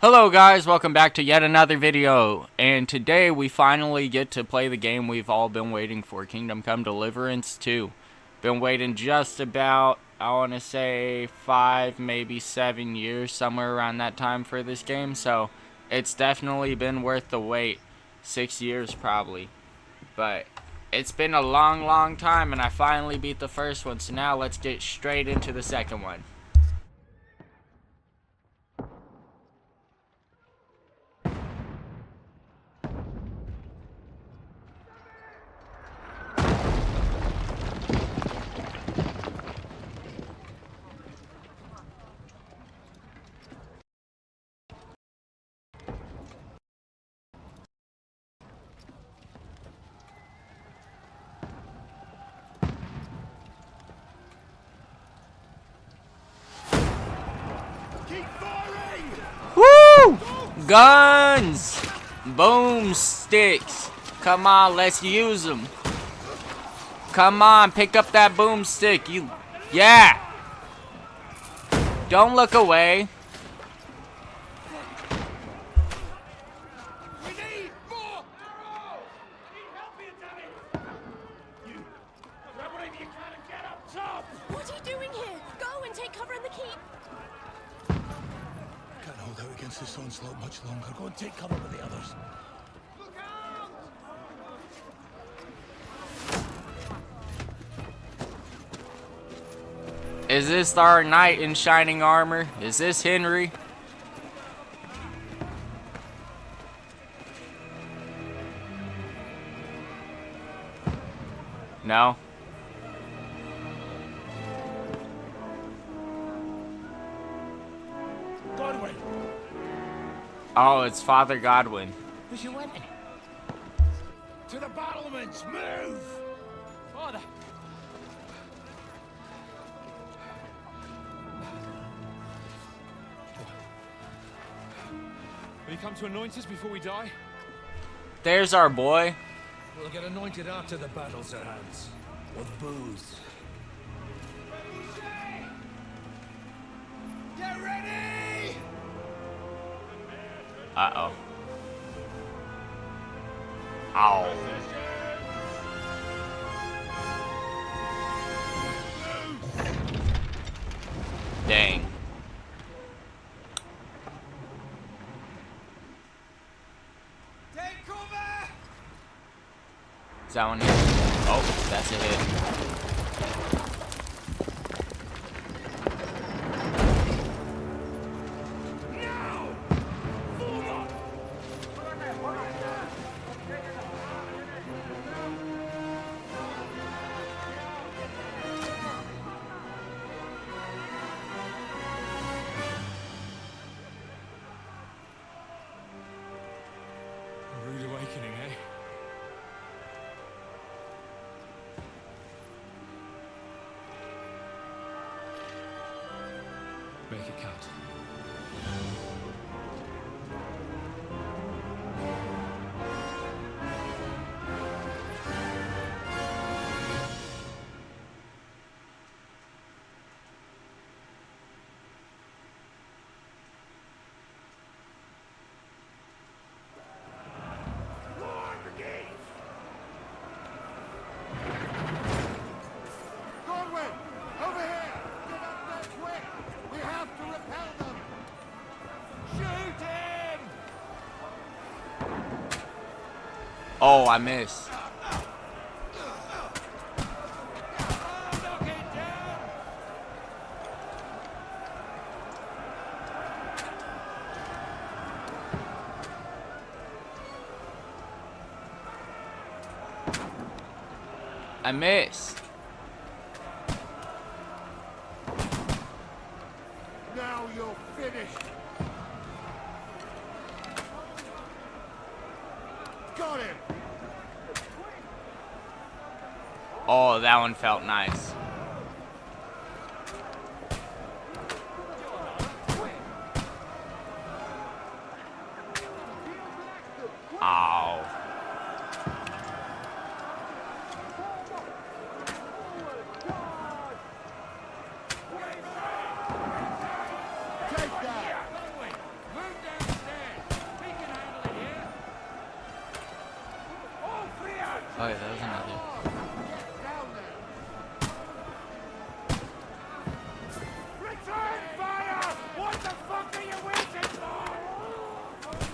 Hello guys, welcome back to yet another video, and today we finally get to play the game we've all been waiting for, Come Deliverance 2. Been waiting just about, I want to say 5, maybe 7 years, somewhere around that time for this game, so it's definitely been worth the wait. 6 years probably, but it's been a long time and I finally beat the first one, so now let's get straight into the second one. Woo! Guns! Boomsticks! Come on, let's use them. Come on, pick up that boomstick. Yeah! Don't look away. We need more arrows! Need help here, damn it! You grab whatever you can and get up top! What are you doing here? Go and take cover in the keep. Can't hold out against this onslaught much longer. Go and take cover with the others. Look out! Is this our knight in shining armor? Is this Henry? No. Godwin! Oh, it's Father Godwin. Where's your weapon? To the battlements! Move! Father! Will you come to anoint us before we die? There's our boy. We'll get anointed after the battles are hands. With booze. Get ready! Uh-oh. Ow. Dang. Take cover! Is that one here? Oh, that's a hit. Now! Forward! A rude awakening, eh? Make it count. More brigades! Godwin! Over here! Get up there quick! We have to repel them! Shoot him! Oh, I missed. Knock it down! I missed. Now you're finished! Got him! Oh, that one felt nice. Ow. Take that! Move down! Oh, yeah, that was another. Get down there! Return fire! What the fuck are you waiting for?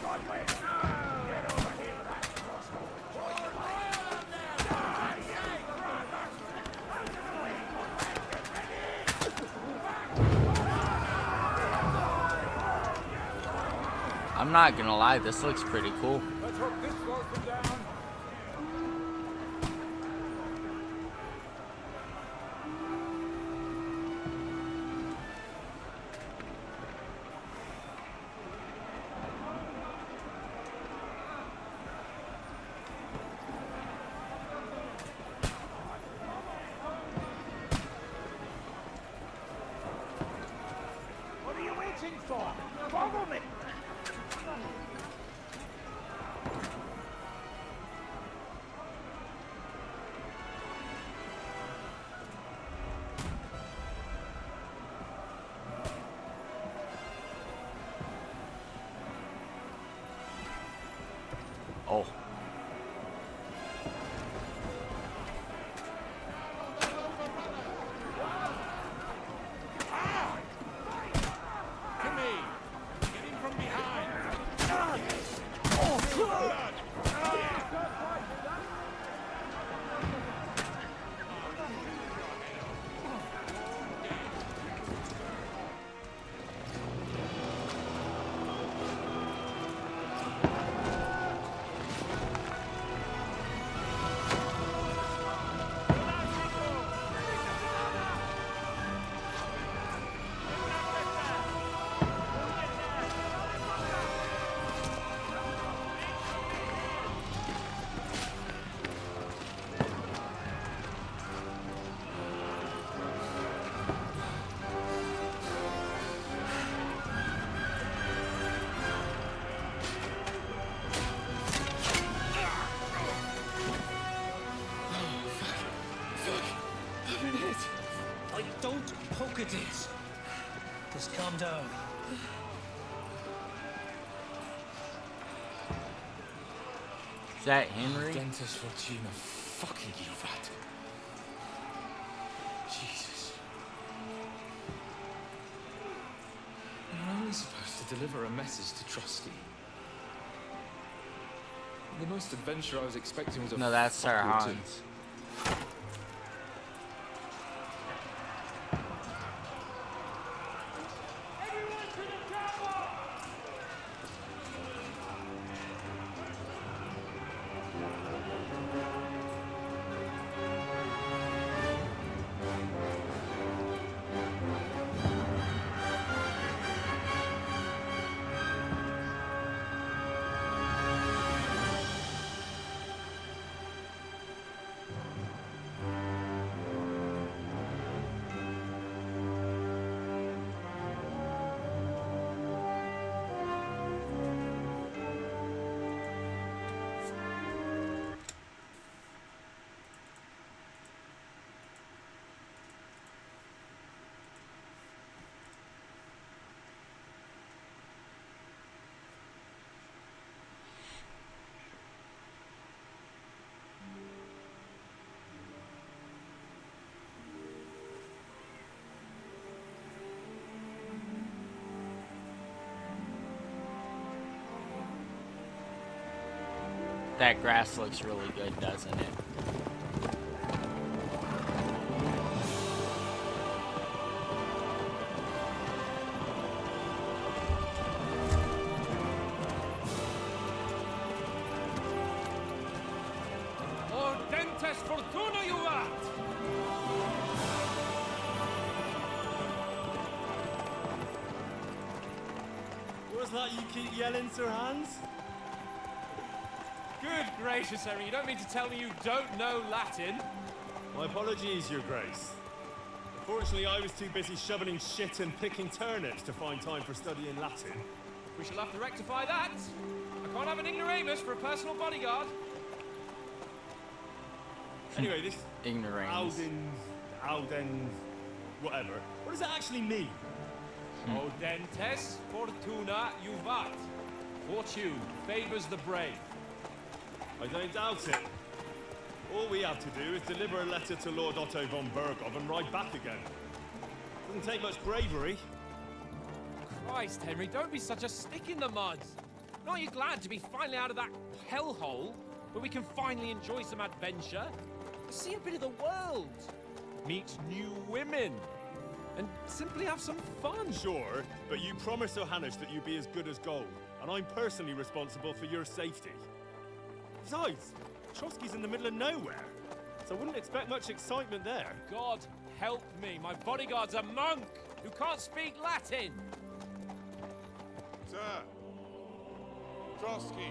Godwin! Get over here, that crossbow! Join the line! Die, you bastard! Out of the way! Get ready! I'm not gonna lie, this looks pretty cool. Let's hope this slows them down. What are you waiting for? Follow me! Oh. To me! Get him from behind! Like, don't poke at it. Just calm down. Is that Henry? Dentist Fortuna fucking you that. Jesus. I'm only supposed to deliver a message to Trusty. The most adventure I was expecting was a No, that's Sir fuck or two. Hans. That grass looks really good, doesn't it? Oh, Dentist Fortuna you at! What's that you keep yelling, Sir Hans? Good gracious, Harry, you don't mean to tell me you don't know Latin? My apologies, Your Grace. Unfortunately, I was too busy shoveling shit and picking turnips to find time for studying Latin. We shall have to rectify that. I can't have an ignoramus for a personal bodyguard. Anyway, this Ignoramus. Aldens, whatever. What does that actually mean? O dentes fortuna juvat. Fortune favors the brave. I don't doubt it. All we have to do is deliver a letter to Lord Otto von Berghoff and ride back again. Doesn't take much bravery. Christ, Henry, don't be such a stick in the mud. Aren't you glad to be finally out of that hellhole where we can finally enjoy some adventure? See a bit of the world, meet new women, and simply have some fun. Sure, but you promised Johannes that you'd be as good as gold, and I'm personally responsible for your safety. Besides, Trotsky's in the middle of nowhere, so I wouldn't expect much excitement there. God help me, my bodyguard's a monk who can't speak Latin. Sir! Trotsky!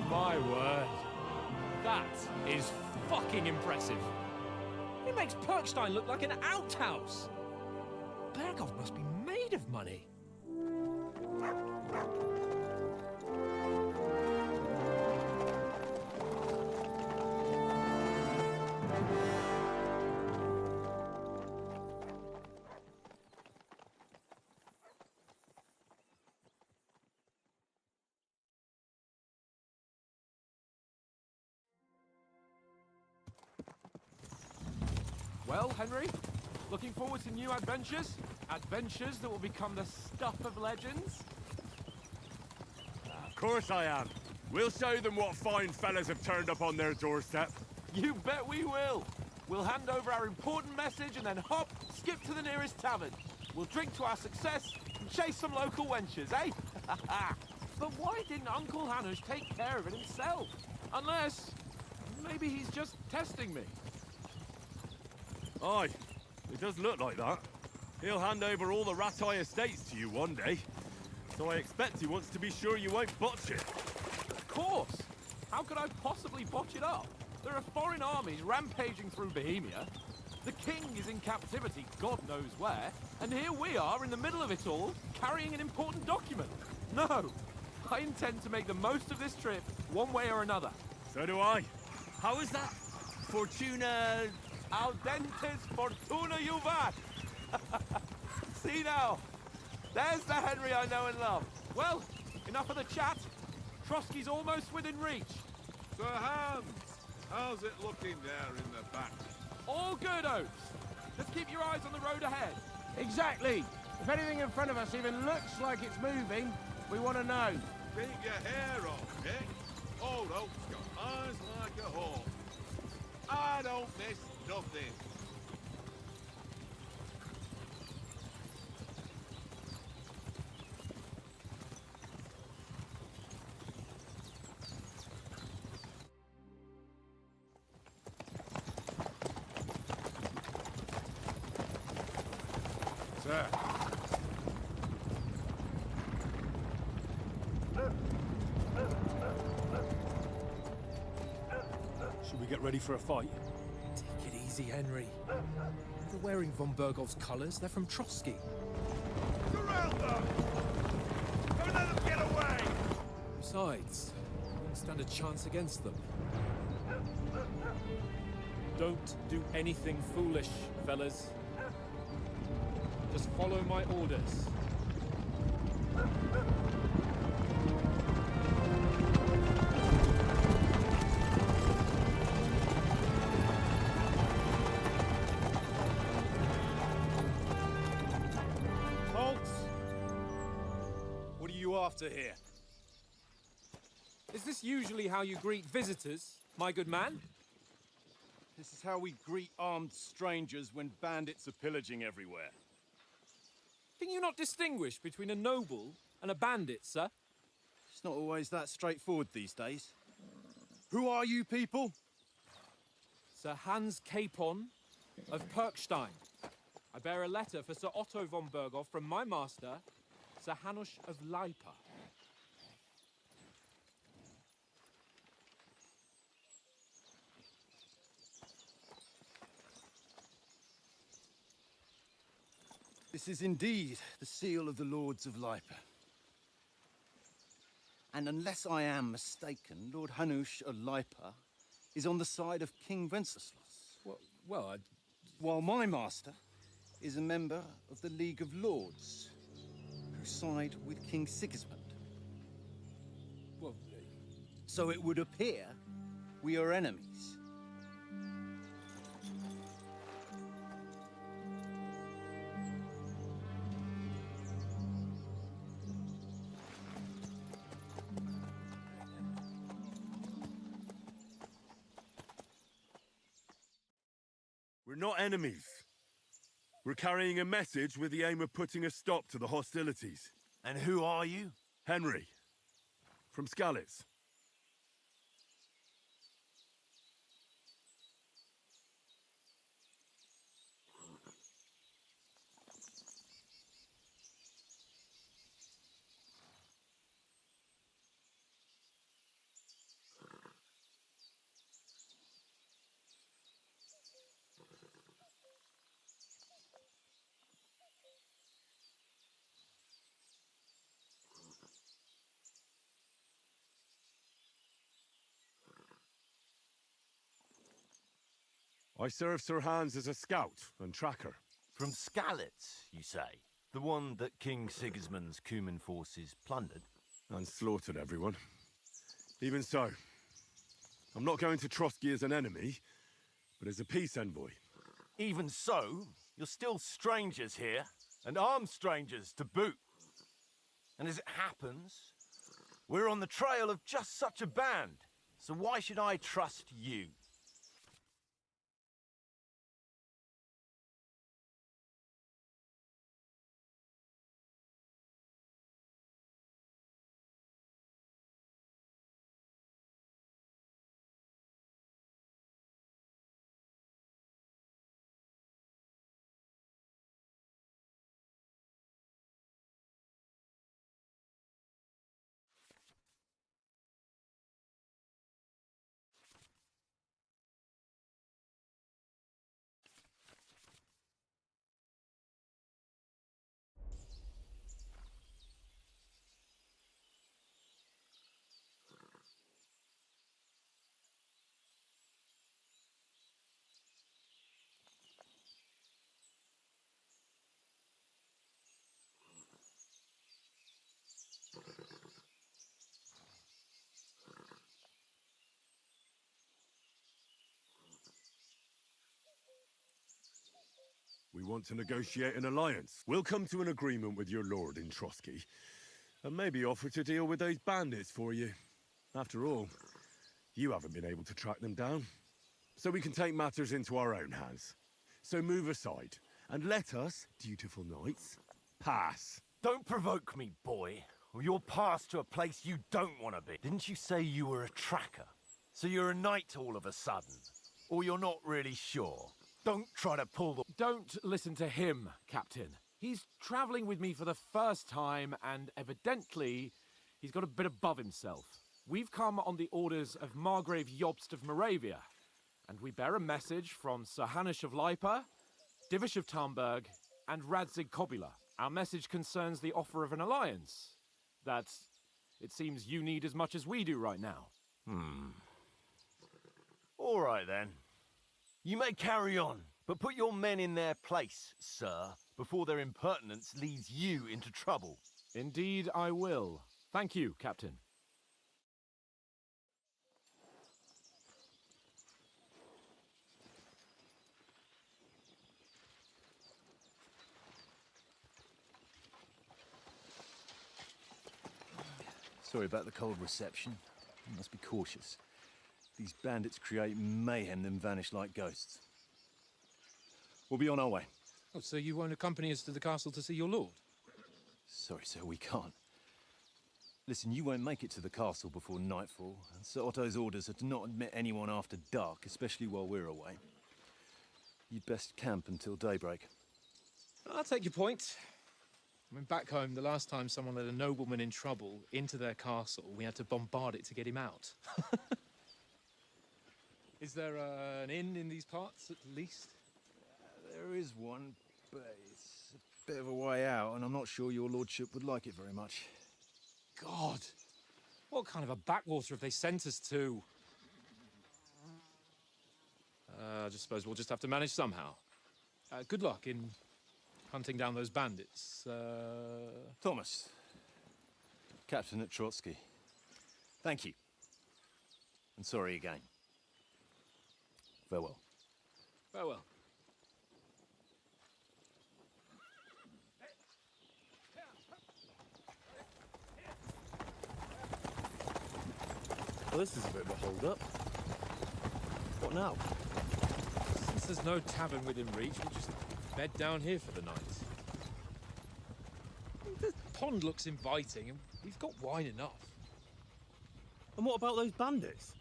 My word. That is fucking impressive. It makes Perkstein look like an outhouse. Berghoff must be made of money. Well, Henry, looking forward to new adventures? Adventures that will become the stuff of legends? Of course I am. We'll show them what fine fellas have turned up on their doorstep. You bet we will. We'll hand over our important message and then hop, skip to the nearest tavern. We'll drink to our success and chase some local wenches, eh? But why didn't Uncle Hanush take care of it himself? Unless, maybe he's just testing me. Aye, it does look like that. He'll hand over all the Ratai estates to you one day. So I expect he wants to be sure you won't botch it. Of course! How could I possibly botch it up? There are foreign armies rampaging through Bohemia. The king is in captivity, God knows where. And here we are in the middle of it all, carrying an important document. No! I intend to make the most of this trip, one way or another. So do I. How is that? Fortuna... Audentes fortuna juvat! See now, there's the Henry I know and love. Well, enough of the chat. Trotsky's almost within reach. Sir Hans! How's it looking there in the back? All good, Oates. Just keep your eyes on the road ahead. Exactly. If anything in front of us even looks like it's moving, we want to know. Keep your hair on, Nick. Old Oak's got eyes like a hawk. I don't miss nothing. Sir. Should we get ready for a fight? Take it easy, Henry. They're wearing von Berghoff's colours. They're from Trotsky. Surround them! Don't let them get away! Besides, we won't stand a chance against them. Don't do anything foolish, fellas. Just follow my orders. After here. Is this usually how you greet visitors, my good man? This is how we greet armed strangers when bandits are pillaging everywhere. Can you not distinguish between a noble and a bandit, sir? It's not always that straightforward these days. Who are you people? Sir Hans Capon of Perkstein. I bear a letter for Sir Otto von Berghoff from my master, Sir Hanush of Lipa. This is indeed the seal of the Lords of Lipa. And unless I am mistaken, Lord Hanush of Lipa is on the side of King Wenceslas. Well, While my master is a member of the League of Lords, who side with King Sigismund. well, So it would appear we are enemies. We're not enemies. We're carrying a message with the aim of putting a stop to the hostilities. And who are you? Henry, from Skalitz. I serve Sir Hans as a scout and tracker. From Skalitz, you say? The one that King Sigismund's Cuman forces plundered? And slaughtered everyone. Even so, I'm not going to Trotsky as an enemy, but as a peace envoy. Even so, you're still strangers here, and armed strangers to boot. And as it happens, we're on the trail of just such a band, so why should I trust you? We want to negotiate an alliance. We'll come to an agreement with your lord in Trotsky, and maybe offer to deal with those bandits for you. After all, you haven't been able to track them down. So we can take matters into our own hands. So move aside, and let us, dutiful knights, pass. Don't provoke me, boy, or you'll pass to a place you don't want to be. Didn't you say you were a tracker? So you're a knight all of a sudden? Or you're not really sure? Don't try to pull the... Don't listen to him, Captain. He's traveling with me for the first time, and evidently, he's got a bit above himself. We've come on the orders of Margrave Jobst of Moravia, and we bear a message from Sir Hanush of Lipa, Divish of Tarnberg, and Radzig Kobula. Our message concerns the offer of an alliance that it seems you need as much as we do right now. All right, then. You may carry on, but put your men in their place, sir, before their impertinence leads you into trouble. Indeed, I will. Thank you, Captain. Sorry about the cold reception. You must be cautious. These bandits create mayhem, then vanish like ghosts. We'll be on our way. oh, so you won't accompany us to the castle to see your lord? Sorry, sir, we can't. Listen, you won't make it to the castle before nightfall, and Sir Otto's orders are to not admit anyone after dark, especially while we're away. You'd best camp until daybreak. I'll take your point. I mean, back home, the last time someone let a nobleman in trouble into their castle, we had to bombard it to get him out. Is there an inn in these parts, at least? There is one, but it's a bit of a way out, and I'm not sure your lordship would like it very much. God! What kind of a backwater have they sent us to? I just suppose we'll just have to manage somehow. Good luck in hunting down those bandits. Thomas, Captain at Trotsky. Thank you. And sorry again. Farewell. Farewell. Well, this is a bit of a hold-up. What now? Since there's no tavern within reach, we'll just bed down here for the night. The pond looks inviting, and we've got wine enough. And what about those bandits?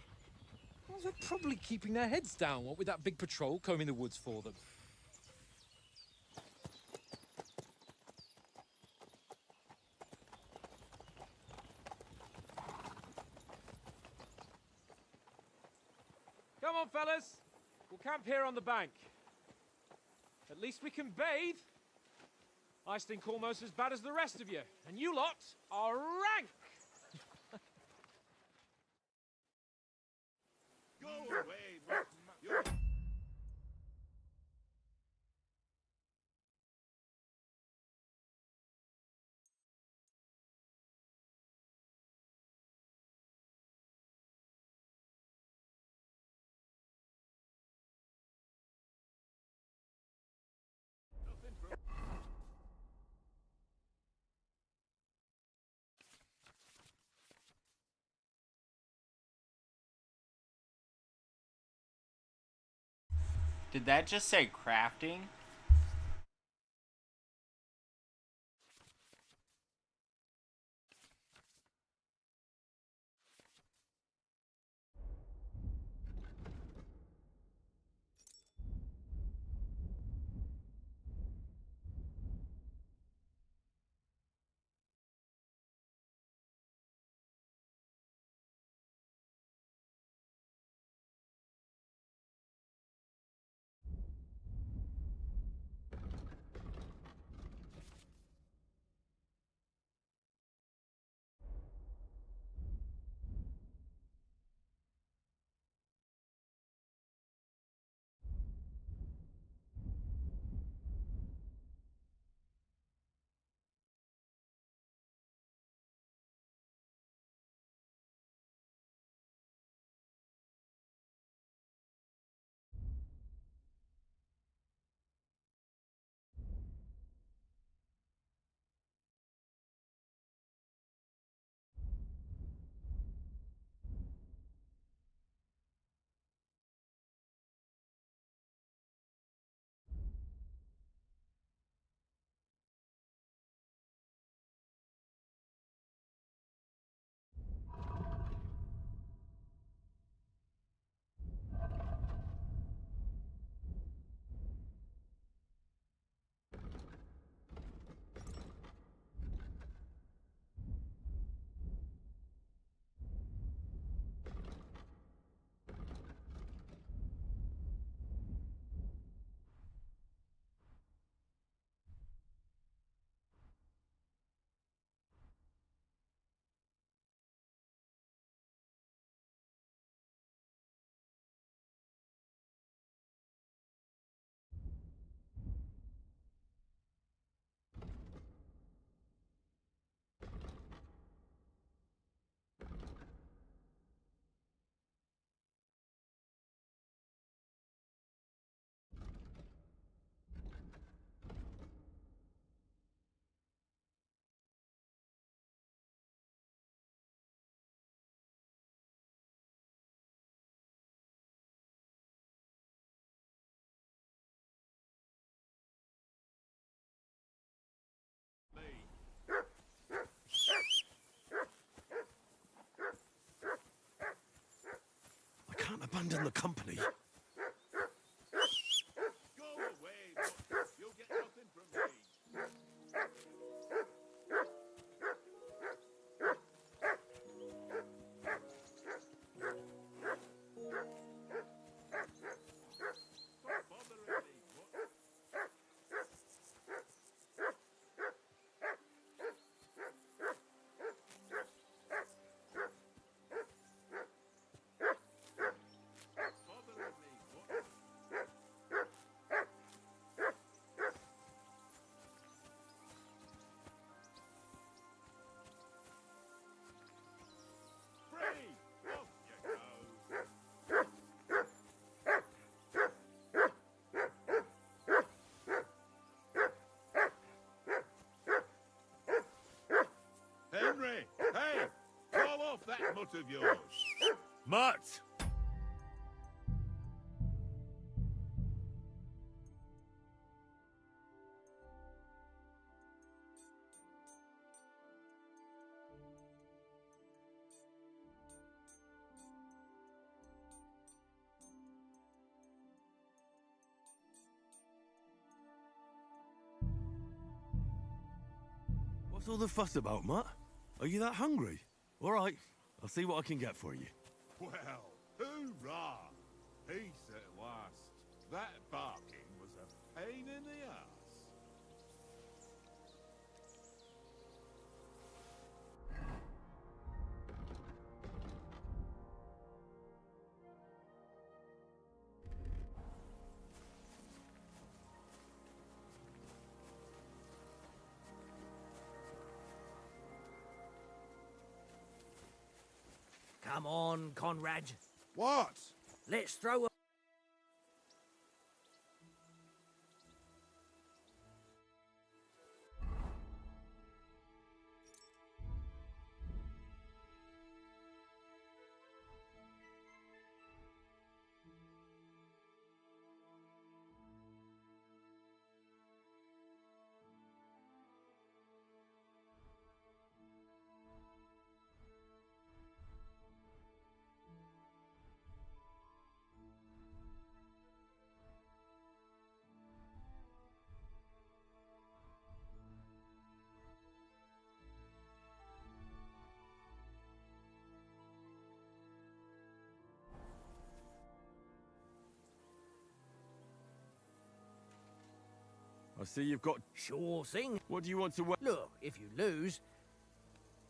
Well, they're probably keeping their heads down, what with that big patrol combing the woods for them. Come on, fellas. We'll camp here on the bank. At least we can bathe. I stink almost as bad as the rest of you, and you lot are rank! Go away, you're... Did that just say crafting? I can't abandon the company. Go away, you'll get nothing from me. Stop bothering me. out of yours. Mutt! What's all the fuss about, Mutt? Are you that hungry? All right, I'll see what I can get for you. Well, hoorah! Peace at last. That barking was a pain in the ass. Come on, Conrad. What? Let's throw a... I see you've got... Sure thing. What do you want to... Look, if you lose,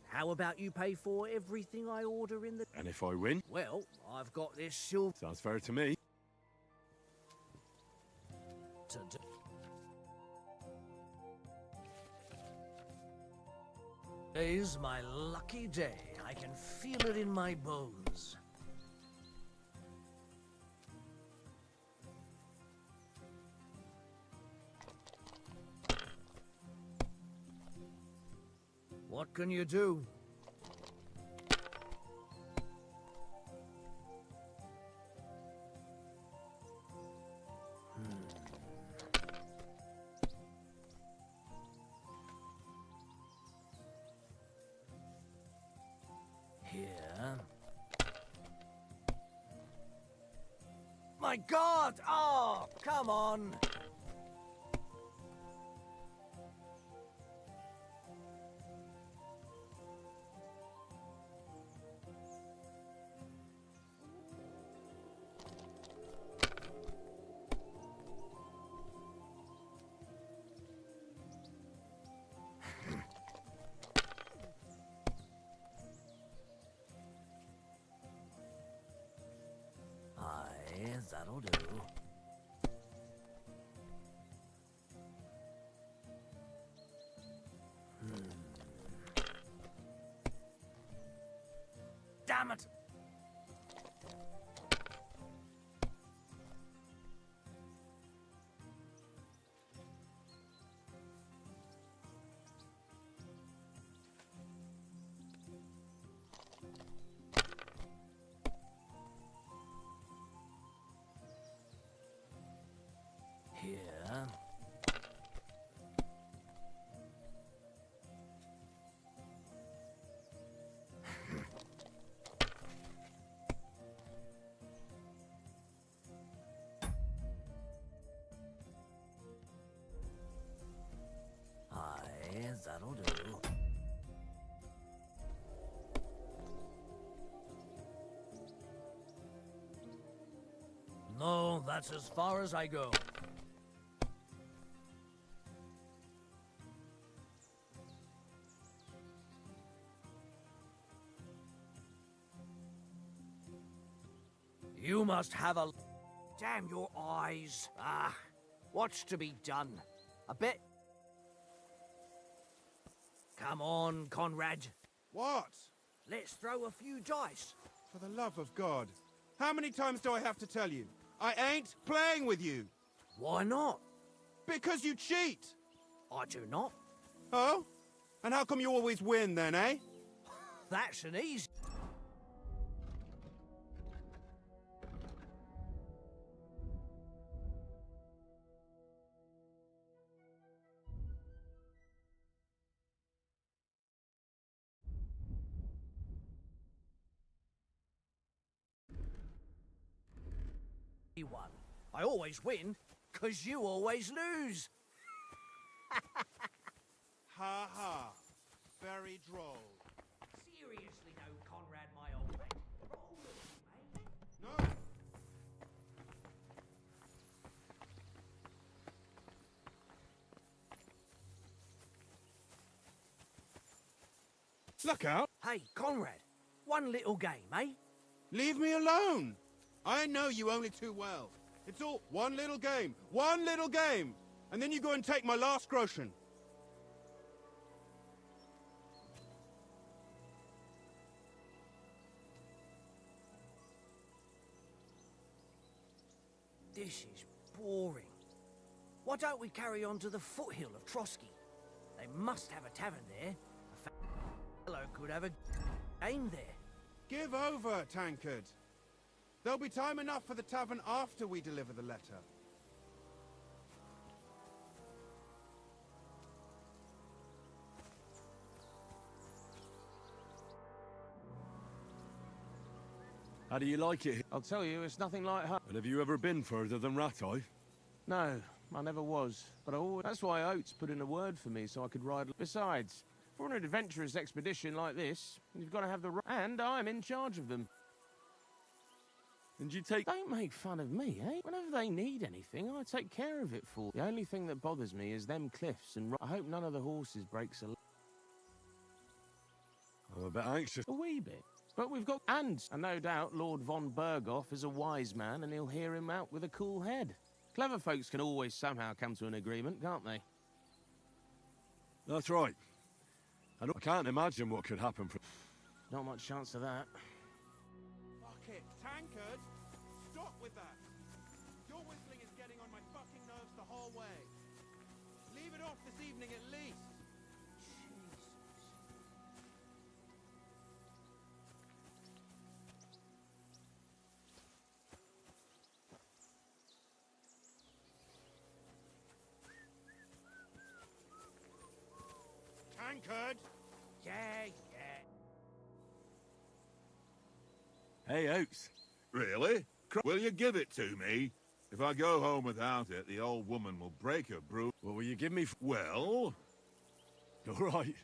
how about you pay for everything I order in the... And if I win? Well, I've got this silver... Sounds fair to me. Today's my lucky day. I can feel it in my bones. What can you do? Here. My God! Oh, come on! That'll do. Damn it! Here. Aye, that'll do. No, that's as far as I go. You must have a... Damn your eyes. Ah, what's to be done? A bit... Come on, Conrad. What? Let's throw a few dice. For the love of God. How many times do I have to tell you? I ain't playing with you. Why not? Because you cheat. I do not. Oh? And how come you always win then, eh? That's an easy... One. I always win, 'cause you always lose. Ha ha. Very droll. Seriously though, Conrad, my old mate. Roll with me, mate. No. Look out! Hey, Conrad, one little game, eh? Leave me alone! I know you only too well. It's all one little game, and then you go and take my last groschen. This is boring. Why don't we carry on to the foothill of Trotsky? They must have a tavern there. A fellow could have a game there. Give over, Tankard. There'll be time enough for the tavern after we deliver the letter. How do you like it? I'll tell you, it's nothing like home. And have you ever been further than Rattay? No, I never was. But that's why Oates put in a word for me so I could ride. Besides, for an adventurous expedition like this, you've got to have the and I'm in charge of them. And you take... Don't make fun of me, eh? Whenever they need anything, I take care of it for. The only thing that bothers me is them cliffs, and I hope none of the horses breaks a I'm a bit anxious. wee bit. But we've got and no doubt Lord von Berghoff is a wise man, and he'll hear him out with a cool head. Clever folks can always somehow come to an agreement, can't they? That's right. I can't imagine what could happen from... Not much chance of that. Fuck it, Tankard! Stop with that! Your whistling is getting on my fucking nerves the whole way. Leave it off this evening at least. Tankard! Yeah, yeah. Hey, Oates. Really? Will you give it to me? If I go home without it, the old woman will break her brew. What will you give me? Well? All right.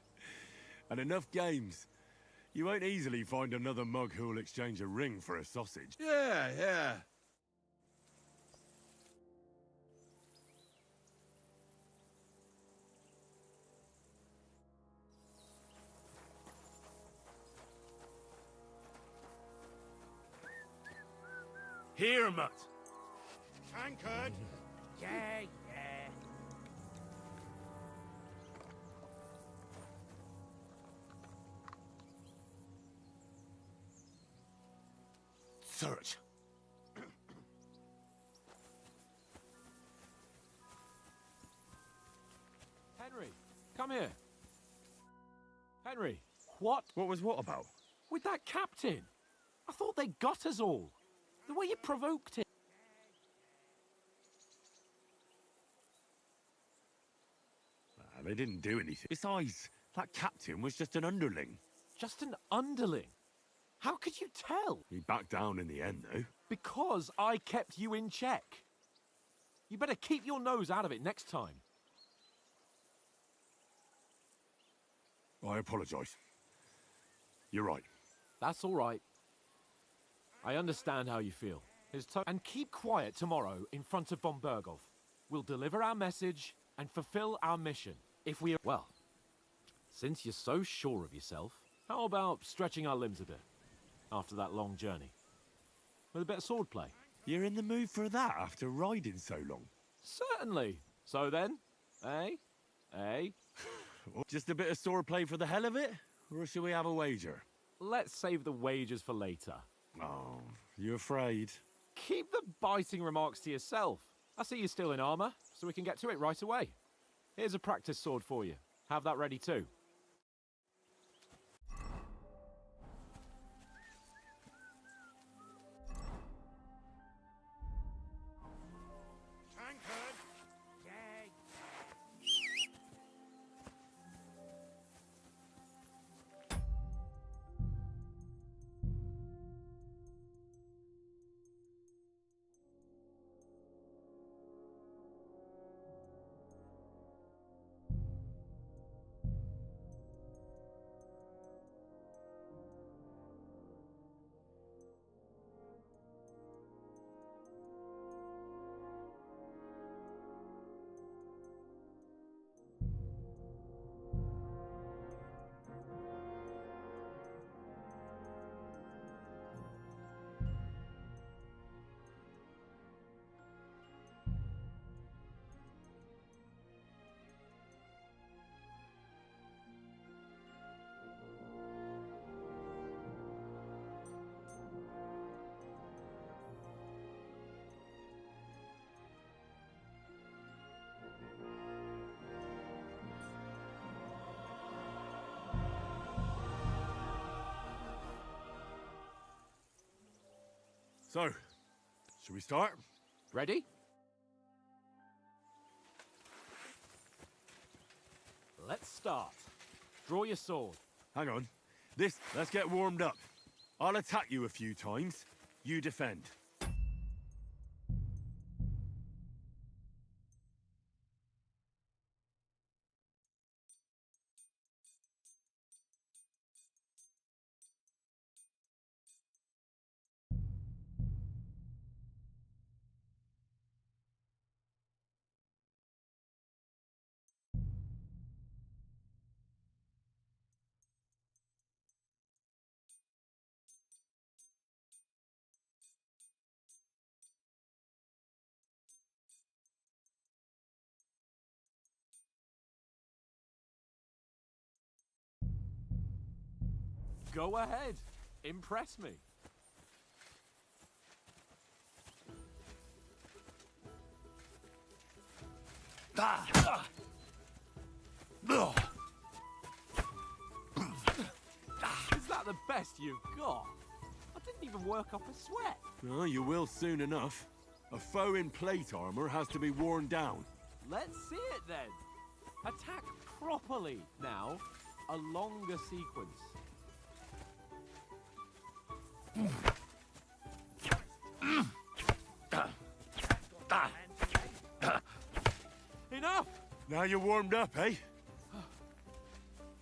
And enough games. You won't easily find another mug who'll exchange a ring for a sausage. Yeah. Here, mutt. Tankard! Yeah, yeah. Search. Henry, come here. Henry, what? What was what about? With that captain? I thought they got us all. The way you provoked him. They didn't do anything. Besides, that captain was just an underling. Just an underling. How could you tell? He backed down in the end, though. Because I kept you in check. You better keep your nose out of it next time. I apologise. You're right. That's all right. I understand how you feel. And keep quiet tomorrow in front of von Berghoff. We'll deliver our message and fulfill our mission. If we... Well, since you're so sure of yourself, how about stretching our limbs a bit after that long journey? With a bit of swordplay. You're in the mood for that after riding so long? Certainly. So then, eh? Just a bit of swordplay for the hell of it? Or should we have a wager? Let's save the wagers for later. Oh, you afraid? Keep the biting remarks to yourself. I see you're still in armor, so we can get to it right away. Here's a practice sword for you. Have that ready too. Tankard! Yeah, So, should we start? Ready? Let's start. Draw your sword. Hang on. Let's get warmed up. I'll attack you a few times. You defend. Go ahead. Impress me. Is that the best you've got? I didn't even work up a sweat. Well, you will soon enough. A foe in plate armor has to be worn down. Let's see it then. Attack properly. Now, a longer sequence. Enough! Now you're warmed up, eh?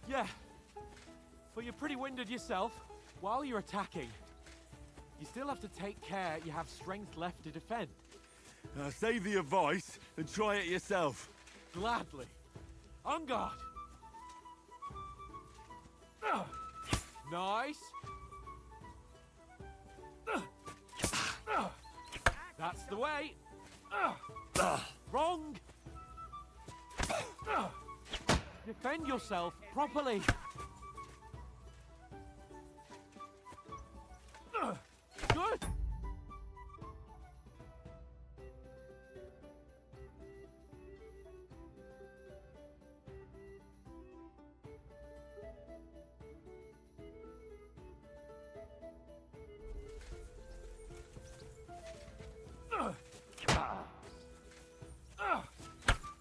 Yeah. But you're pretty winded yourself. While you're attacking, you still have to take care you have strength left to defend. Save the advice and try it yourself. Gladly. On guard. Nice. That's the way. Wrong. Defend yourself properly. Good.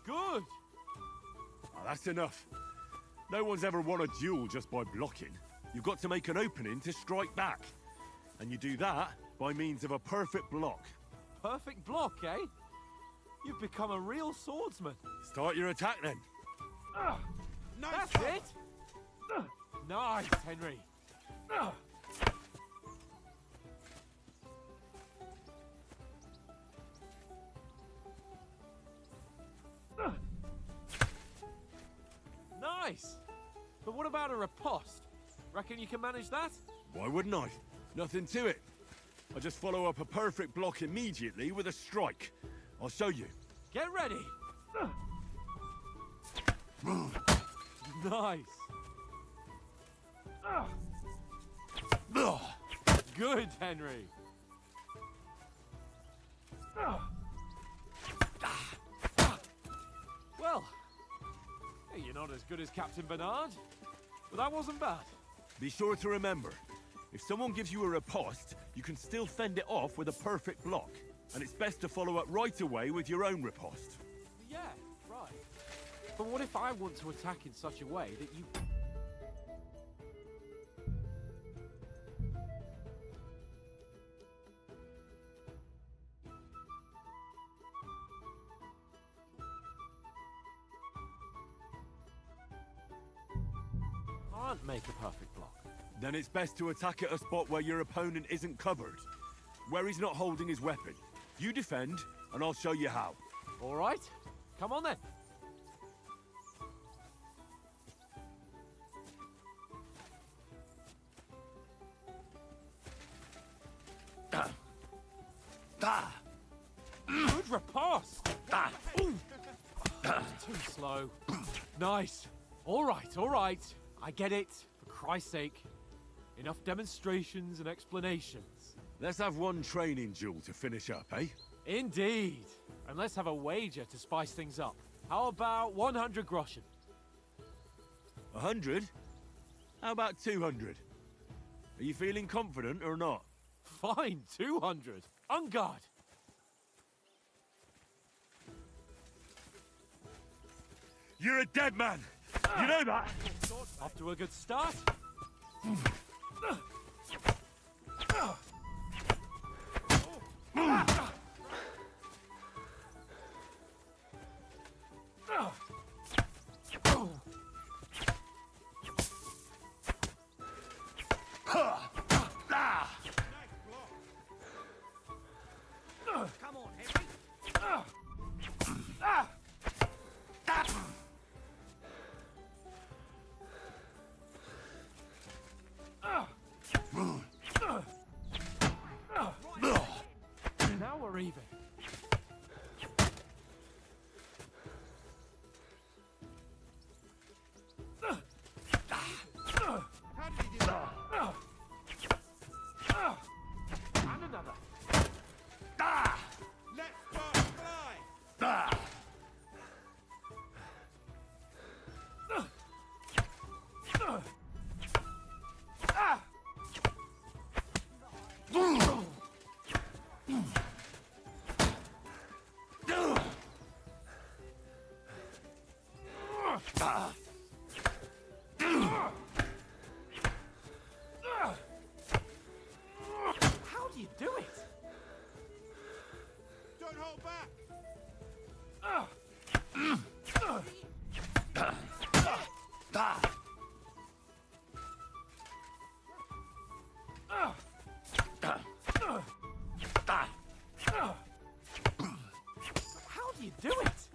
Good. That's enough. No one's ever won a duel just by blocking. You've got to make an opening to strike back. And you do that by means of a perfect block. Perfect block, eh? You've become a real swordsman. Start your attack then. That's it. Nice, Henry. Nice. But what about a riposte? Reckon you can manage that? Why wouldn't I? Nothing to it. I just follow up a perfect block immediately with a strike. I'll show you. Get ready. Nice. Good, Henry. Well, hey, you're not as good as Captain Bernard, but that wasn't bad. Be sure to remember, if someone gives you a riposte, you can still fend it off with a perfect block. And it's best to follow up right away with your own riposte. Yeah, right. But what if I want to attack in such a way that you... can't make a perfect block? Then it's best to attack at a spot where your opponent isn't covered. Where he's not holding his weapon. You defend, and I'll show you how. All right. Come on then. Good riposte. Too slow. Nice. All right. I get it. For Christ's sake. Enough demonstrations and explanations. Let's have one training duel to finish up, eh? Indeed. And let's have a wager to spice things up. How about 100 groschen? 100? How about 200? Are you feeling confident or not? Fine, 200. On guard. You're a dead man! You know that? Off to a good start. Come on, Henry. Now we're even. How did he do that? And another. Let's start fly! How do you do it? Don't hold back! How do you do it?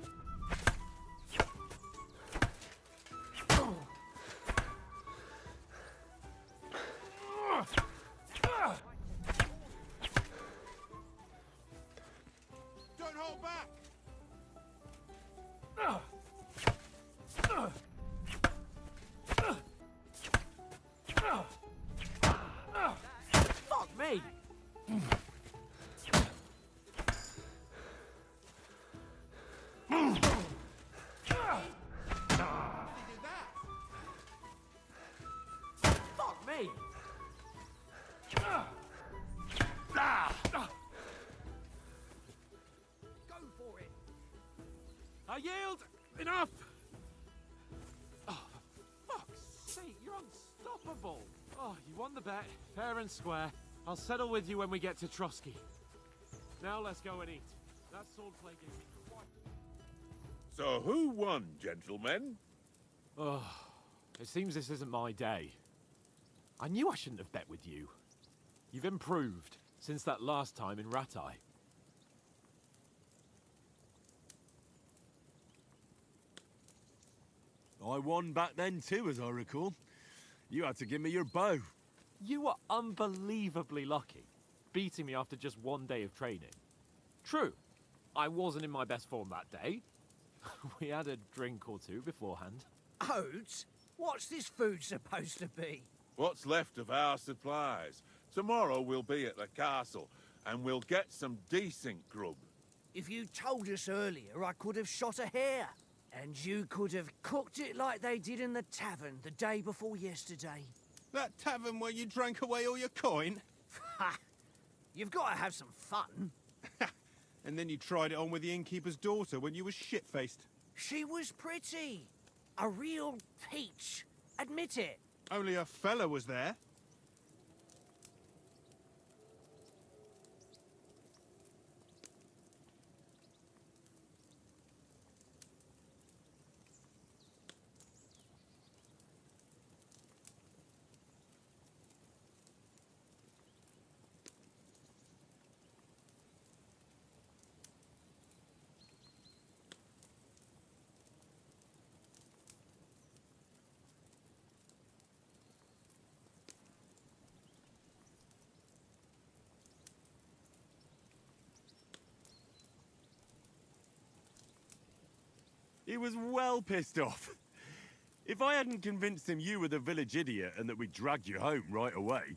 Don't hold back! Fuck me. How did he do that? Fuck me. Go for it. I yield. Enough. Oh, for fuck's sake, you're unstoppable. Oh, you won the bet, fair and square. I'll settle with you when we get to Trotsky. Now let's go and eat. That swordplay gave me quite... So who won, gentlemen? Oh, it seems this isn't my day. I knew I shouldn't have bet with you. You've improved since that last time in Ratai. I won back then too, as I recall. You had to give me your bow. You were unbelievably lucky, beating me after just one day of training. True, I wasn't in my best form that day. We had a drink or two beforehand. Oats? What's this food supposed to be? What's left of our supplies? Tomorrow we'll be at the castle, and we'll get some decent grub. If you told us earlier, I could have shot a hare. And you could have cooked it like they did in the tavern the day before yesterday. That tavern where you drank away all your coin? Ha! You've got to have some fun. And then you tried it on with the innkeeper's daughter when you were shit-faced. She was pretty. A real peach. Admit it. Only a fella was there. He was well pissed off. If I hadn't convinced him you were the village idiot and that we dragged you home right away...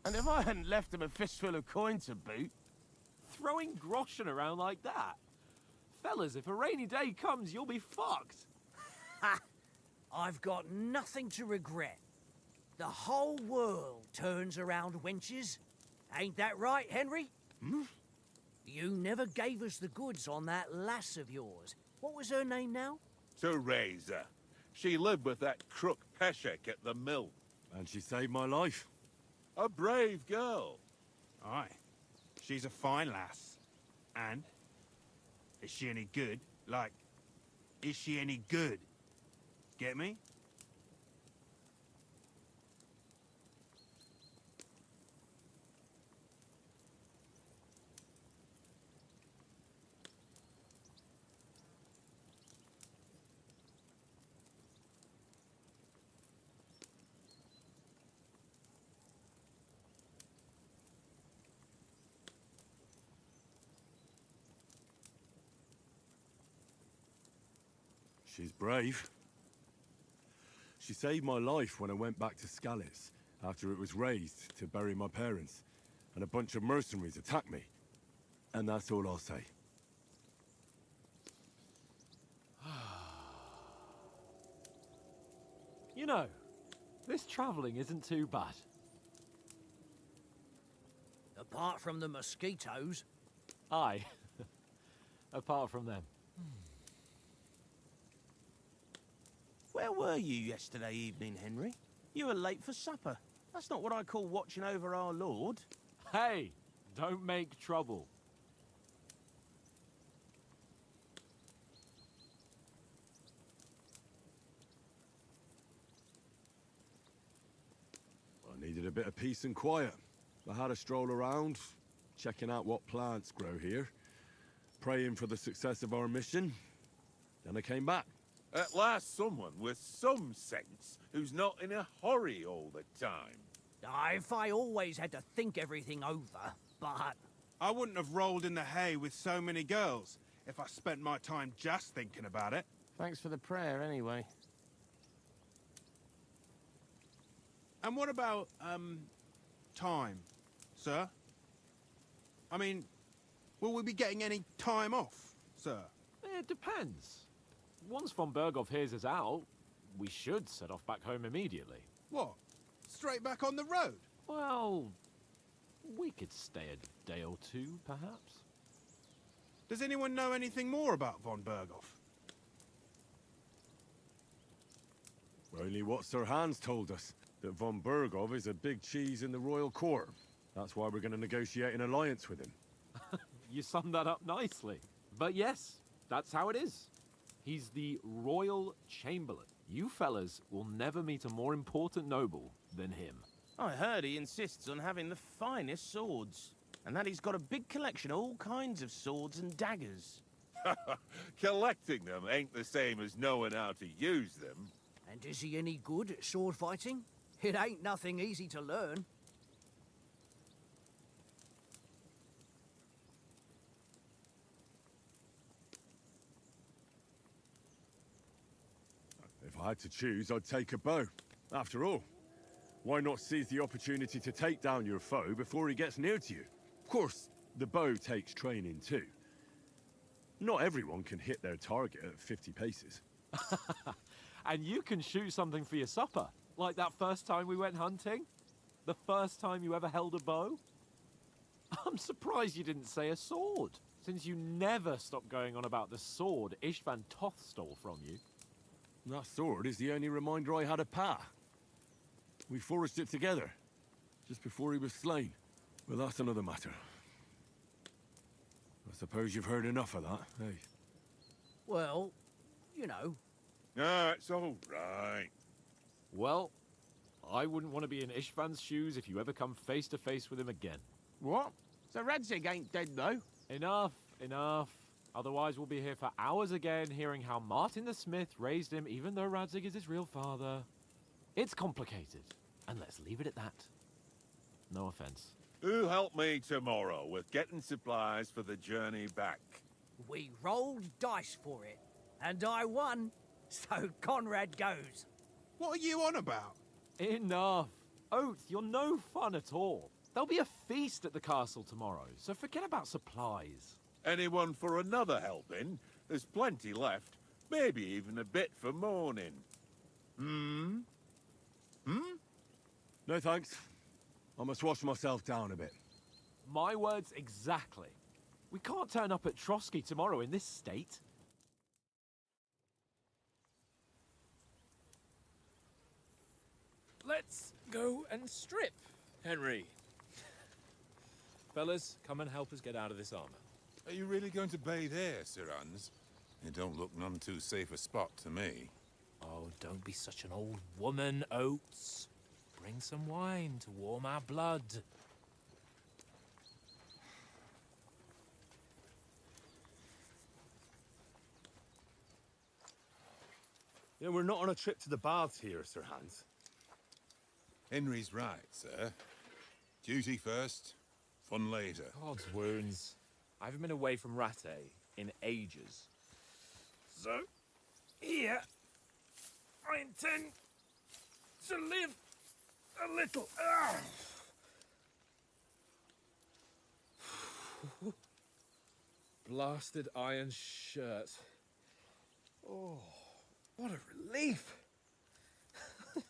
And if I hadn't left him a fistful of coin to boot... Throwing groschen around like that? Fellas, if a rainy day comes, you'll be fucked. Ha! I've got nothing to regret. The whole world turns around wenches. Ain't that right, Henry? Hmm? You never gave us the goods on that lass of yours. What was her name now? Teresa. She lived with that crook Peshek at the mill. And she saved my life. A brave girl. Aye. She's a fine lass. And? Is she any good? Like, is she any good? Get me? She's brave. She saved my life when I went back to Skalitz after it was razed to bury my parents, and a bunch of mercenaries attacked me. And that's all I'll say. You know, this travelling isn't too bad. Apart from the mosquitoes. Aye. Apart from them. Where were you yesterday evening, Henry? You were late for supper. That's not what I call watching over our Lord. Hey, don't make trouble. I needed a bit of peace and quiet. I had a stroll around, checking out what plants grow here, praying for the success of our mission. Then I came back. At last someone with some sense who's not in a hurry all the time. If I always had to think everything over, but... I wouldn't have rolled in the hay with so many girls if I spent my time just thinking about it. Thanks for the prayer, anyway. And what about, time, sir? I mean, will we be getting any time off, sir? It depends. Once von Berghoff hears us out, we should set off back home immediately. What? Straight back on the road? Well, we could stay a day or two, perhaps. Does anyone know anything more about von Berghoff? Only what Sir Hans told us, that von Berghoff is a big cheese in the royal court. That's why we're going to negotiate an alliance with him. You summed that up nicely. But yes, that's how it is. He's the royal chamberlain. You fellas will never meet a more important noble than him. I heard he insists on having the finest swords, and that he's got a big collection of all kinds of swords and daggers. Collecting them ain't the same as knowing how to use them. And is he any good at sword fighting? It ain't nothing easy to learn. If I had to choose, I'd take a bow. After all, why not seize the opportunity to take down your foe before he gets near to you? Of course, the bow takes training too. Not everyone can hit their target at 50 paces. And you can shoot something for your supper, like that first time we went hunting? The first time you ever held a bow? I'm surprised you didn't say a sword, since you never stopped going on about the sword Istvan Toth stole from you. That sword is the only reminder I had of Pa. We forged it together, just before he was slain. But that's another matter. I suppose you've heard enough of that, eh? Well, you know. No, it's all right. Well, I wouldn't want to be in Istvan's shoes if you ever come face to face with him again. What? So Radzig ain't dead, though? Enough, enough. Otherwise we'll be here for hours again, hearing how Martin the Smith raised him, even though Radzig is his real father. It's complicated, and let's leave it at that. No offense. Who help me tomorrow with getting supplies for the journey back? We rolled dice for it, and I won, so Conrad goes. What are you on about? Enough. Oath, you're no fun at all. There'll be a feast at the castle tomorrow, so forget about supplies. Anyone for another helping? There's plenty left. Maybe even a bit for morning. Hmm? No thanks. I must wash myself down a bit. My words exactly. We can't turn up at Trotsky tomorrow in this state. Let's go and strip, Henry. Fellas, come and help us get out of this armor. Are you really going to bathe here, Sir Hans? It don't look none too safe a spot to me. Oh, don't be such an old woman, Oates. Bring some wine to warm our blood. You know, we're not on a trip to the baths here, Sir Hans. Henry's right, sir. Duty first, fun later. God's wounds. I haven't been away from Rattay in ages. So, here, I intend to live a little. Blasted iron shirt. Oh, what a relief. I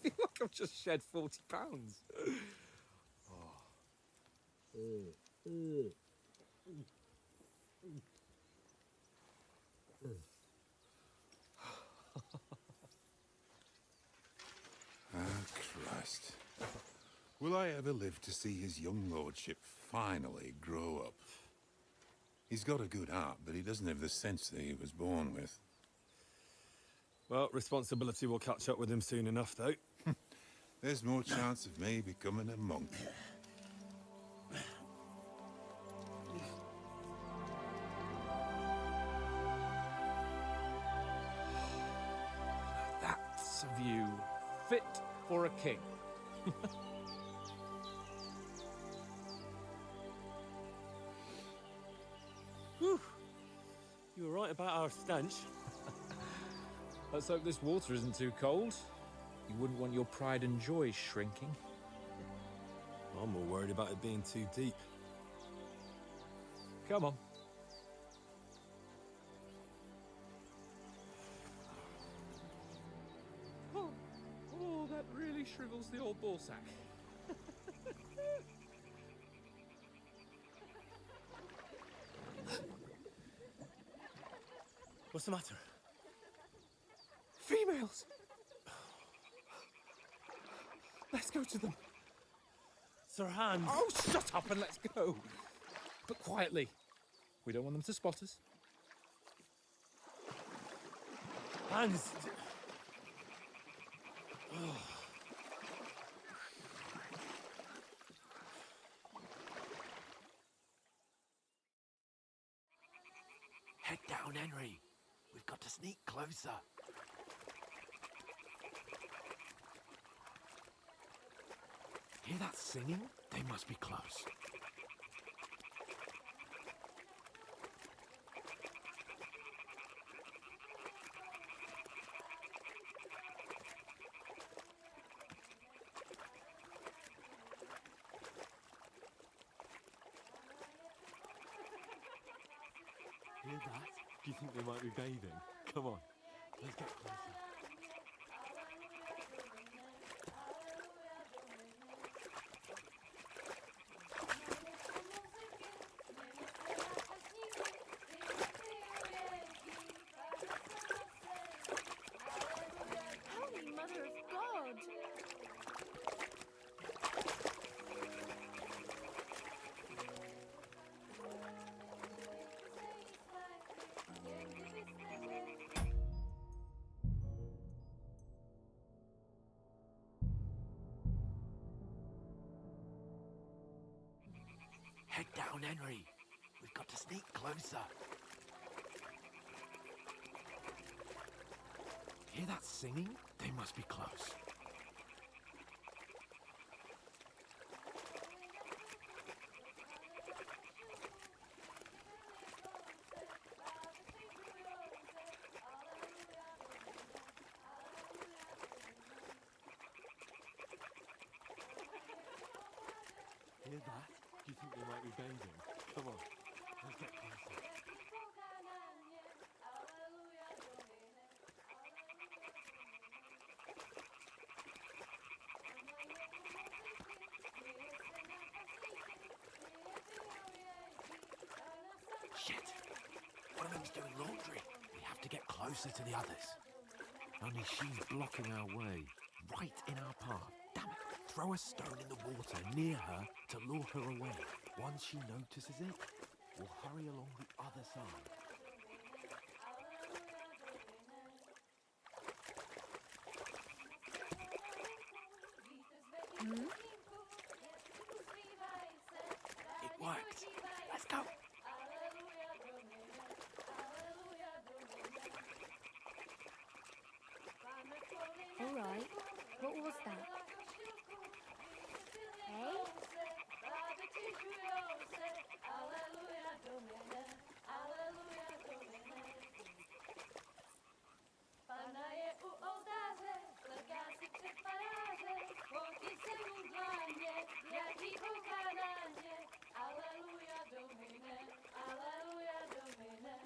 feel like I've just shed 40 pounds. Ah, Christ. Will I ever live to see his young lordship finally grow up? He's got a good heart, but he doesn't have the sense that he was born with. Well, responsibility will catch up with him soon enough, though. There's more chance of me becoming a monk. That's a view fit for a king. Whew. You were right about our stench. Let's hope this water isn't too cold. You wouldn't want your pride and joy shrinking. I'm more worried about it being too deep. Come on. Oh, that really shrivels the old ball sack. What's the matter? Females! Let's go to them. Sir Hans! Oh, shut up and let's go. But quietly. We don't want them to spot us. Hans! Head down, Henry. We've got to sneak closer. Hear that singing? They must be close. Hear that? Do you think they might be bathing? Come on, let's get closer. Holy Mother of God! Head down, Henry. We've got to sneak closer. Hear that singing? They must be close. Hear that? Do you think they might be bathing? Come on, let's get closer. She's doing laundry. We have to get closer to the others. Only she's blocking our way, right in our path. Damn it. Throw a stone in the water near her to lure her away. Once she notices it, we'll hurry along the other side. It worked. Let's go. All right. What was that? Hey? Pana je u oltáře, leká si před faráře, poky se mu dláně, jak jí kouká na ně. Aleluja, Domine, aleluja, Domine.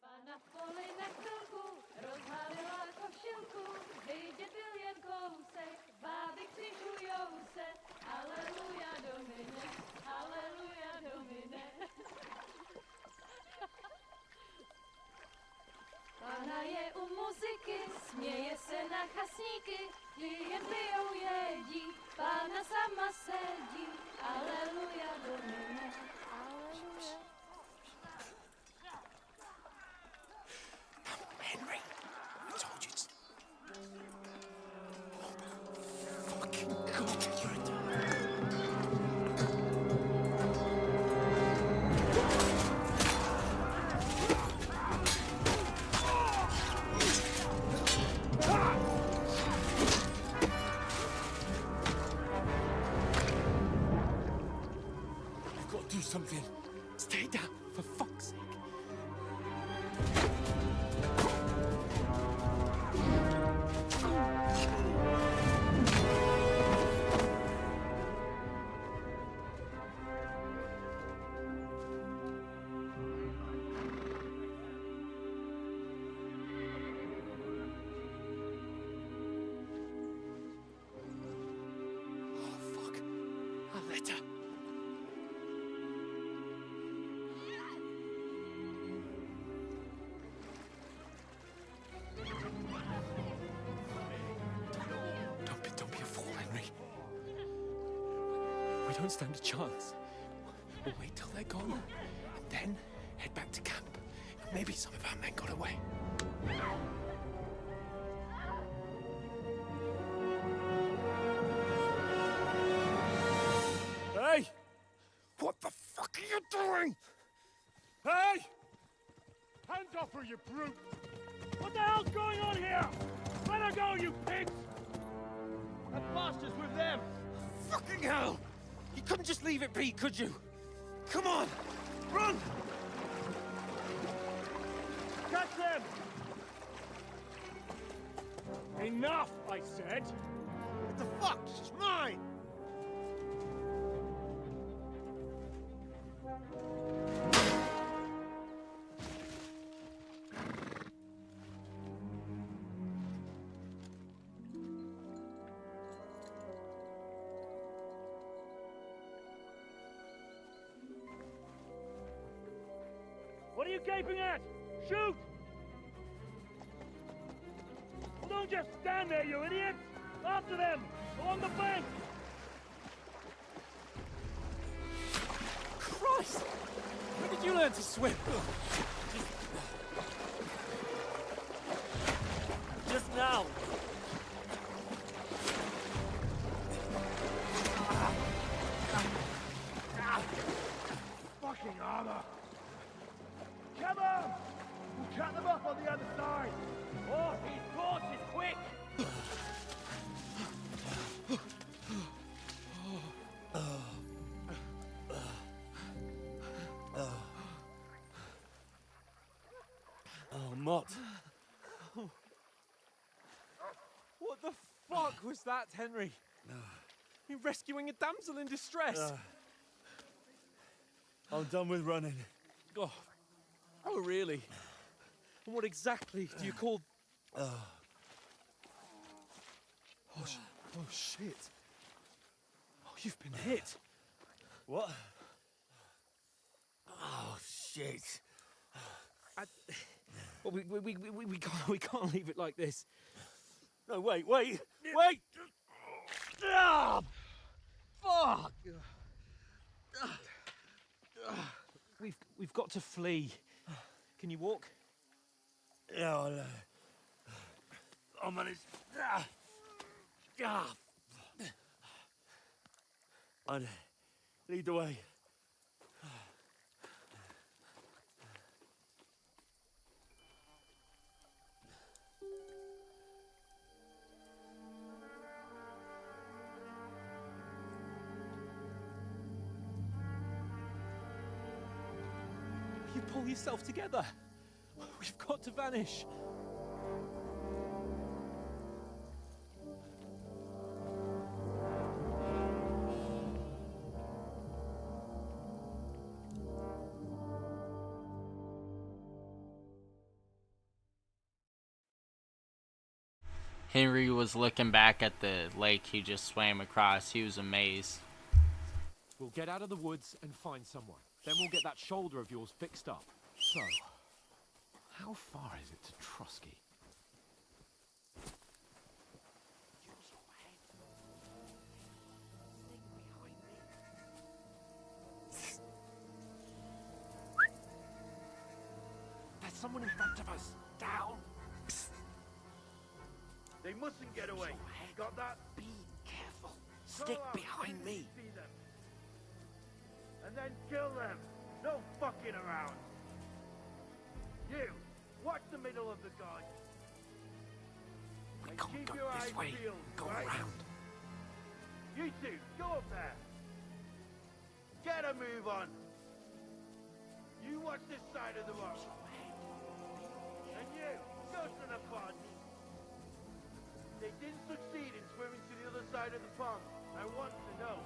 Pana v poli na chvilku rozhálila košilku, vidět byl jen kousek, báby křižujou se. Aleluja, Domine, aleluja, Domine. Pana je u muziky, směje se na chasníky, ti jen pijou jedí, Pána sama sedí. Aleluja, Domine, aleluja. Henry, I told you to... Fucking God, you're a do something. Stay down, for fuck's sake. Oh, fuck. A letter. Don't be a fool, Henry. We don't stand a chance. We'll wait till they're gone, and then head back to camp. Maybe some of our men got away. Hey! What the fuck are you doing? Hey! Hands off her, you brute! What the hell's going on here? Let her go, you pigs! That bastard's with them! Fucking hell! You couldn't just leave it be, could you? Come on! Run! Catch them! Enough, I said! What the fuck? She's mine! What are you gaping at? Shoot! Well, don't just stand there, you idiots! After them! Along the bank! Christ! When did you learn to swim? Just now! Fucking armor! Come on! We'll cut them off on the other side! Oh, his horse is quick! Oh, Mott. What the fuck was that, Henry? You rescuing a damsel in distress? I'm done with running. Oh, really? And what exactly do you call... Oh, shit. Oh, you've been hit. What? Oh, shit. Well, we can't leave it like this. No, wait! Ah, fuck! We've got to flee. Can you walk? Yeah, I'll manage. I'd lead the way. You pull yourself together. We've got to vanish. Henry was looking back at the lake he just swam across. He was amazed. We'll get out of the woods and find someone. Then we'll get that shoulder of yours fixed up. So, how far is it to Trusky? There's someone in front of us. Down. They mustn't get away. Got that? Be careful. Stick behind me. And then kill them. No fucking around. You, watch the middle of the gun. We And can't keep go your this eyes way. peeled, Go right? around. You two, go up there. Get a move on. You watch this side of the road. And you, go to the pond. They didn't succeed in swimming to the other side of the pond. I want to know.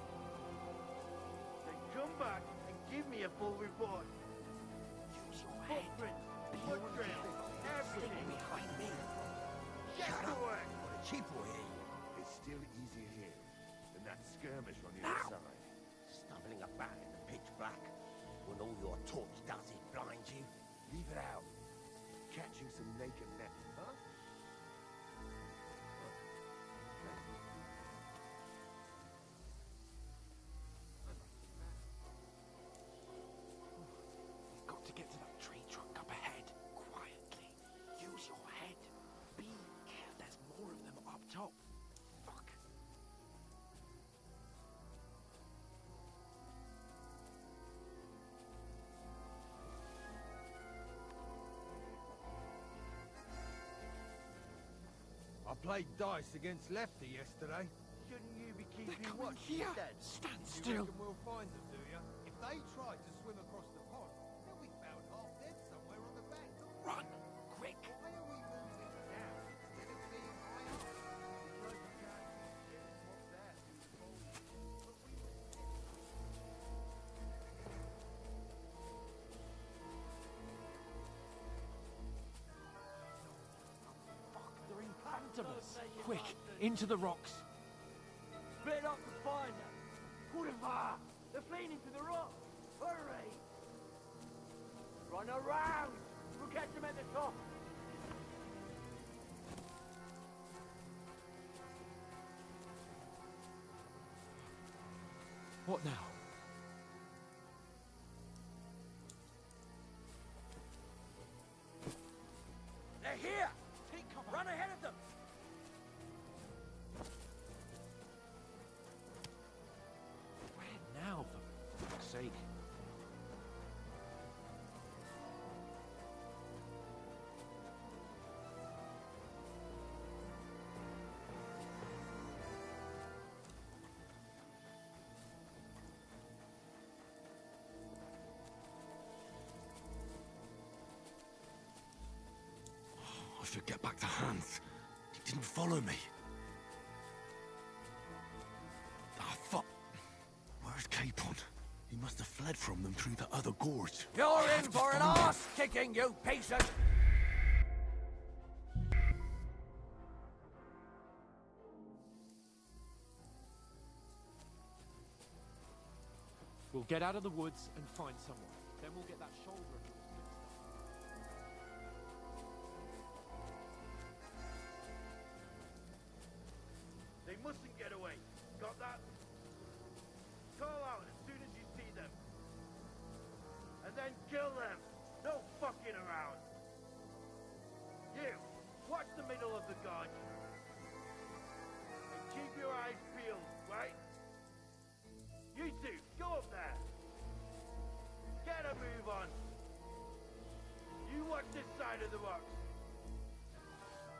Then come back and give me a full report. Use your head. Footprints, foot trails, everything. Behind me. Get to work. What a cheap way. It's still easier here than that skirmish on the other side. Stumbling about in the pitch black when all your torch does is blind you. Leave it out. Catch you some naked men, huh? We've got to get to that tree trunk up ahead. Quietly. Use your head. Be careful. There's more of them up top. Fuck. I played dice against Lefty yesterday. Shouldn't you be They're keeping coming watch here. instead? Stand You still. reckon we'll find them, do you? If they try to swim across the pond, they'll be found half dead somewhere on the bank. Run. Quick. Why are we moving now instead of being high up? Because we can't see what's there through the foliage. But we were Fuck. They're in front of us. Quick. Into the rocks. Split up to find them. Kurva! They're fleeing into the rock. Hurry! Run around! We'll catch them at the top. What now? They're here! Take cover. Run ahead of them! Where now, for fuck's sake? I should get back to Hans. He didn't follow me. Ah, fuck. Where's Capon? He must have fled from them through the other gorge. You're in for an arse kicking, you piece of... We'll get out of the woods and find someone. Then we'll get that shoulder of yours fixed up. They mustn't get away. Got that? Call out as soon as you see them. And then kill them. No fucking around. You, watch the middle of the guard. And keep your eyes peeled, right? You two, go up there. Get a move on. You watch this side of the rocks.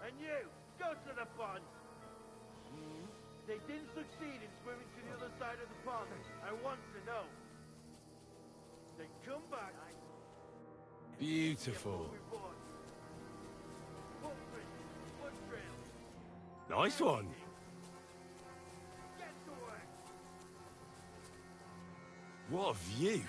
And you, go to the pond. They didn't succeed in swimming to the other side of the pond. I want to know. Then come back. Beautiful. Footprints, foot trails. Nice one. Get to work. What a view.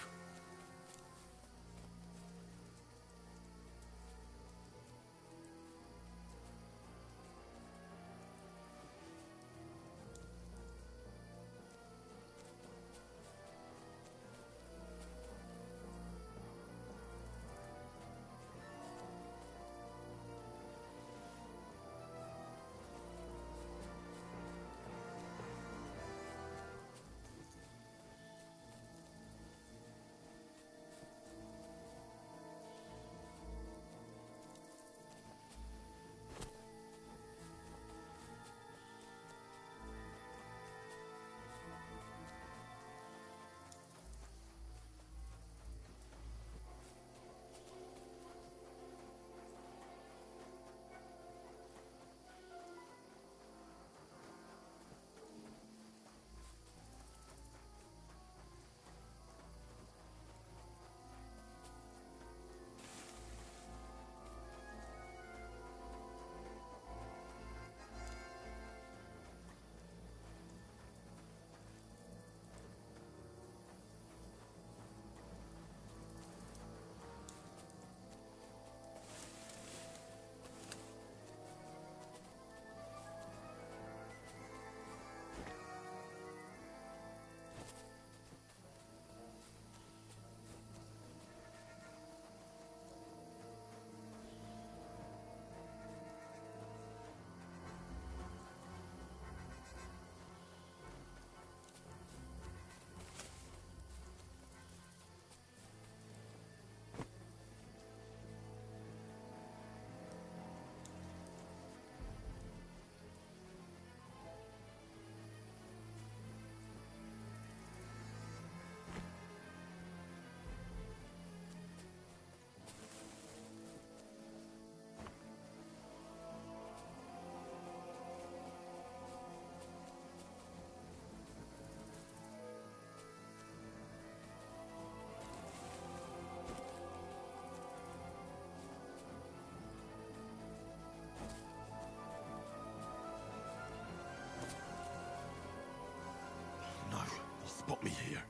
No, he'll spot me here.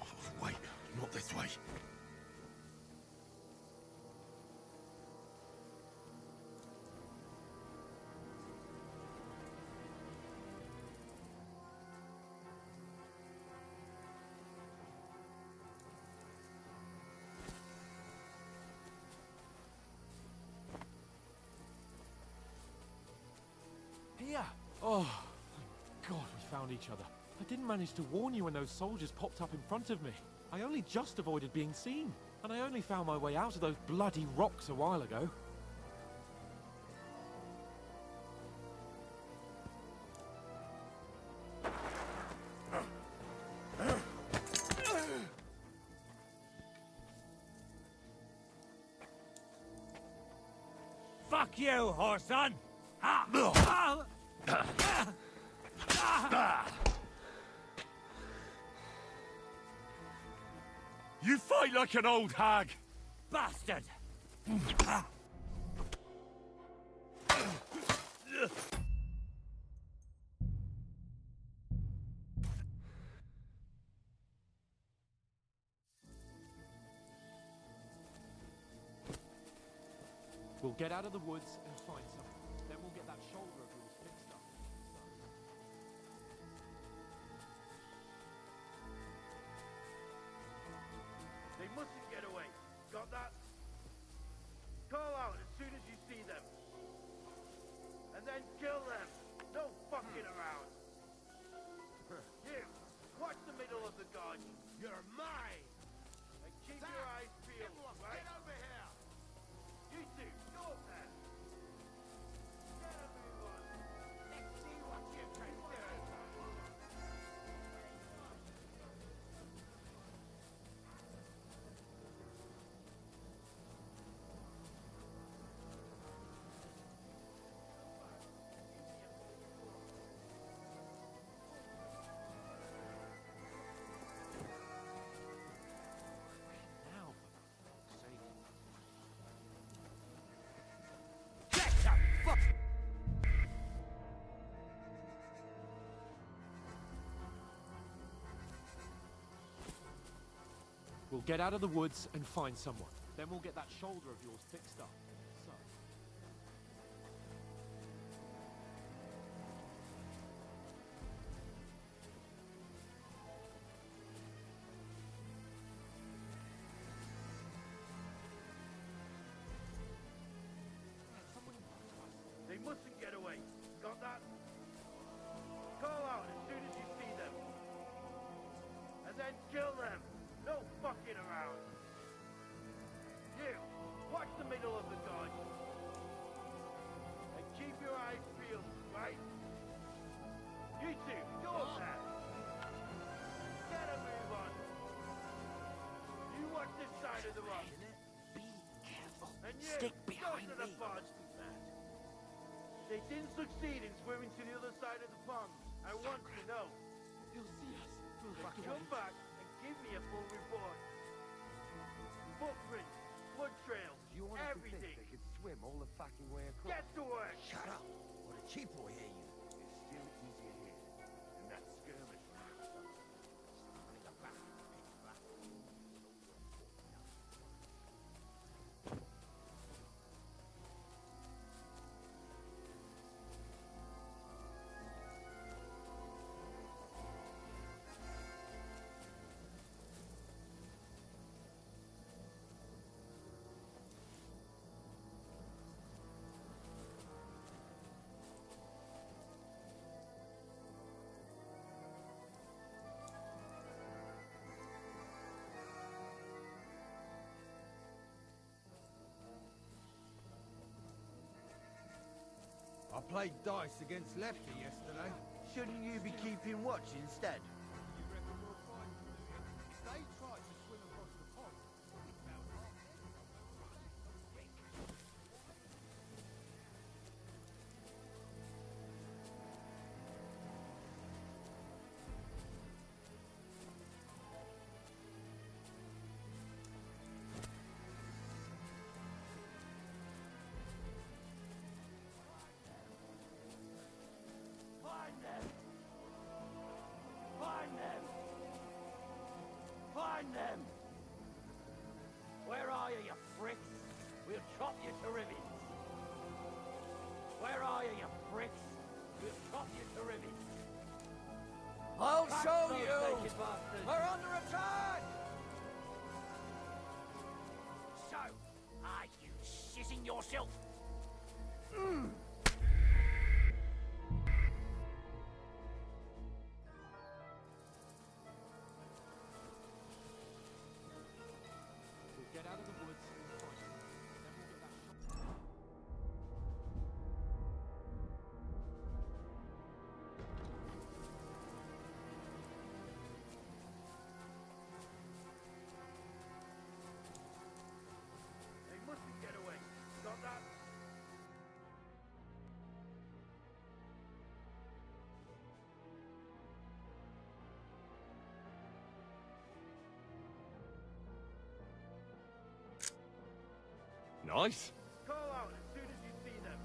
Oh, wait, not this way. Here! Oh, thank God we found each other. I didn't manage to warn you when those soldiers popped up in front of me. I only just avoided being seen. And I only found my way out of those bloody rocks a while ago. Fuck you, whoreson! You fight like an old hag! Bastard! We'll get out of the woods and find someone. Then we'll get that shoulder of yours fixed up. They mustn't get away. Got that? Call out as soon as you see them. And then kill them. No fucking around. You, watch the middle of the garden. You're mine. And keep your eyes peeled, right? Get over here. You two, go up there. Get a move on. Let's see what you can do. Now, for fuck's sake. We'll get out of the woods and find someone. Then we'll get that shoulder of yours fixed up. So. They mustn't get away. Got that? Call out as soon as you see them. And then kill them. No fucking around. You, watch the middle of the garden. And keep your eyes peeled, right? You two, go up there. Get a move on. You watch this side of the rock. Be careful. And you, Stick go behind to the me. pond. They didn't succeed in swimming to the other side of the pond. I want to know. He'll see us. Come back and give me a full report. Footprints, blood trails, You honestly everything. think they could swim all the fucking way across? Get to work. Shut up, or the chief will hear you. It's still easier here. And that skirmish now. Starting the back, pitch black. I played dice against Lefty yesterday. Shouldn't you be keeping watch instead? They tried to swim across the pond. Find them! Find them! Find them! Where are you, you pricks? We'll chop you to ribbons. Where are you, you pricks? We'll chop you to ribbons. I'll Catch show those you! naked bastards. We're under attack! So, are you shitting yourself? We'll get out of the woods and find someone. Then we'll get that shoulder. They mustn't get away. Got that? Nice. Call out as soon as you see them.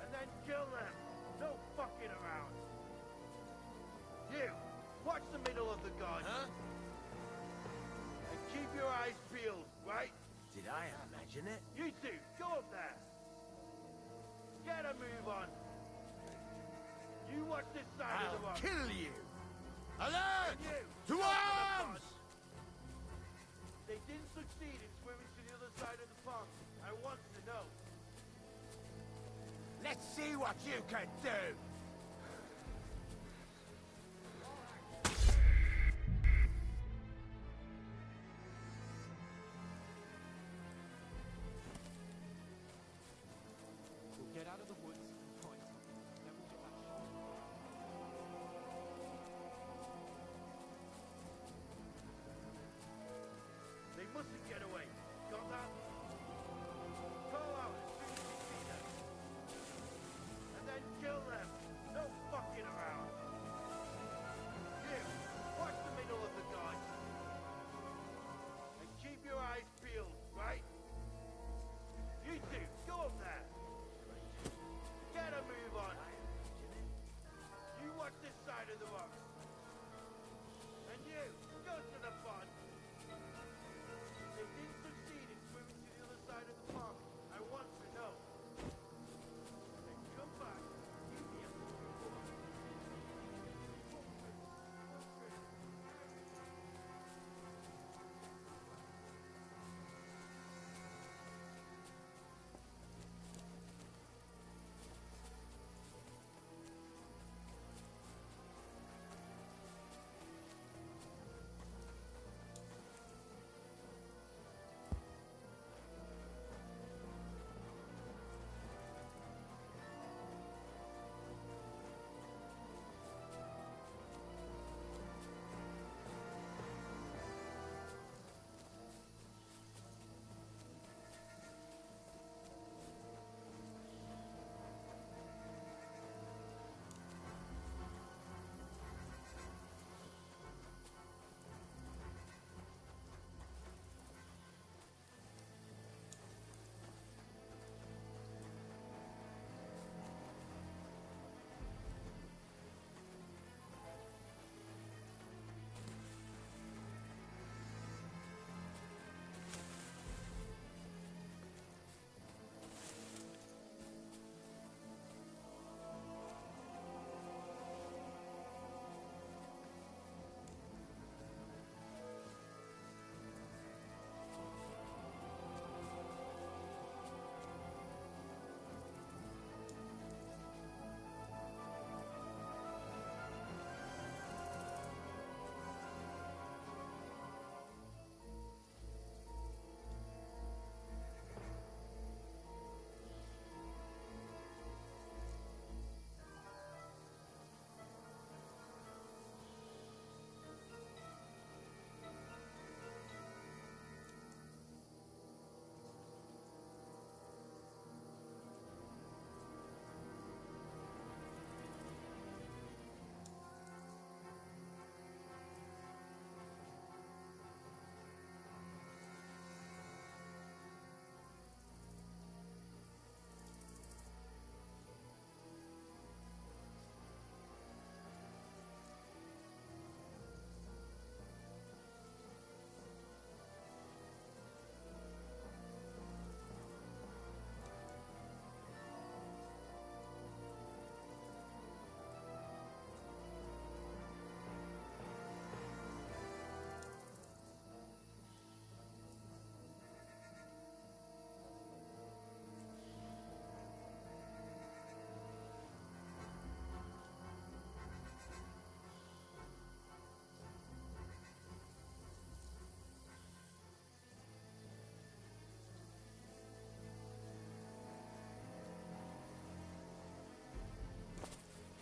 And then kill them. No fucking around. You, watch the middle of the garden. Huh? And keep your eyes peeled, right? Did I imagine it? You two, go up there! Get a move on! You watch this side of the rock! Kill you! Alert! You! To arms! They didn't succeed in swimming to the other side of the pond. I want to know. Let's see what you can do! We'll get out of the woods and find something. Then we'll get back shot. They mustn't get away. Got that? Call out as soon as you see them. And then kill them. No fucking around. You, watch the middle of the dodge. And keep your eyes peeled, right? You two, go up there. Get a move on. You watch this side of the rock. And you, go to the pond. They didn't succeed in swimming to the other side of the pond. I want to know. Then come back. Give me a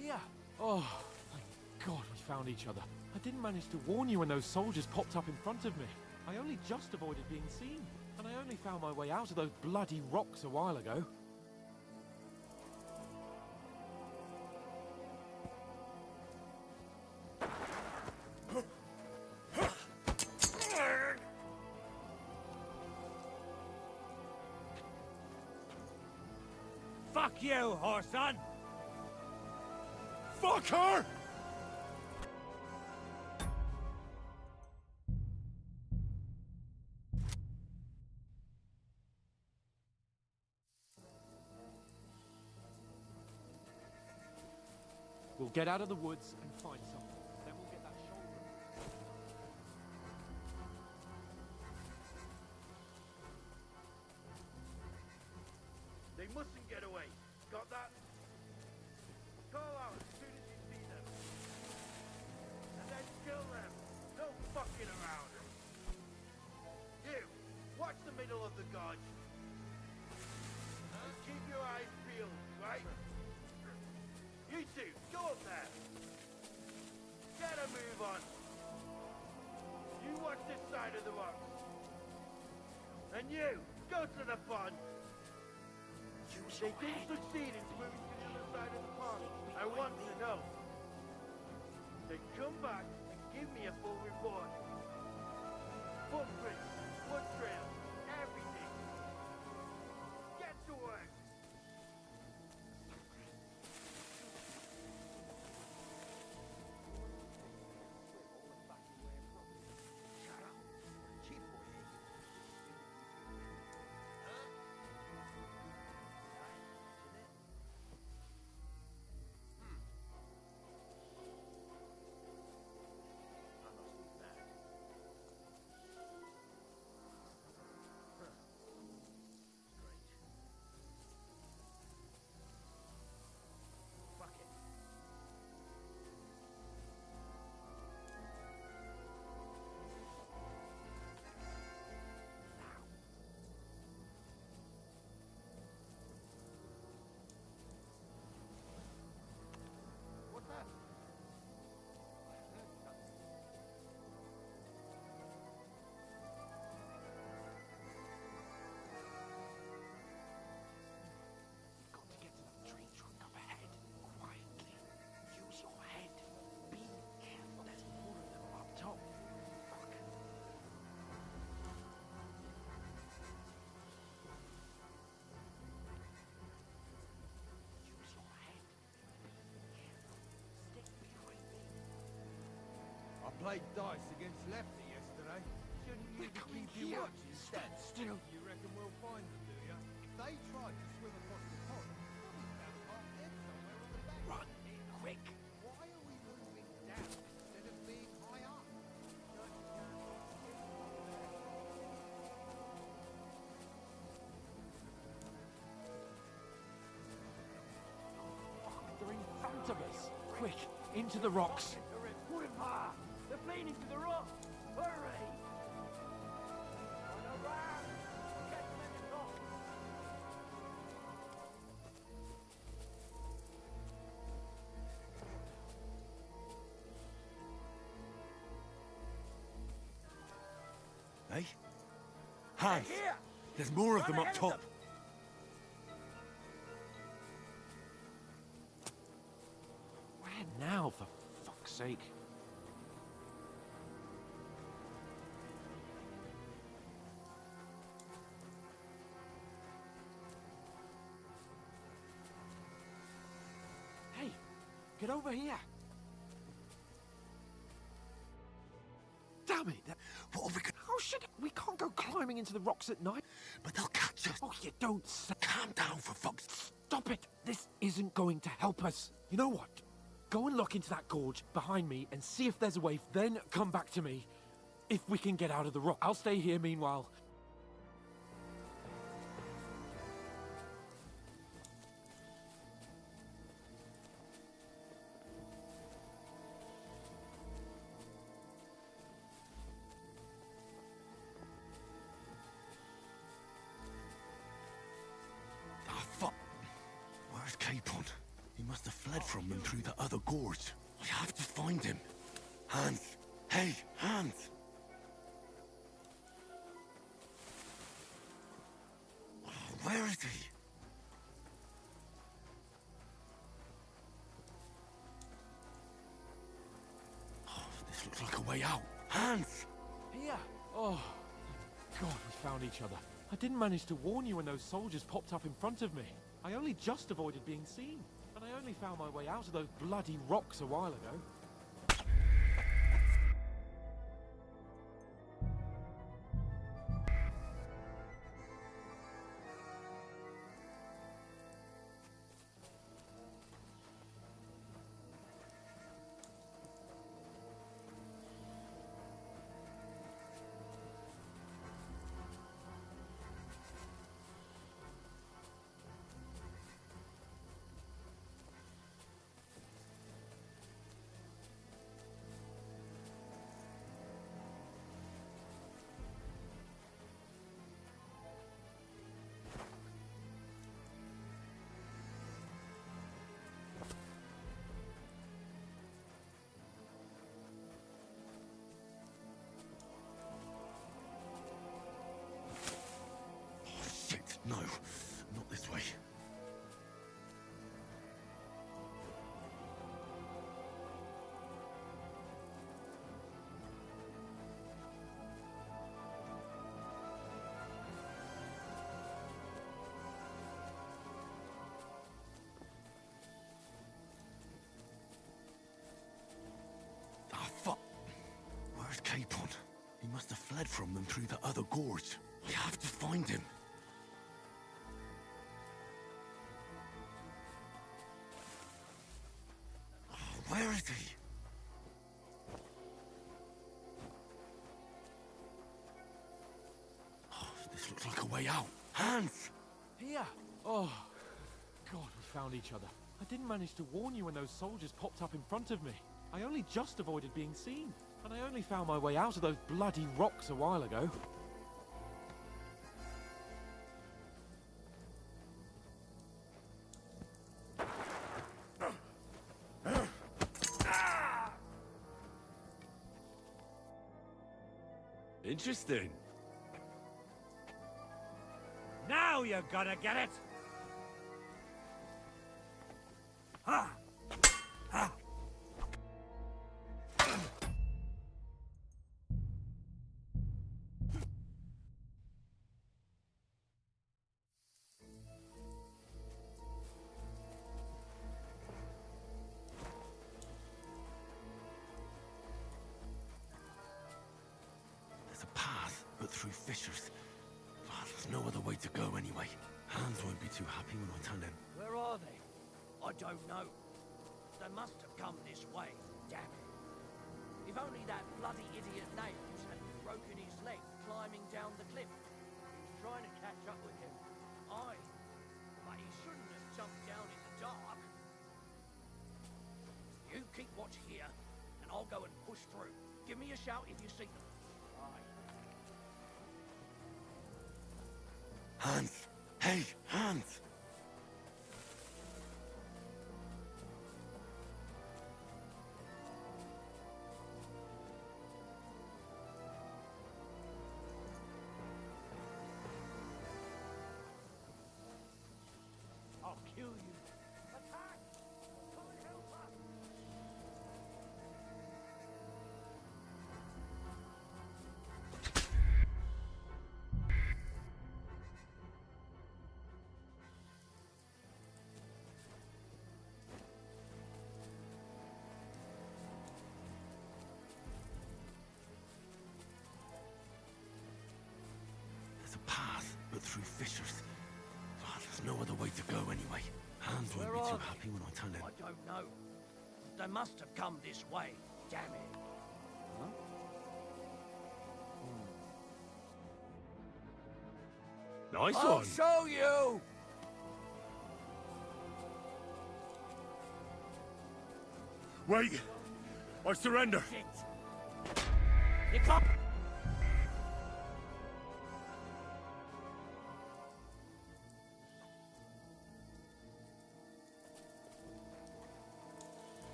Here! Oh, thank God we found each other. I didn't manage to warn you when those soldiers popped up in front of me. I only just avoided being seen. And I only found my way out of those bloody rocks a while ago. Fuck you, Horson! Fuck her! We'll get out of the woods and find something. Then we'll get that shoulder. They mustn't get away. Got that? Call out as soon as you see them. And then kill them. No fucking around. You, watch the middle of the gorge. And keep your eyes peeled, right? You two, go up there. Get a move on. You watch this side of the rocks. And you, go to the pond. They didn't succeed in swimming to the other side of the pond. I want to know. Then come back and give me a full report. Footprints, foot trails, everything. Get to work. Shut up. Cheap boy, eh? What's that? We've got to get to that tree trunk up ahead. Quietly. Use your head. Be careful. There's more of them up top. Fuck. Use your head. Be careful. Stick behind me. I played dice against Lefty yesterday. Shouldn't you be keeping watch instead? Stand still. You reckon we'll find them, do you? If they tried to swim across the pond, we'll be found half dead somewhere on the bank. Run. Quick. Why are we moving down instead of being high up? Fuck, they're in front of us. Quick, into the rocks. Put him hard! They're bleeding to the rock! Hurry! On a ram! Get them in the top! Hey? Hans! Here! There's more of Run them up ahead of top! them. Where now, for fuck's sake? Hey, get over here! Damn it! What have we got? Oh shit! We can't go climbing into the rocks at night. But they'll catch us! Oh, you don't say. Calm down, for fuck's... Stop it! This isn't going to help us. You know what? Go and look into that gorge behind me and see if there's a way. Then come back to me if we can get out of the rock. I'll stay here meanwhile. Ah, fuck. Where's Capon? He must have fled from them through the other gorge. I have to find him. Hans! Hey, Hans! Oh, where is he? Oh, this looks like a way out. Hans! Here! Oh, God, we found each other. I didn't manage to warn you when those soldiers popped up in front of me. I only just avoided being seen. And I only found my way out of those bloody rocks a while ago. fled from them through the other gorge. I have to find him. Oh, where is he? Oh, this looks like a way out. Hans! Here! Oh, God, we found each other. I didn't manage to warn you when those soldiers popped up in front of me. I only just avoided being seen. And I only found my way out of those bloody rocks a while ago. Interesting. Now you're gonna get it! Ha! Ha! There's a path, but through fissures. Oh, there's no other way to go anyway. Hans won't be too happy when I tell him. Where are they? I don't know. They must have come this way. Damn it. If only that bloody idiot Nails hadn't broken his leg climbing down the cliff. He was trying to catch up with him. But he shouldn't have jumped down in the dark. You keep watch here, and I'll go and push through. Give me a shout if you see them. Aye. Hans! Hey, Hans! I'll kill you. Attack! Come and help us! There's a path, but through fissures. Oh, there's no other way to go anyway. Hans won't Where be are too they? happy when I tell him. I don't know. They must have come this way. Damn it. Nice I'll one! show you! Wait! I surrender! Shit. You come.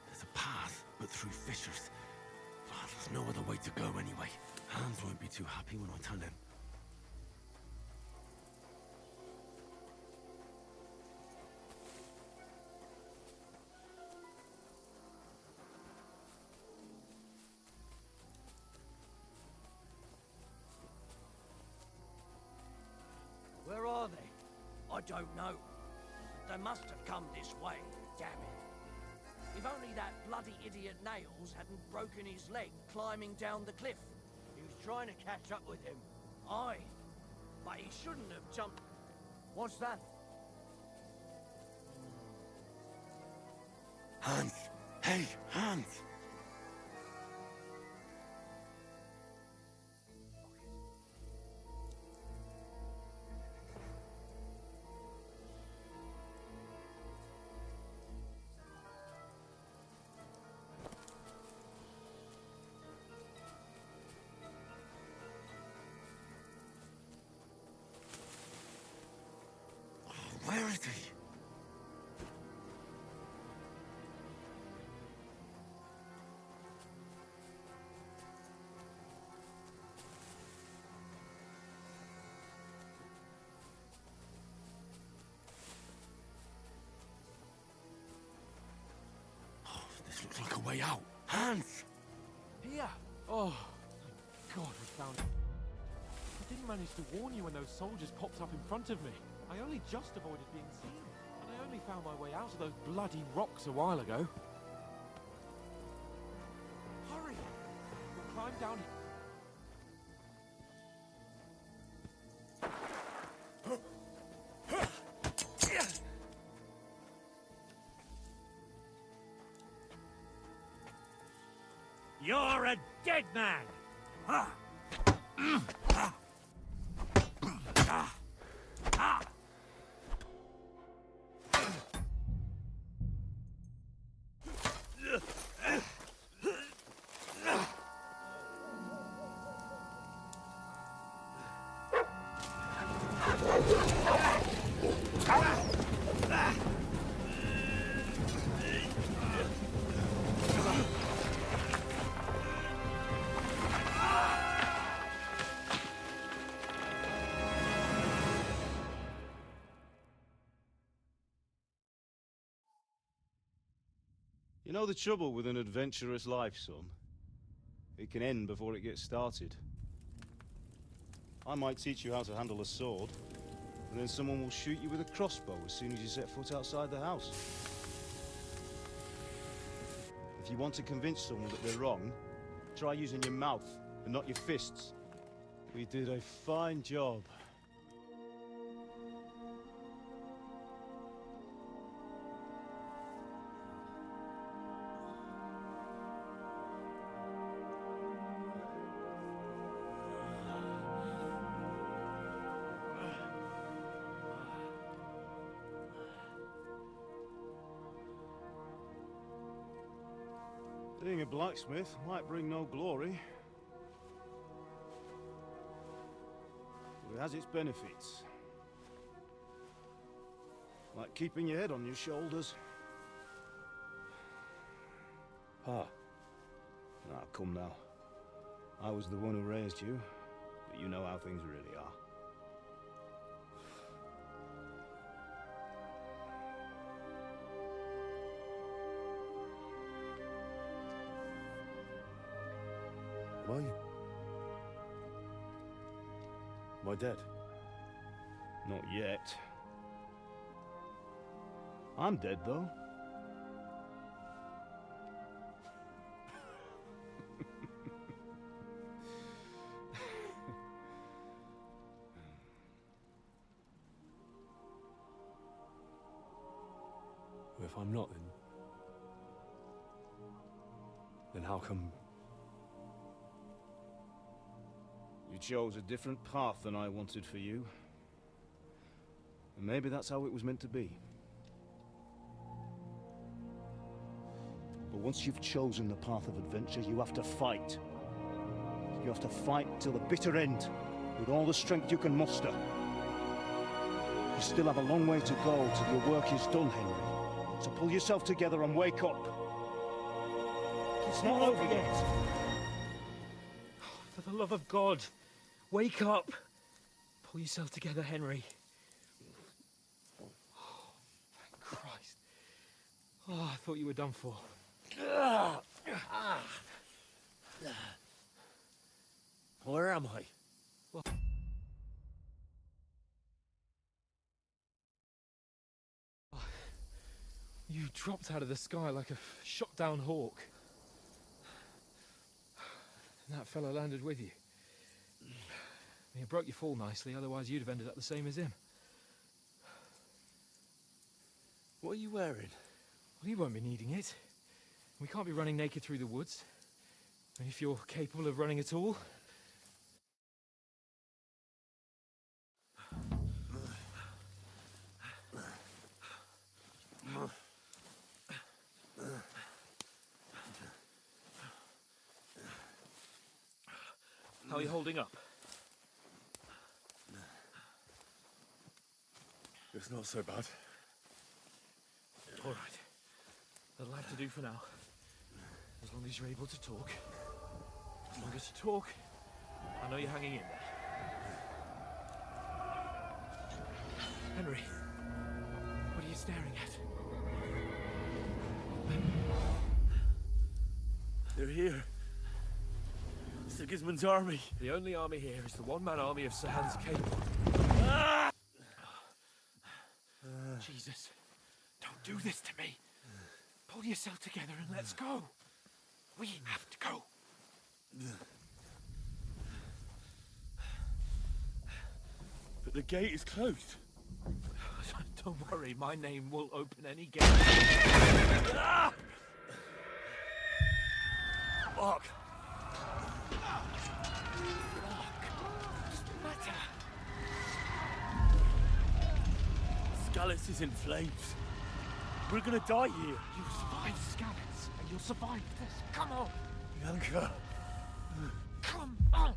There's a path, but through fissures. Oh, there's no other way to go anyway. Hans won't be too happy when I tell him. Where are they? I don't know. They must have come this way. Damn it. If only that bloody idiot Nails hadn't broken his leg climbing down the cliff. He was trying to catch up with him. Aye. But he shouldn't have jumped. What's that? Hans! Hey, Hans! Where is he? Oh, this looks like a way out. Hans! Here! Oh, thank God we found it. I didn't manage to warn you when those soldiers popped up in front of me. I only just avoided being seen. And I only found my way out of those bloody rocks a while ago. I'm down here. You're a dead man! You know the trouble with an adventurous life, son? It can end before it gets started. I might teach you how to handle a sword, and then someone will shoot you with a crossbow as soon as you set foot outside the house. If you want to convince someone that they're wrong, try using your mouth and not your fists. We did a fine job. Being a blacksmith might bring no glory, but it has its benefits. Like keeping your head on your shoulders. Pa. Ah, come now. I was the one who raised you, but you know how things really are. Am I dead? Not yet. I'm dead, though. If I'm not, then how come... You chose a different path than I wanted for you. And maybe that's how it was meant to be. But once you've chosen the path of adventure, you have to fight. You have to fight till the bitter end, with all the strength you can muster. You still have a long way to go till your work is done, Henry. So pull yourself together and wake up. It's not over yet. For the love of God, wake up! Pull yourself together, Henry. Oh, thank Christ. Oh, I thought you were done for. Where am I? Well, you dropped out of the sky like a shot-down hawk. And that fella landed with you. You broke your fall nicely, otherwise you'd have ended up the same as him. What are you wearing? Well, you won't be needing it. We can't be running naked through the woods. And if you're capable of running at all... How are you holding up? It's not so bad. All right. That'll have to do for now. As long as you're able to talk. As long as you talk, I know you're hanging in there. Henry, what are you staring at? They're here. Sigismund's army. The only army here is the one-man army of Sir Hans Cable. Jesus, don't do this to me. Pull yourself together and let's go. We have to go. The gate is closed. Don't worry, my name will open any gate. Ah! Fuck. What's the matter? Scallis is in flames. We're gonna die here. You survived Scallops, and you'll survive this. Come on! Bianca. Come on!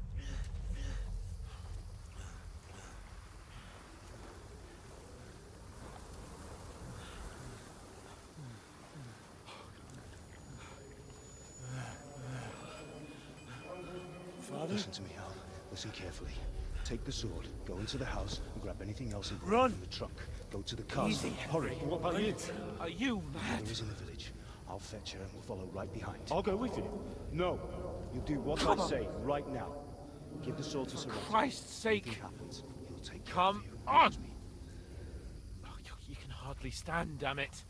Father? Listen to me, Hal. Listen carefully. Take the sword, go into the house, and grab anything else in the trunk. Go to the castle. Easy, Hurry. What about you? Are you mad? Mother is in the village. I'll fetch her and we'll follow right behind. I'll go with you. No. You do what I say right now. Give the sword to Sir Roger. Christ's sake! Anything happens, he'll take care Come of you. on! Promise me. Oh, you can hardly stand, damn it.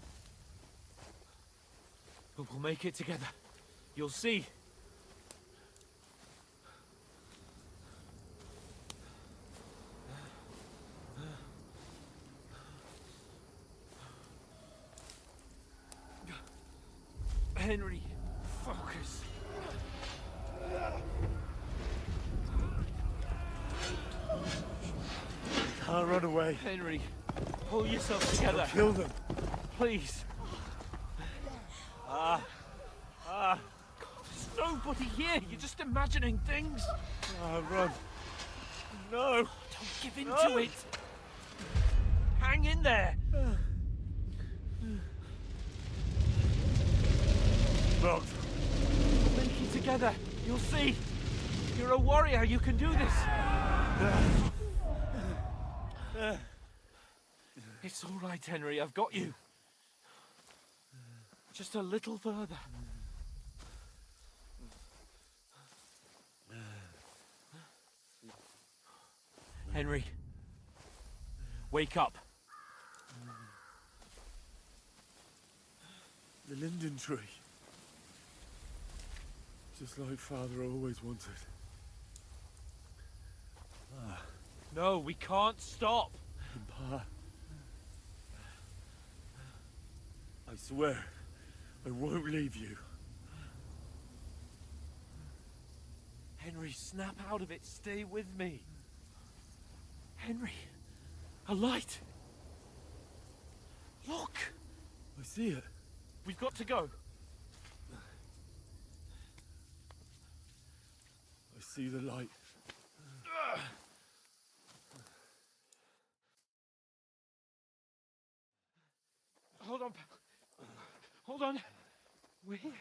But we'll make it together. You'll see. Henry, focus. Can't run away. Henry, pull yourself together. Kill them. Please. God, there's nobody here. You're just imagining things. Run. No. Don't give in to it. Hang in there. Look. We'll make it together. You'll see. You're a warrior. You can do this. It's all right, Henry. I've got you. Just a little further. Henry, wake up. The linden tree. Just like Father always wanted. No, we can't stop. Pa. I swear, I won't leave you. Henry, snap out of it. Stay with me. Henry, a light. Look. I see it. We've got to go. I see the light. Hold on. Hold on. We're here.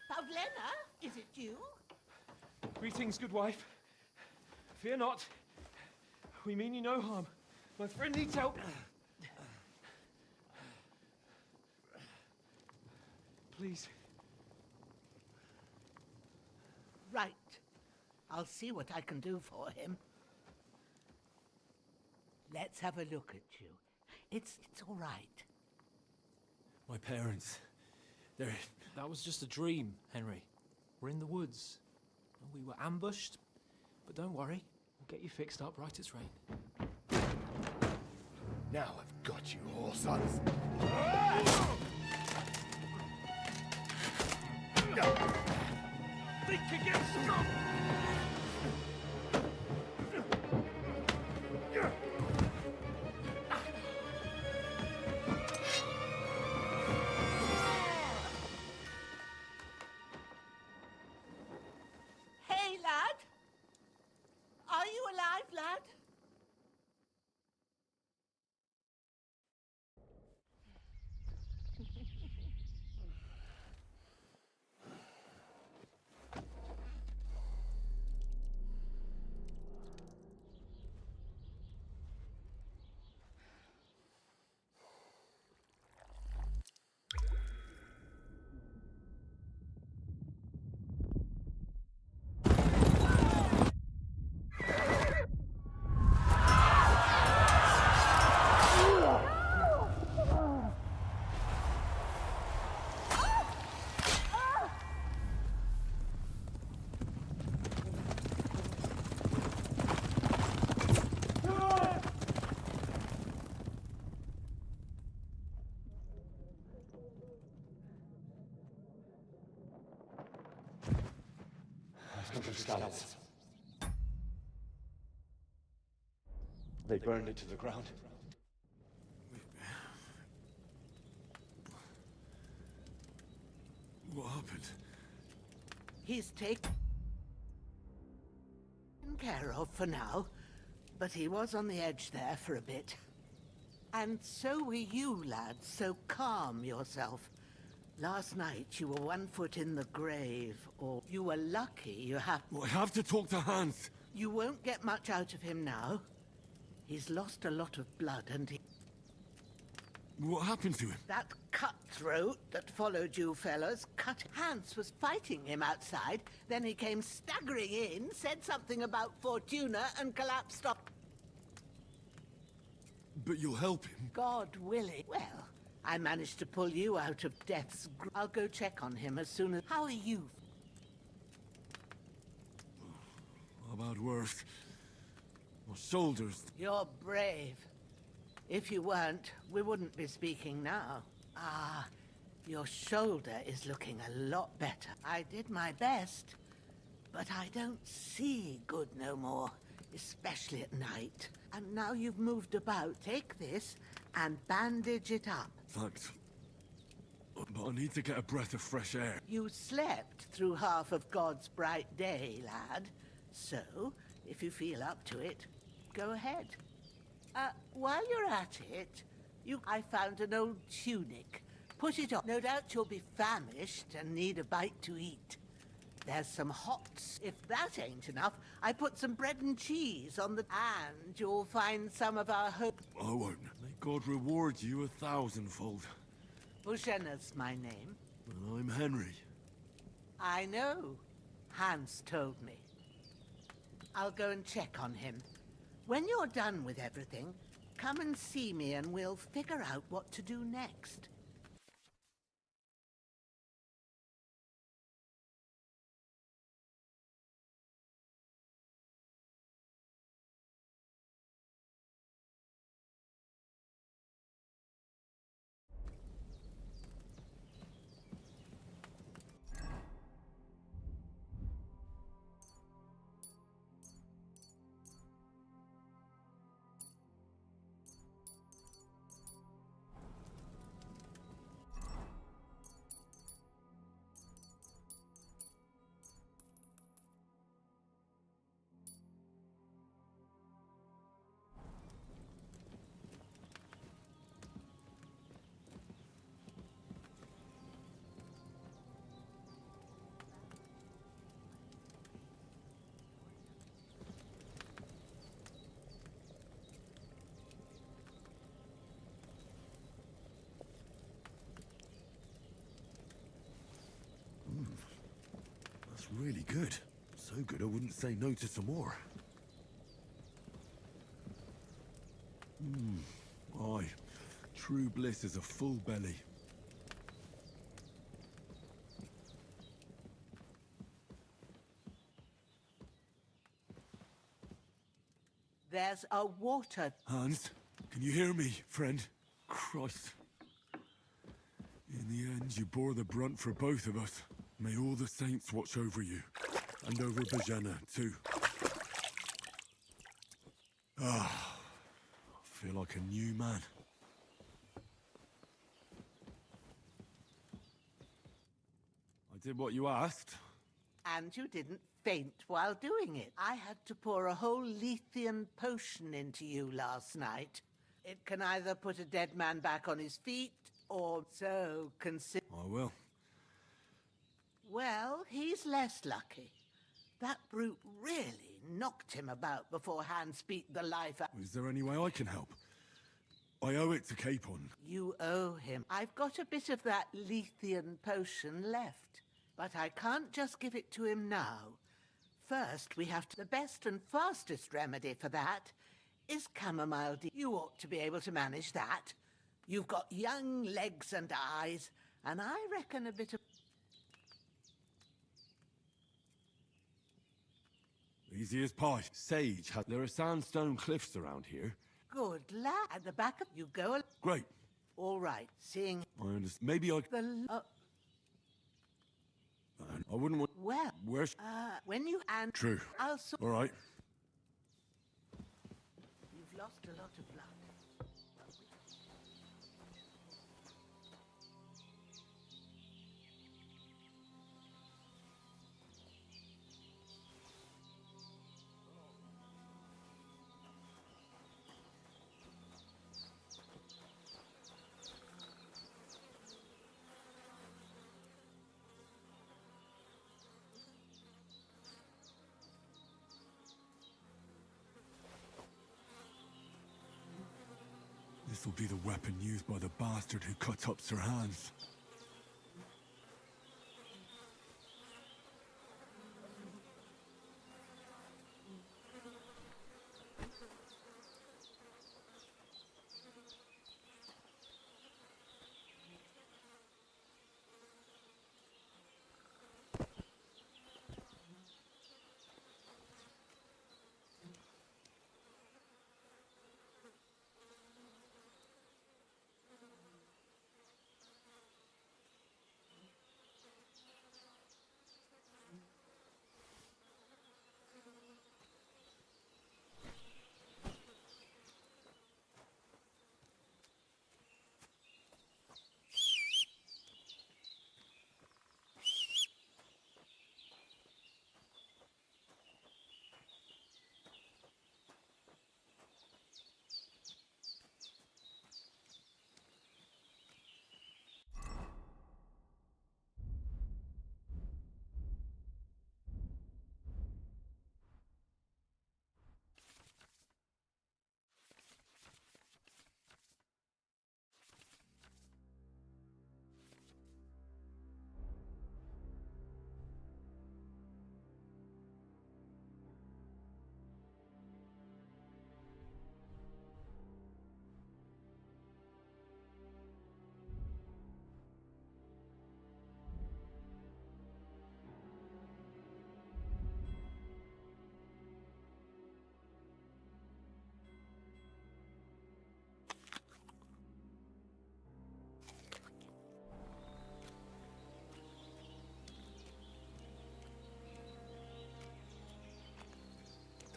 Pavlena, is it you? Greetings, good wife. Fear not. We mean you no harm. My friend needs help. Please. Right. I'll see what I can do for him. Let's have a look at you. It's all right. My parents. That was just a dream, Henry. We're in the woods. We were ambushed, but don't worry. We'll get you fixed up right as rain. Now I've got you, whore sons. Think again, stop! Hey, lad. Are you alive, lad? country scouts. They burned it to the ground. What happened? He's taken care of for now, but he was on the edge there for a bit. And so were you, lads, so calm yourself. Last night you were 1 foot in the grave, or you were lucky you have... I have to talk to Hans. You won't get much out of him now. He's lost a lot of blood and he... What happened to him? That cutthroat that followed you fellas cut... Hans was fighting him outside, then he came staggering in, said something about Fortuna and collapsed up. But you'll help him? God willing. Well, I managed to pull you out of death's grip. I'll go check on him as soon as... How are you? How about worse? My shoulders. You're brave. If you weren't, we wouldn't be speaking now. Ah, your shoulder is looking a lot better. I did my best, but I don't see good no more, especially at night. And now you've moved about, take this and bandage it up. Thanks. But I need to get a breath of fresh air. You slept through half of God's bright day, lad. So, if you feel up to it, go ahead. While you're at it, I found an old tunic. Put it on. No doubt you'll be famished and need a bite to eat. There's some hots. If that ain't enough, I put some bread and cheese on the... And you'll find some of our hope... I won't. May God reward you 1,000-fold. Bushena's my name. And I'm Henry. I know. Hans told me. I'll go and check on him. When you're done with everything, come and see me and we'll figure out what to do next. That's really good. So good I wouldn't say no to some more. Aye. True bliss is a full belly. There's a water... Hans, can you hear me, friend? Christ. In the end, you bore the brunt for both of us. May all the saints watch over you. And over Bajana, too. Ah, I feel like a new man. I did what you asked. And you didn't faint while doing it. I had to pour a whole Lethean potion into you last night. It can either put a dead man back on his feet, or so consider... I will. Well, he's less lucky. That brute really knocked him about before Hans beat the life out. Is there any way I can help? I owe it to Capon. You owe him. I've got a bit of that Lethean potion left, but I can't just give it to him now. First, we have to... The best and fastest remedy for that is chamomile tea. You ought to be able to manage that. You've got young legs and eyes, and I reckon a bit of... Easy as pie. Sage, there are sandstone cliffs around here. Good lad. At the back of you go... Great. All right, seeing... I understand. Maybe I... I wouldn't want... Well, Where's... when you and... True. I'll sort... All right. You've lost a lot of blood. This will be the weapon used by the bastard who cut up Sir Hans.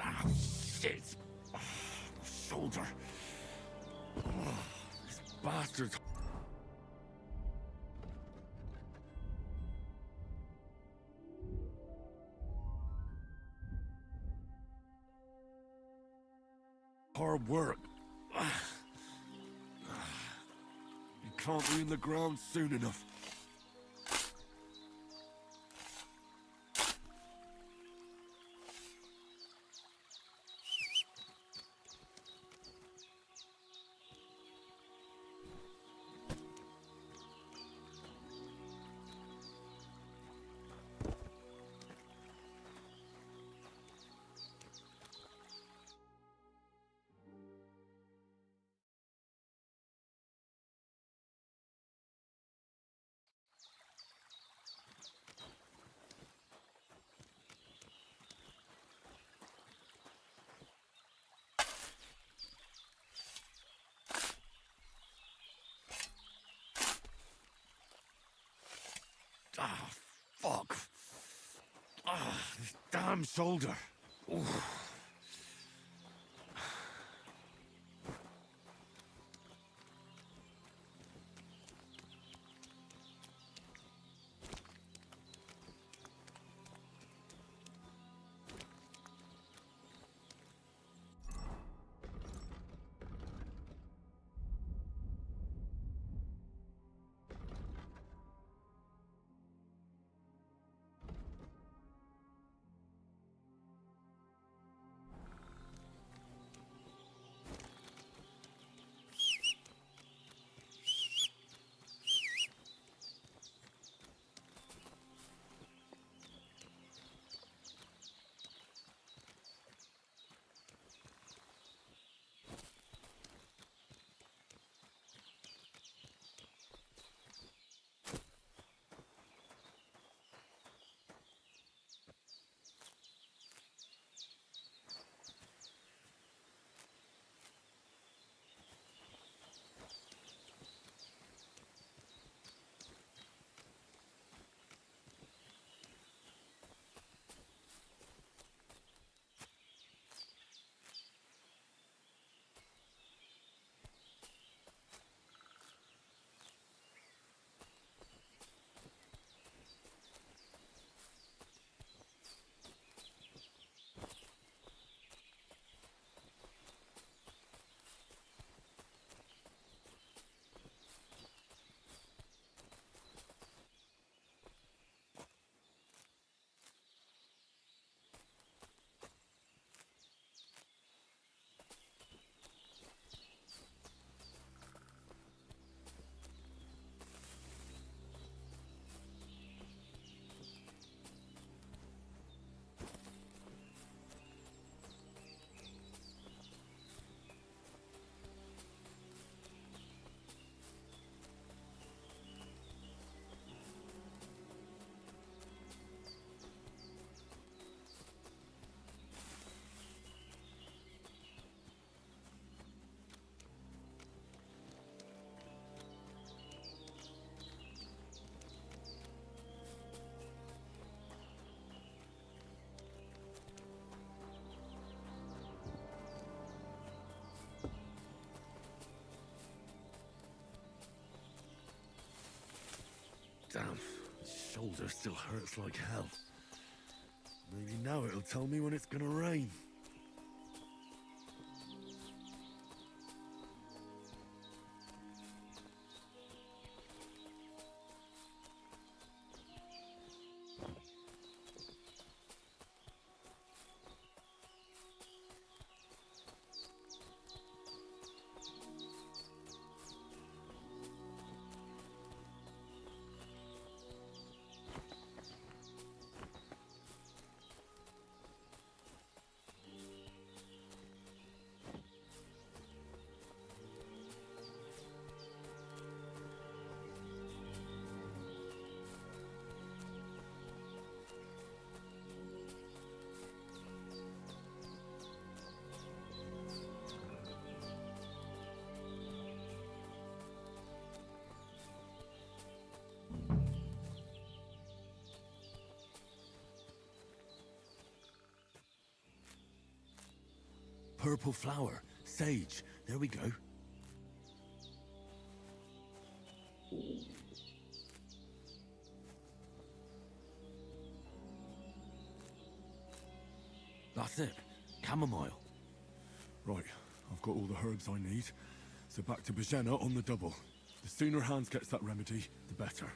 Ah, shit! Shoulder. This bastard. Hard work. You can't be in the ground soon enough. Ah, fuck. Ah, this damn shoulder. Oof. Damn, his shoulder still hurts like hell. Maybe now it'll tell me when it's gonna rain. Purple flower, sage, there we go. That's it, chamomile. Right, I've got all the herbs I need, so back to Bajena on the double. The sooner Hans gets that remedy, the better.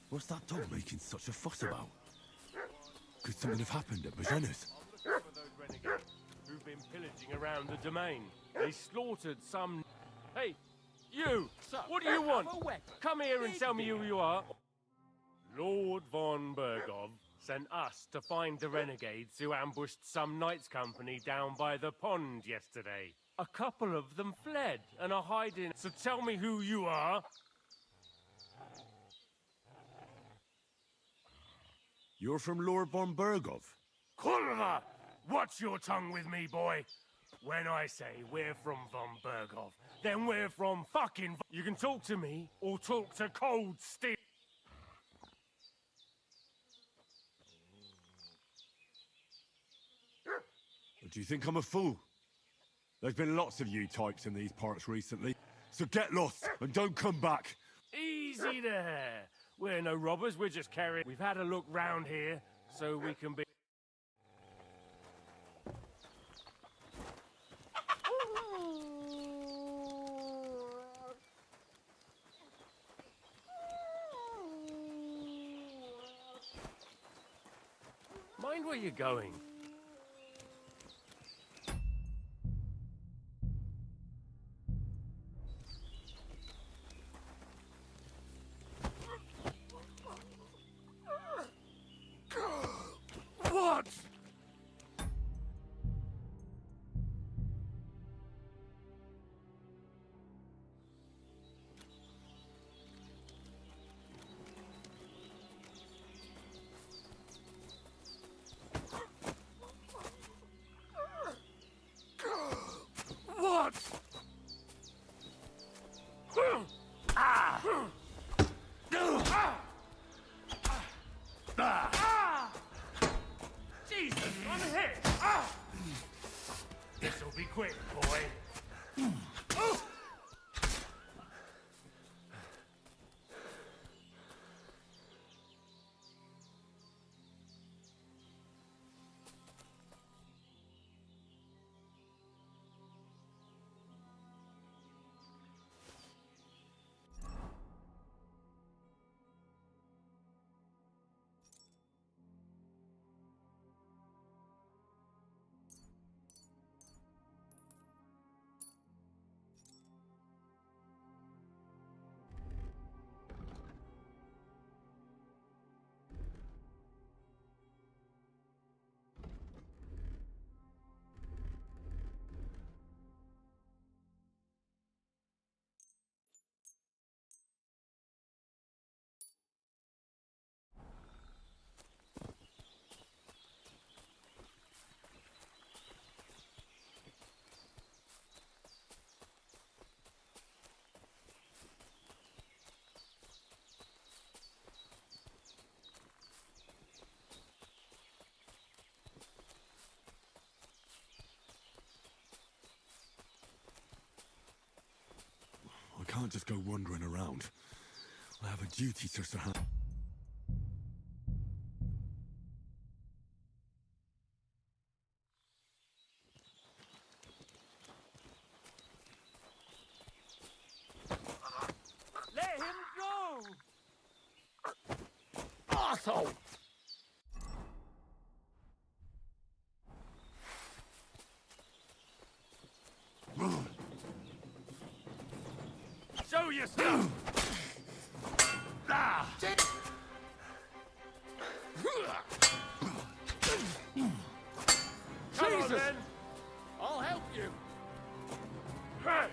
What's that dog making such a fuss about? Could something have happened at Bajena's? I'm looking for those renegades who've been pillaging around the domain. They slaughtered some... Hey, you! What do you want? Come here and tell me who you are. Lord von Bergov sent us to find the renegades who ambushed some knights' company down by the pond yesterday. A couple of them fled and are hiding. So tell me who you are. You're from Lord von Bergov? Kulva! Watch your tongue with me, boy. When I say we're from von Bergov, then we're from fucking... You can talk to me or talk to Cold Steel. Do you think I'm a fool? There's been lots of you types in these parts recently, so get lost and don't come back. Easy there. We're no robbers, we're just carrying... We've had a look round here, so we can be... Mind where you're going. What? What? Jesus, I'm hit! This'll be quick, boy. I can't just go wandering around. I have a duty to surround. Let him go! Arsehole! Show yourself! Come on, then. I'll help you. Hey!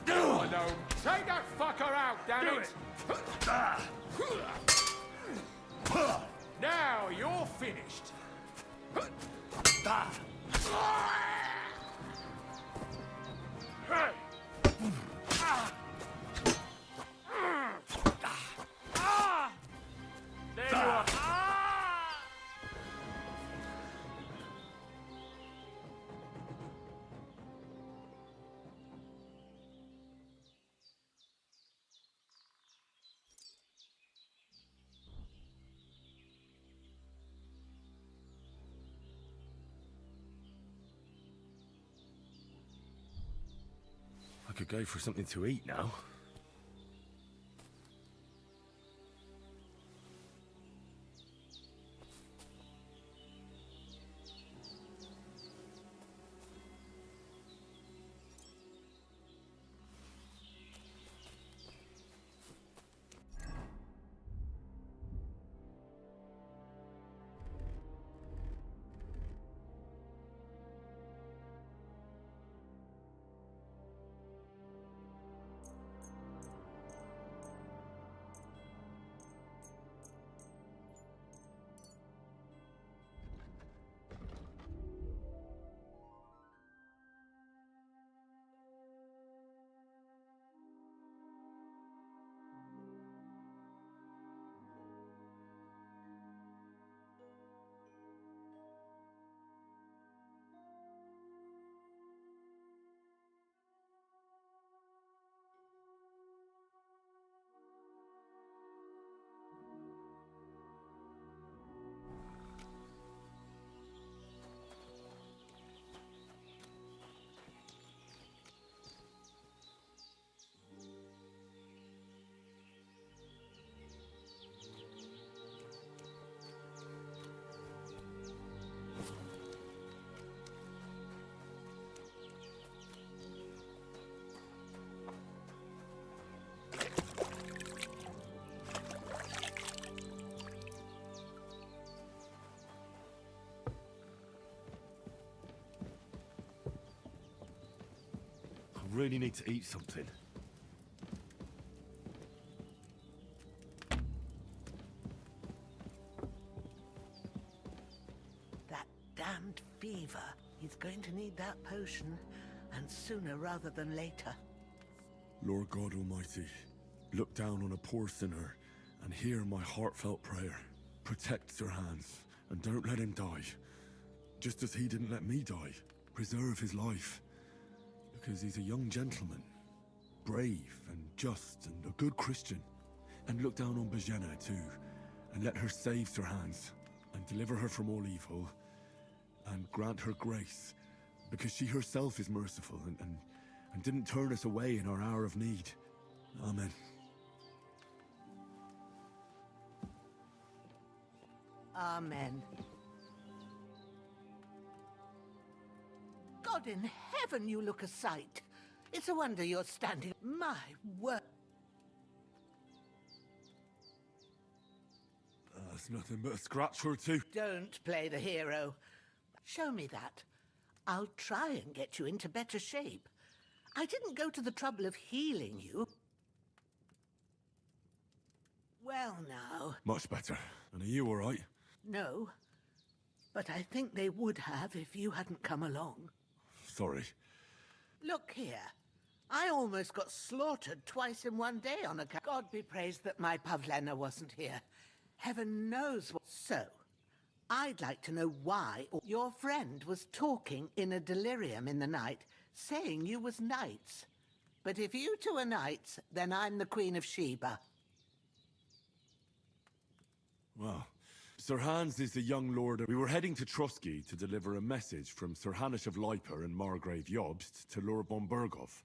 Come on, no. Take that fucker out, damn it! Now you're finished. Hey! There you are. I could go for something to eat now. really need to eat something. That damned fever. He's going to need that potion, and sooner rather than later. Lord God Almighty, look down on a poor sinner and hear my heartfelt prayer. Protect Sir Hans, and don't let him die. Just as he didn't let me die. Preserve his life. Because he's a young gentleman. Brave and just and a good Christian. And look down on Bajena too, and let her save Sir Hans, and deliver her from all evil, and grant her grace, because she herself is merciful and didn't turn us away in our hour of need. Amen. Amen. God in heaven, you look a sight. It's a wonder you're standing. My word. That's nothing but a scratch or two. Don't play the hero. Show me that. I'll try and get you into better shape. I didn't go to the trouble of healing you. Well now. Much better. And are you all right? No. But I think they would have if you hadn't come along. Sorry. Look here. I almost got slaughtered twice in one day on account. God be praised that my Pavlena wasn't here. Heaven knows what. So, I'd like to know why your friend was talking in a delirium in the night, saying you was knights. But if you two are knights, then I'm the Queen of Sheba. Well, Sir Hans is the young lord. We were heading to Trotsky to deliver a message from Sir Hanish of Leiper and Margrave Jobst to Lord von Berghoff.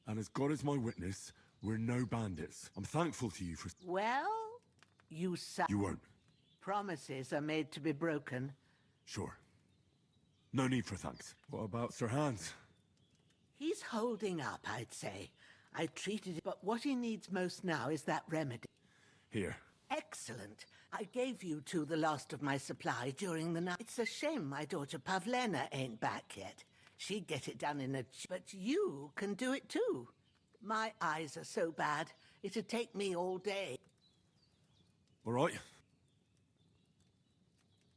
And as God is my witness, we're no bandits. I'm thankful to you for... Well, you You won't. Promises are made to be broken. Sure. No need for thanks. What about Sir Hans? He's holding up, I'd say. I treated it, but what he needs most now is that remedy. Here. Excellent. I gave you two the last of my supply during the night. It's a shame my daughter Pavlena ain't back yet. She'd get it done in a... But you can do it too. My eyes are so bad, it'd take me all day. All right.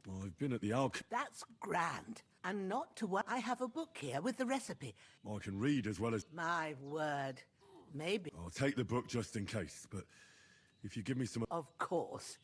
Well, I've been at the Alch. That's grand. And not to what I have a book here with the recipe. I can read as well as... My word. Maybe... I'll take the book just in case, but if you give me some... Of course.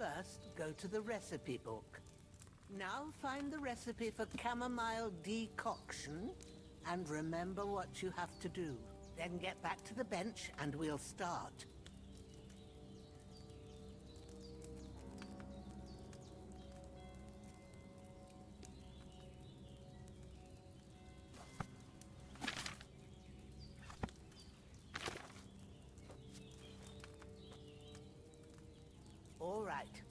First, go to the recipe book. Now find the recipe for chamomile decoction, and remember what you have to do. Then get back to the bench and we'll start. right.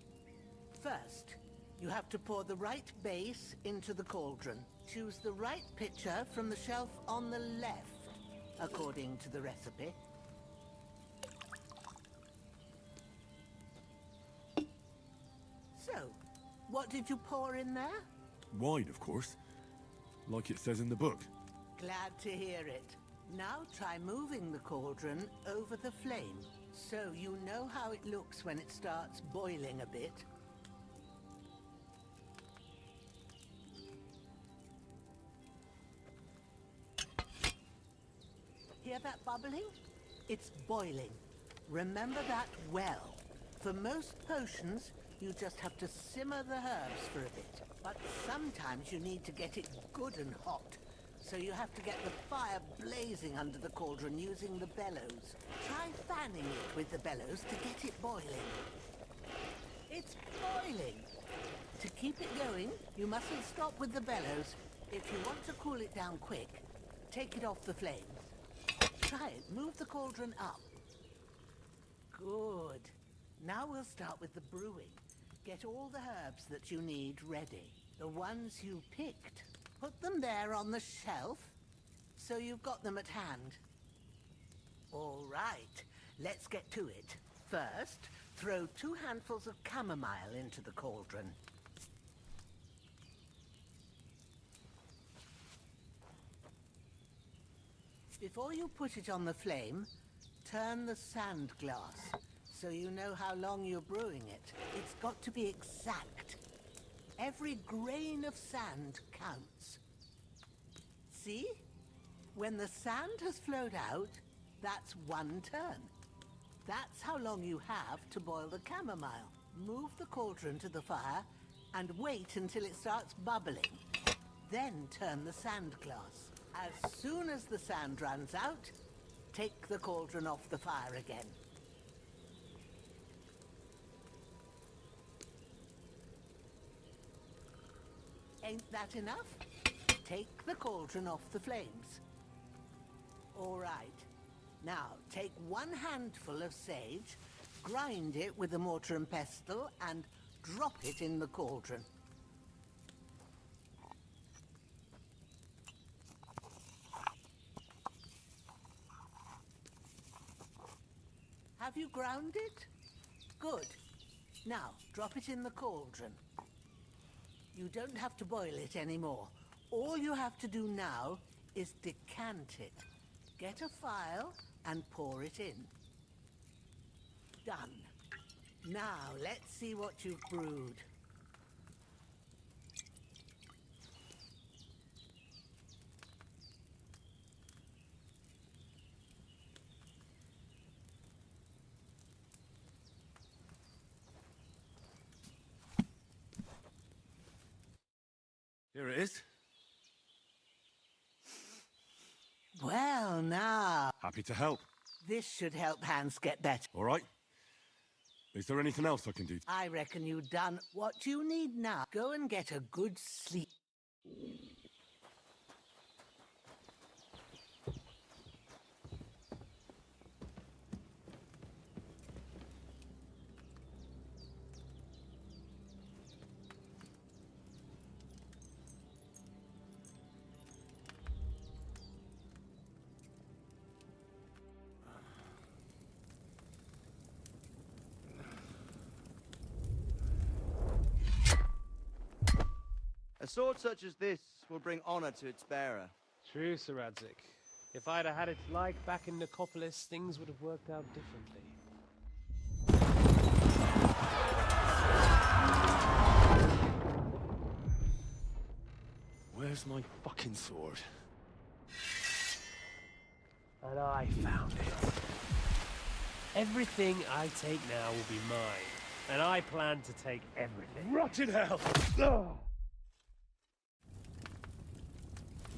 First, you have to pour the right base into the cauldron. Choose the right pitcher from the shelf on the left, according to the recipe. So, what did you pour in there? Wine, of course. Like it says in the book. Glad to hear it. Now try moving the cauldron over the flame, so you know how it looks when it starts boiling a bit. Hear that bubbling? It's boiling. Remember that well. For most potions, you just have to simmer the herbs for a bit. But sometimes you need to get it good and hot. So you have to get the fire blazing under the cauldron using the bellows. Try fanning it with the bellows to get it boiling. It's boiling! To keep it going, you mustn't stop with the bellows. If you want to cool it down quick, take it off the flames. Try it. Move the cauldron up. Good. Now we'll start with the brewing. Get all the herbs that you need ready. The ones you picked. Put them there on the shelf, so you've got them at hand. All right, let's get to it. First, throw 2 handfuls of chamomile into the cauldron. Before you put it on the flame, turn the sand glass, so you know how long you're brewing it. It's got to be exact. Every grain of sand counts. See? When the sand has flowed out, that's 1 turn. That's how long you have to boil the chamomile. Move the cauldron to the fire and wait until it starts bubbling. Then turn the sand glass. As soon as the sand runs out, take the cauldron off the fire again. Ain't that enough? Take the cauldron off the flames. All right. Now, take 1 handful of sage, grind it with a mortar and pestle, and drop it in the cauldron. Have you ground it? Good. Now, drop it in the cauldron. You don't have to boil it anymore. All you have to do now is decant it. Get a phial and pour it in. Done. Now, let's see what you've brewed. Here it is. Well, now. Happy to help. This should help Hans get better. All right. Is there anything else I can do? I reckon you've done what you need now. Go and get a good sleep. A sword such as this will bring honor to its bearer. True, Sir Radzik. If I'd have had it like back in Nicopolis, things would have worked out differently. Where's my fucking sword? And I found it. Everything I take now will be mine. And I plan to take everything. Rot in hell!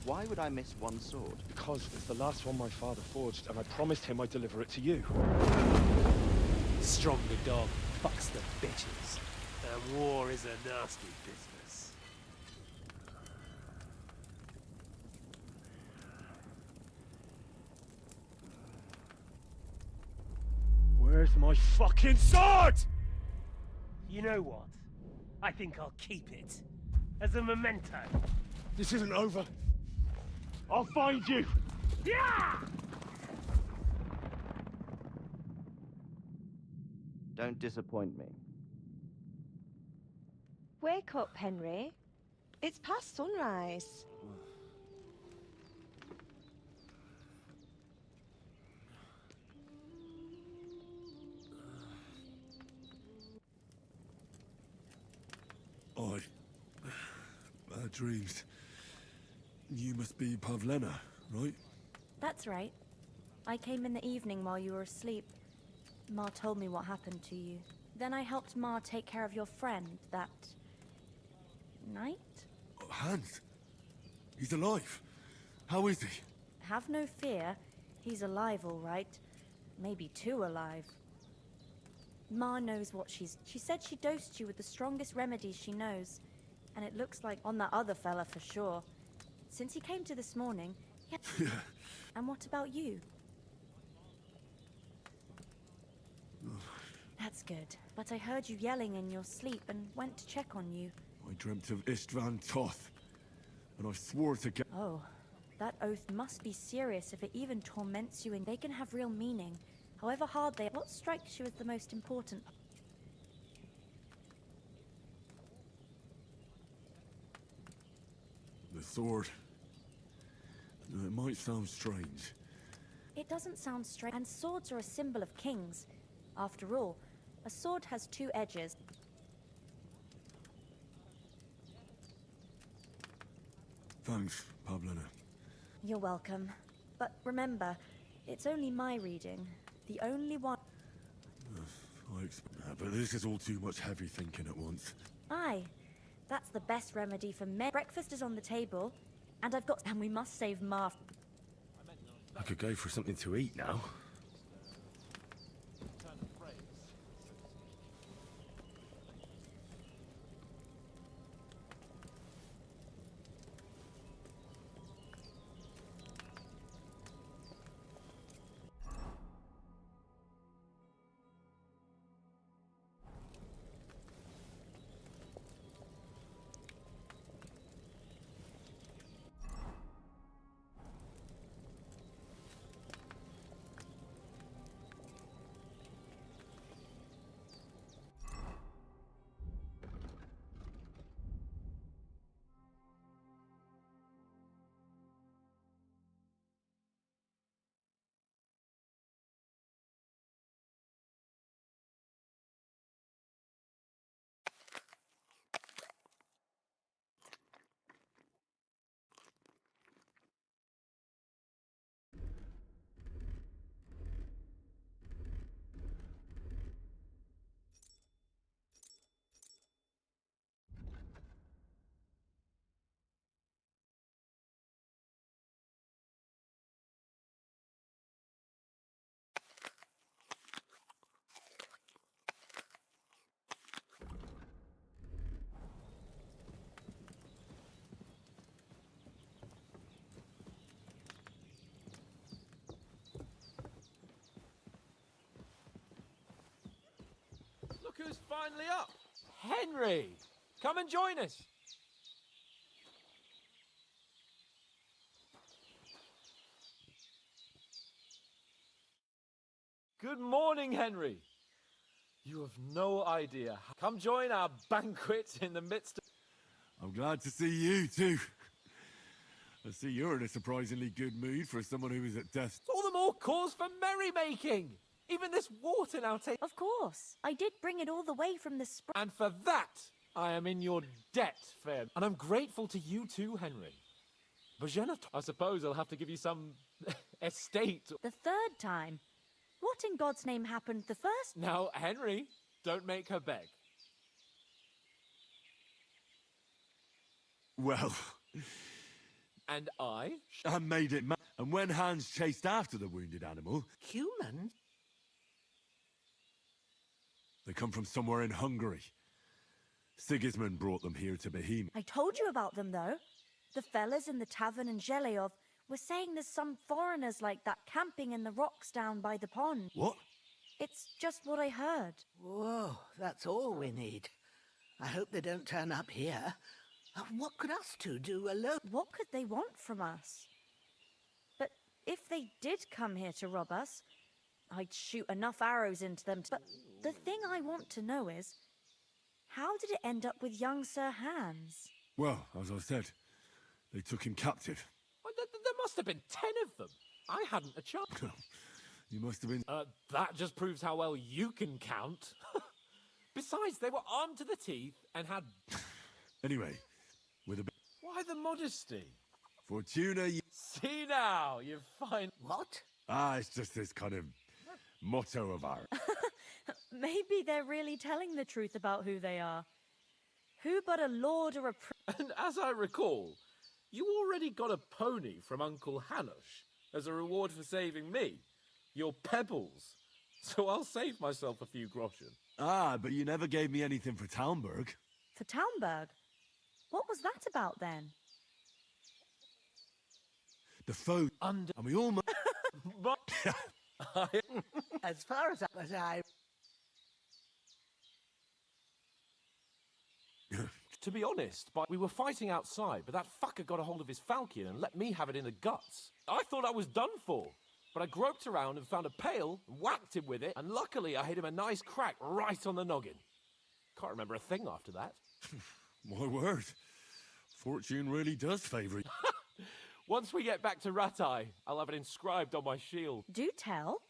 Why would I miss one sword? Because it's the last one my father forged, and I promised him I'd deliver it to you. Stronger dog fucks the bitches. And war is a nasty business. Where's my fucking sword? You know what? I think I'll keep it. As a memento. This isn't over. I'll find you! Yeah! Don't disappoint me. Wake up, Henry. It's past sunrise. Bad dreams. You must be Pavlena, right? That's right. I came in the evening while you were asleep. Ma told me what happened to you. Then I helped Ma take care of your friend that night? Hans? He's alive. How is he? Have no fear. He's alive, all right. Maybe too alive. Ma knows what She said she dosed you with the strongest remedies she knows. And it looks like on that other fella for sure. Since he came to this morning, Yeah. And what about you? That's good. But I heard you yelling in your sleep and went to check on you. I dreamt of Istvan Toth, and I swore to get... Oh, that oath must be serious if it even torments you, and they can have real meaning. However hard they are. What strikes you as the most important? The sword. Now, it might sound strange. It doesn't sound strange. And swords are a symbol of kings. After all, a sword has two edges. Thanks, Pavlena. You're welcome. But remember, it's only my reading. The only one... But this is all too much heavy thinking at once. Aye. That's the best remedy for men. Breakfast is on the table, and I've got... And we must save Ma. I could go for something to eat now. Look who's finally up! Henry! Come and join us! Good morning, Henry! You have no idea. Come join our banquet in the midst of... I'm glad to see you, too. I see you're in a surprisingly good mood for someone who is at death's... All the more cause for merrymaking! Even this water now takes... Of course. I did bring it all the way from the spring. And for that, I am in your debt, fair. And I'm grateful to you too, Henry. But I suppose I'll have to give you some estate. The third time. What in God's name happened the first? Now, Henry, don't make her beg. Well... And I made it and when Hans chased after the wounded animal... Human? They come from somewhere in Hungary. Sigismund brought them here to Bohemia. I told you about them, though. The fellas in the tavern in Zheleov were saying there's some foreigners like that camping in the rocks down by the pond. What? It's just what I heard. Whoa, that's all we need. I hope they don't turn up here. What could us two do alone? What could they want from us? But if they did come here to rob us, I'd shoot enough arrows into them. But the thing I want to know is, how did it end up with young Sir Hans? Well, as I said, they took him captive. Well, there must have been 10 of them. I hadn't a chance. You must have been... That just proves how well you can count. Besides, they were armed to the teeth and had... Anyway, with a bit... Why the modesty? Fortuna, you... See now, you find... What? It's just this kind of motto of ours. Maybe they're really telling the truth about who they are. Who but a lord or a And as I recall, you already got a pony from Uncle Hanush as a reward for saving me. Your pebbles. So I'll save myself a few groschen. But you never gave me anything for Talmberg. For Talmberg? What was that about then? The foe under... And we all... As far as I... To be honest, we were fighting outside, but that fucker got a hold of his falcon and let me have it in the guts. I thought I was done for, but I groped around and found a pail, whacked him with it, and luckily I hit him a nice crack right on the noggin. Can't remember a thing after that. My word. Fortune really does favour you. Once we get back to Ratai, I'll have it inscribed on my shield. Do tell.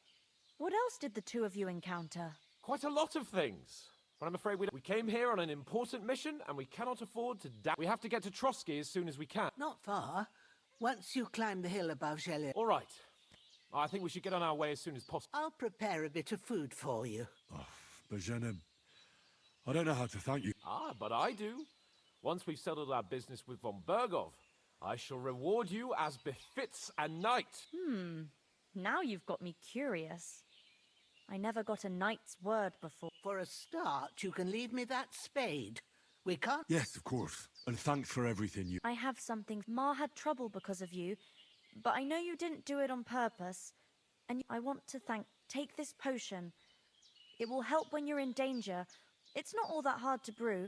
What else did the two of you encounter? Quite a lot of things. But I'm afraid we came here on an important mission, and we cannot afford to We have to get to Trotsky as soon as we can. Not far. Once you climb the hill above Gelier. All right. I think we should get on our way as soon as possible. I'll prepare a bit of food for you. Bajana, I don't know how to thank you. But I do. Once we've settled our business with von Bergov, I shall reward you as befits a knight. Now you've got me curious. I never got a knight's word before. For a start, you can leave me that spade. We can't... Yes, of course. And thanks for everything you... I have something. Ma had trouble because of you, but I know you didn't do it on purpose. And I want to take this potion. It will help when you're in danger. It's not all that hard to brew.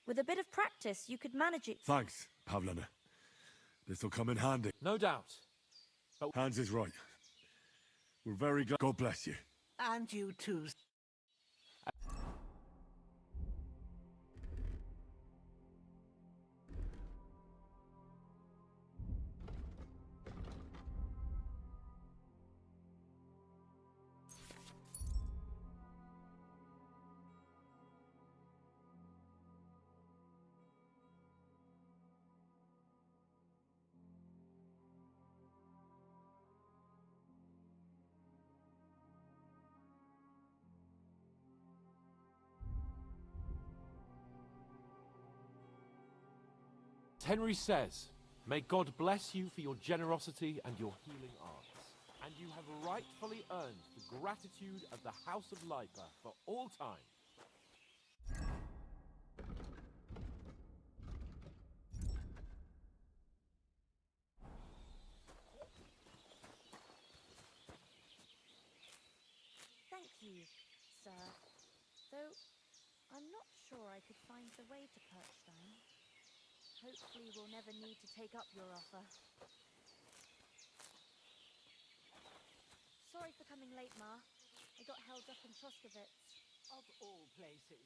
With a bit of practice, you could manage it. Thanks, Pavlana. This'll come in handy. No doubt. But Hans is right. We're very glad. God bless you. And you too. Henry says, may God bless you for your generosity and your healing arts. And you have rightfully earned the gratitude of the House of Lipa for all time. Thank you, sir. Though, I'm not sure I could find the way to Perchstein. Hopefully we'll never need to take up your offer. Sorry for coming late, Ma. I got held up in Troskowitz. Of all places.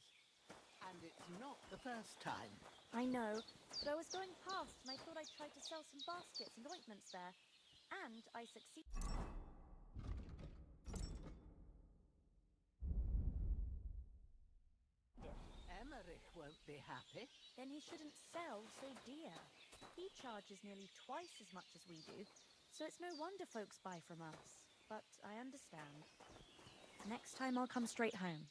And it's not the first time. I know, but I was going past and I thought I'd try to sell some baskets and ointments there. And I succeeded. Emmerich won't be happy. Then he shouldn't sell so dear. He charges nearly twice as much as we do, so it's no wonder folks buy from us. But I understand. Next time I'll come straight home.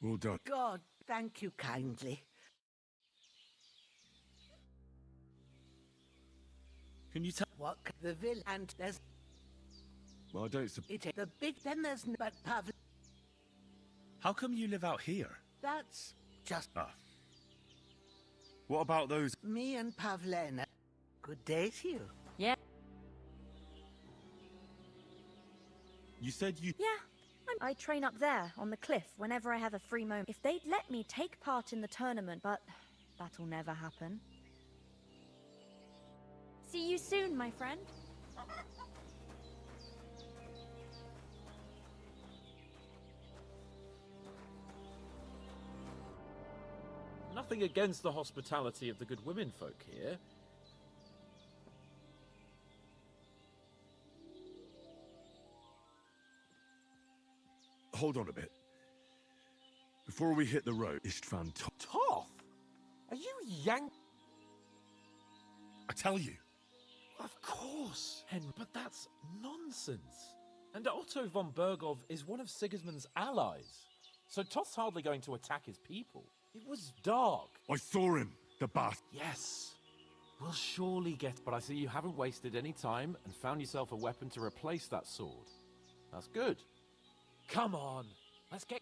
Well done. God, thank you kindly. Can you tell... What? The village and there's... Well, I don't... The big... Then there's... But Pavel... How come you live out here? That's just... What about those... Me and Pavlena. Good day to you. Yeah. You said you... Yeah, I train up there, on the cliff, whenever I have a free moment. If they'd let me take part in the tournament, but that'll never happen. See you soon, my friend. Nothing against the hospitality of the good women folk here. Hold on a bit. Before we hit the road, Istvan Toth? Are you yank? I tell you. Of course, Henry, but that's nonsense. And Otto von Bergov is one of Sigismund's allies. So Toth's hardly going to attack his people. It was dark. I saw him, the bastard. Yes. We'll surely get... But I see you haven't wasted any time and found yourself a weapon to replace that sword. That's good. Come on, let's get...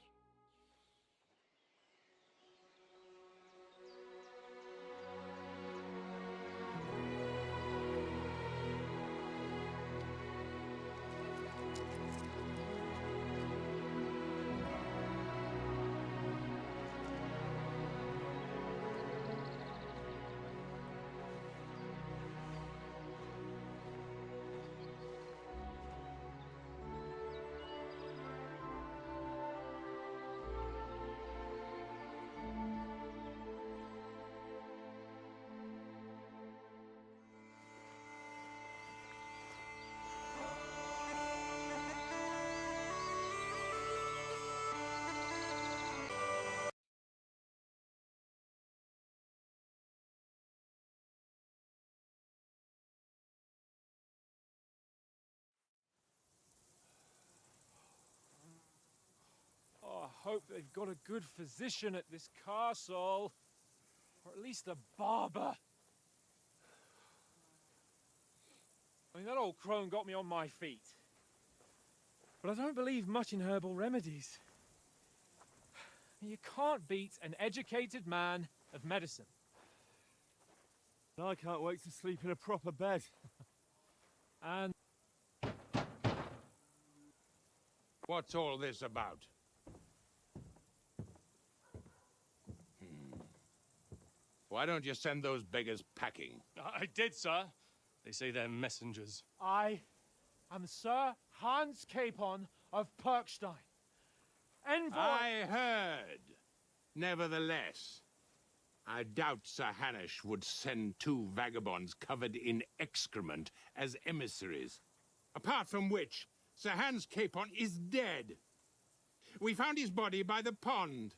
I hope they've got a good physician at this castle. Or at least a barber. I mean, that old crone got me on my feet. But I don't believe much in herbal remedies. You can't beat an educated man of medicine. I can't wait to sleep in a proper bed. And... What's all this about? Why don't you send those beggars packing? I did, sir. They say they're messengers. I am Sir Hans Capon of Perkstein. Envoy... I heard. Nevertheless, I doubt Sir Hanush would send two vagabonds covered in excrement as emissaries. Apart from which, Sir Hans Capon is dead. We found his body by the pond.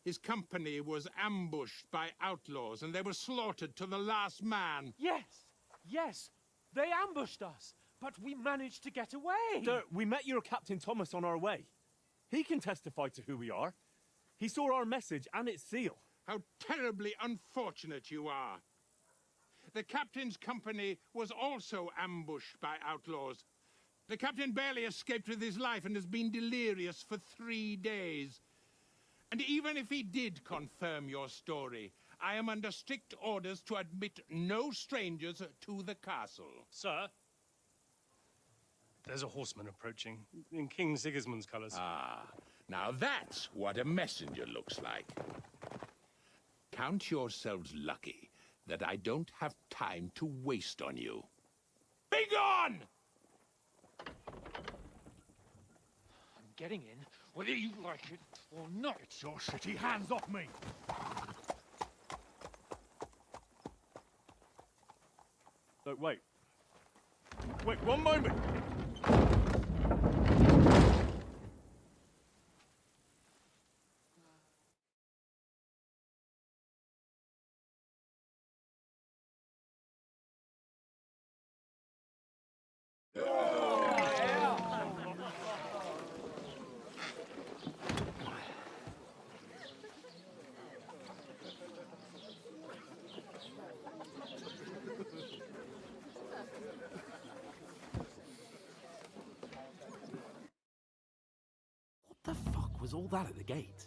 His company was ambushed by outlaws, and they were slaughtered to the last man. Yes, yes, they ambushed us, but we managed to get away. Sir, we met your Captain Thomas on our way. He can testify to who we are. He saw our message and its seal. How terribly unfortunate you are. The captain's company was also ambushed by outlaws. The captain barely escaped with his life and has been delirious for 3 days. And even if he did confirm your story, I am under strict orders to admit no strangers to the castle. Sir, there's a horseman approaching, in King Sigismund's colours. Ah, now that's what a messenger looks like. Count yourselves lucky that I don't have time to waste on you. Be gone! I'm getting in, whether you like it or not. It's your city. Hands off me! Look, wait. Wait, one moment! What the fuck was all that at the gate?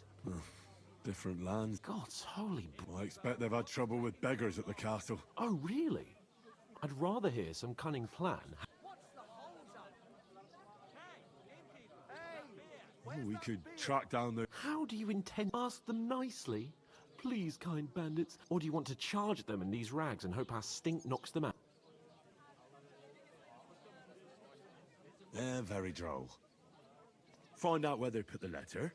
Different lands. God's holy... I expect they've had trouble with beggars at the castle. Oh, really? I'd rather hear some cunning plan. Oh, we could track down the... How do you intend to ask them nicely? Please, kind bandits. Or do you want to charge at them in these rags and hope our stink knocks them out? They're very droll. Find out where they put the letter,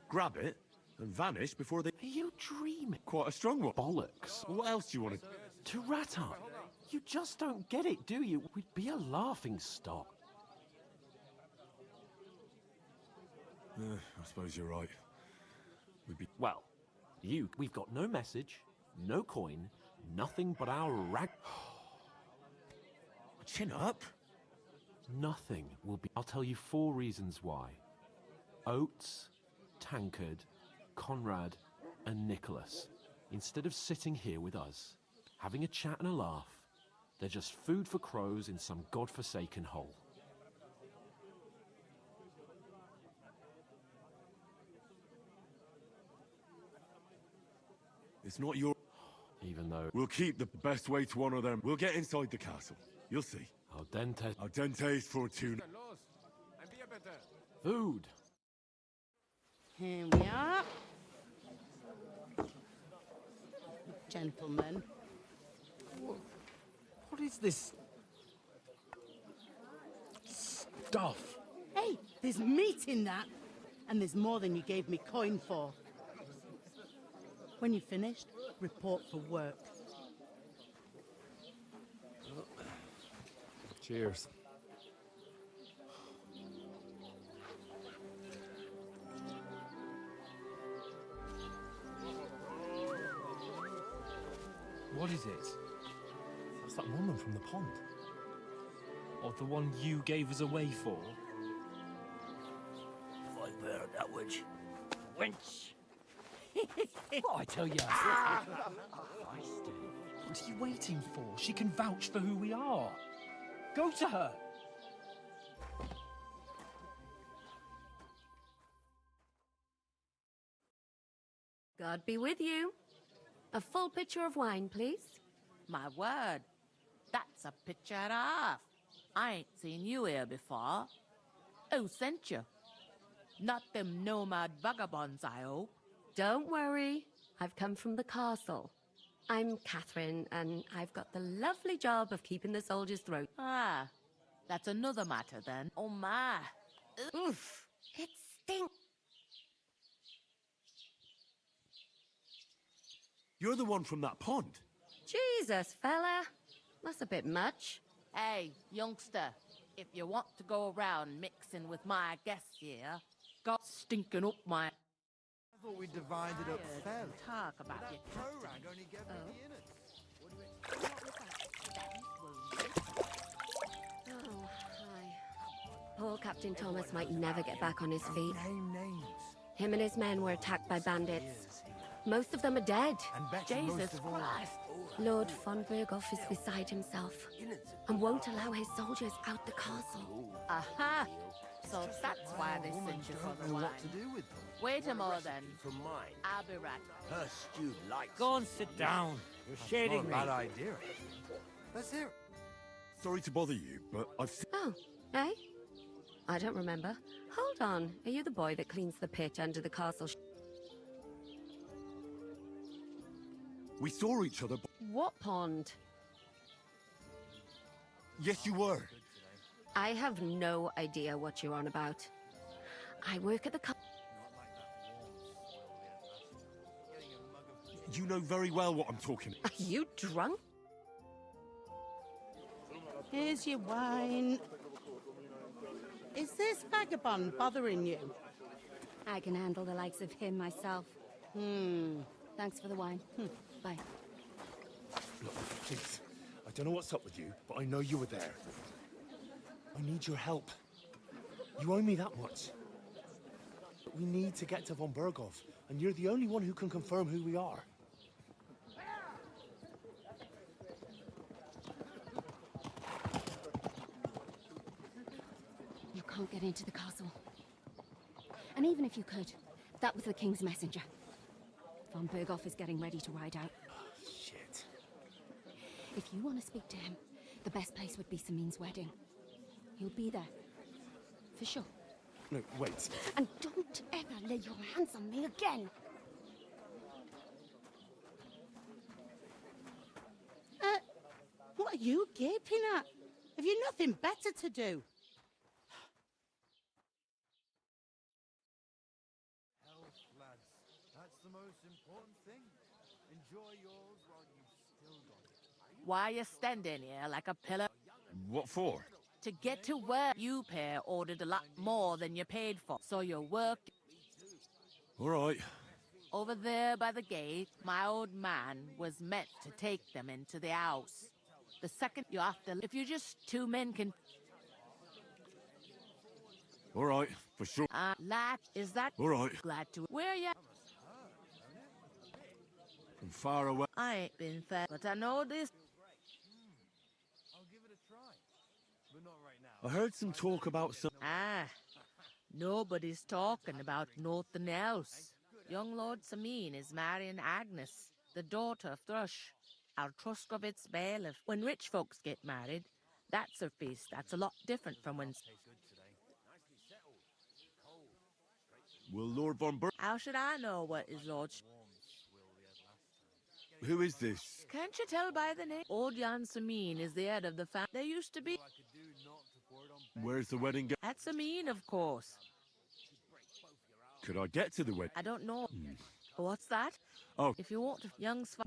grab it, and vanish before they... Are you dreaming? Quite a strong one. Bollocks. What else do you want to... To rat on. You just don't get it, do you? We'd be a laughing stock. I suppose you're right. We'd be... Well, we've got no message, no coin, nothing but our rag... Chin up. Nothing will be... I'll tell you 4 reasons why. Oates, Tankard, Conrad, and Nicholas. Instead of sitting here with us, having a chat and a laugh, they're just food for crows in some godforsaken hole. It's not your... Even though... We'll keep the best way to honor them. We'll get inside the castle. You'll see. Al dente. Al dente's fortuna. Food. Here we are. Gentlemen. What is this stuff? Hey, there's meat in that. And there's more than you gave me coin for. When you're finished, report for work. Cheers. What is it? That's that woman from the pond. Or the one you gave us away for? I bear that witch. Wench! What I tell you? What are you waiting for? She can vouch for who we are. Go to her. God be with you. A full pitcher of wine, please. My word, that's a picture and a half. I ain't seen you here before. Who sent you? Not them nomad vagabonds, I hope. Don't worry. I've come from the castle. I'm Catherine, and I've got the lovely job of keeping the soldiers' throats. Ah, that's another matter then. Oh my. Oof, it stinks. You're the one from that pond. Jesus, fella. That's a bit much. Hey, youngster, if you want to go around mixing with my guests here, got stinking up my... I thought we divided up fairly. Talk about your Pro-rag only gave me the innards. Oh, hi. Poor Captain Thomas might never get back on his feet. Name names. Him and his men were attacked by bandits. Most of them are dead. Jesus Christ. Lord von Berghoff is beside himself and won't allow his soldiers out the castle. Aha! So that's why they sent you for the wine. What to do with them? Wait a moment then. For mine. I'll be right back. Her stewed lights. Go and sit down. You're shading me. Not a bad idea. Let's hear it. Sorry to bother you, but I've... Oh, eh? I don't remember. Hold on. Are you the boy that cleans the pit under the castle? We saw each other, but... What pond? Yes, you were. I have no idea what you're on about. I work at the You know very well what I'm talking about. Are you drunk? Here's your wine. Is this vagabond bothering you? I can handle the likes of him myself. Thanks for the wine. Bye. Look, please. I don't know what's up with you, but I know you were there. I need your help. You owe me that much. We need to get to von Berghoff, and you're the only one who can confirm who we are. You can't get into the castle. And even if you could, that was the king's messenger. Von Berghoff is getting ready to ride out. Shit. If you want to speak to him, the best place would be Samin's wedding. He'll be there. For sure. No, wait. And don't ever lay your hands on me again. What are you gaping at? Have you nothing better to do? Health, lads. That's the most important thing. Enjoy yours while you've still got it. Why you standing here like a pillar? What for? To get to work, you pair ordered a lot more than you paid for, so your work All right. over there by the gate. My old man was meant to take them into the house. The second you have to, if you just two men can, All right, for sure. like, is that? All right. Glad to. Where ya? From far away. I ain't been fed, but I know this. I'll give it a try. But not right now. I heard some talk about some... Nobody's talking about nothing else. Young Lord Samin is marrying Agnes, the daughter of Thrush, our Truskovitz bailiff. When rich folks get married, that's a feast that's a lot different from when... Will Lord von Ber... How should I know what his lordship... Who is this? Can't you tell by the name? Old Jan Samin is the head of the family. They used to be... Where's the wedding? At Samin, of course. Could I get to the wedding? I don't know. What's that? Oh. If you want to... Young Sva...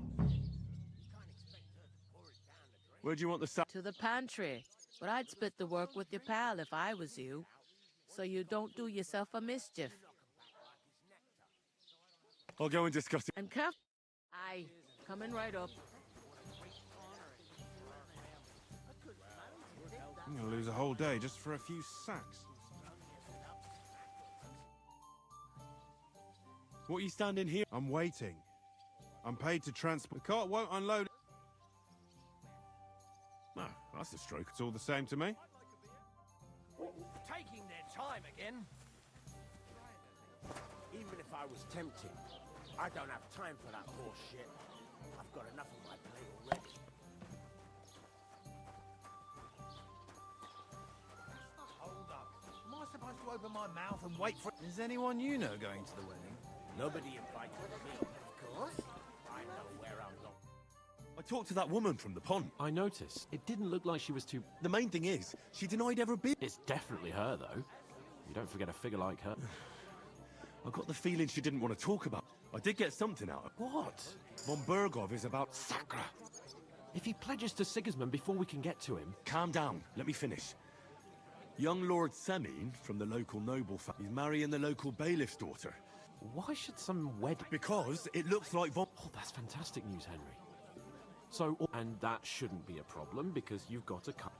Where do you want the sack? To the pantry. But I'd split the work with your pal if I was you. So you don't do yourself a mischief. I'll go and discuss it. And cuff... Aye. Coming right up. I'm gonna lose a whole day just for a few sacks. What are you standing here? I'm waiting. I'm paid to transport. The cart won't unload. No, that's a stroke. It's all the same to me. Taking their time again. Even if I was tempted, I don't have time for that horse shit. I've got enough on my plate already. Hold up. Am I supposed to open my mouth and wait for... Is anyone you know going to the wedding? Nobody invited me, of course. I know where I'm going. I talked to that woman from the pond. I noticed. It didn't look like she was too... The main thing is, she denied ever being... It's definitely her, though. You don't forget a figure like her. I got the feeling she didn't want to talk about. I did get something out of it. What? Von Bergov is about... Sacra! If he pledges to Sigismund before we can get to him... Calm down. Let me finish. Young Lord Semin, from the local noble family, is marrying the local bailiff's daughter. Why should some wedding... Because it looks like Von... Oh, that's fantastic news, Henry. So, and that shouldn't be a problem, because you've got a cut.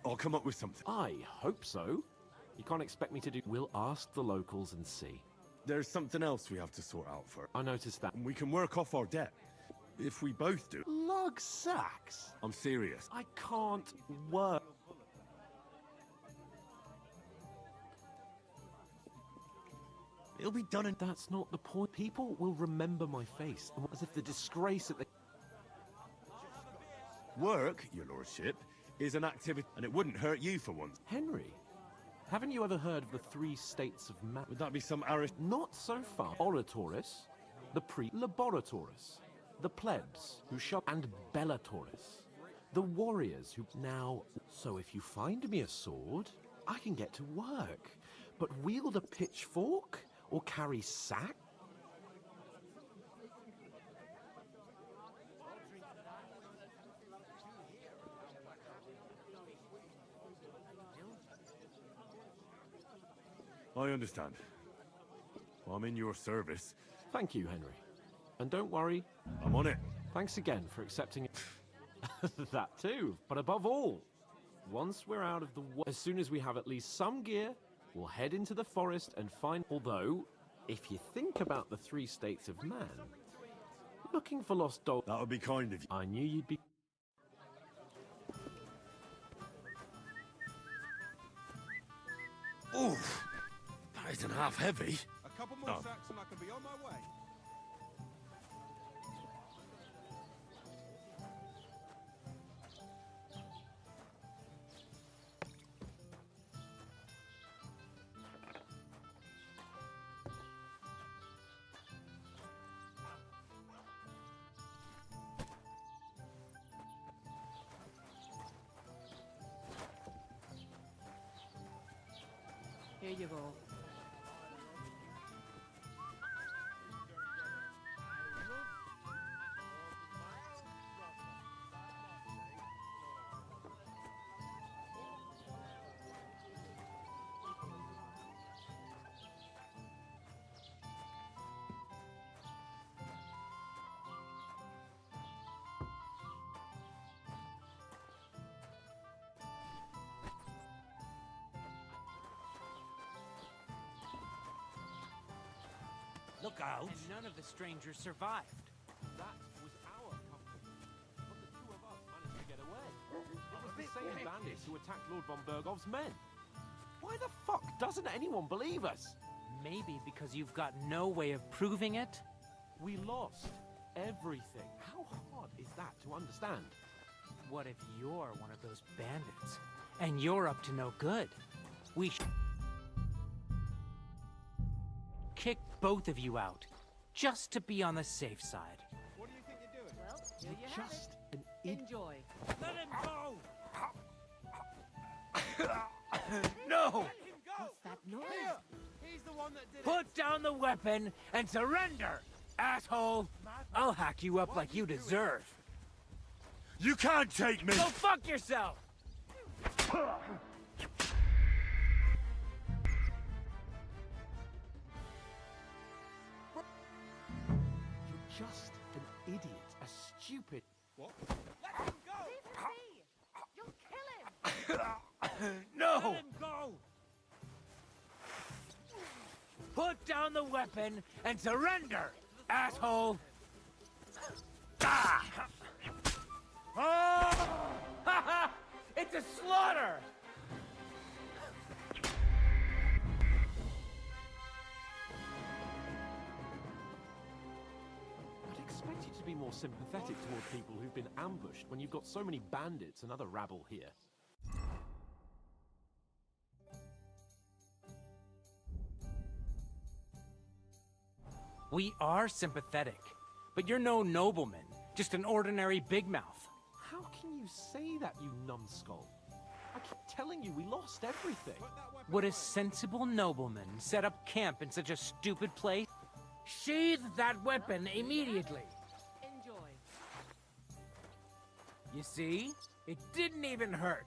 I'll come up with something. I hope so. You can't expect me to do... We'll ask the locals and see. There's something else we have to sort out first. I noticed that. And we can work off our debt. If we both do. Lug sacks? I'm serious. I can't work. It'll be done in... That's not the point. People will remember my face, as if the disgrace that they... Work, your lordship, is an activity, and it wouldn't hurt you for once. Henry, haven't you ever heard of the 3 states of man? Would that be some arist... Not so far. Oratoris, the Laboratoris, the plebs, who shall... and Bellatoris, the warriors who... Now, so if you find me a sword, I can get to work. But wield a pitchfork? Or carry sack? I understand. I'm in your service. Thank you, Henry. And don't worry. I'm on it. Thanks again for accepting it. That too. But above all, once we're out of the... As soon as we have at least some gear, we'll head into the forest and find... Although, if you think about the 3 states of man, looking for lost dogs... That would be kind of you. I knew you'd be... Oof! That isn't half heavy. A couple more sacks and I can be on my way. Here you go. Look out! And none of the strangers survived. That was our couple. But the two of us managed to get away. It was the same bandits who attacked Lord von Bergov's men. Why the fuck doesn't anyone believe us? Maybe because you've got no way of proving it? We lost everything. How hard is that to understand? What if you're one of those bandits? And you're up to no good? We kick both of you out, just to be on the safe side. What do you think you're doing? Well, here you have Just it. an idiot. Enjoy. Let him go! No! What's that noise? He's the one that did it. Put down the weapon and surrender, asshole! I'll hack you up like you deserve. You can't take me! Go fuck yourself! You're just an idiot, a stupid... What? Let him go! Leave him be! You'll kill him! No! Let him go! Put down the weapon and surrender, asshole! Ah! Oh! It's a slaughter! I'd expect you to be more sympathetic toward people who've been ambushed when you've got so many bandits and other rabble here. We are sympathetic, but you're no nobleman, just an ordinary big mouth. How can you say that, you numbskull? I keep telling you we lost everything. Would a sensible nobleman set up camp in such a stupid place? Sheathe that weapon immediately. Enjoy. You see? It didn't even hurt.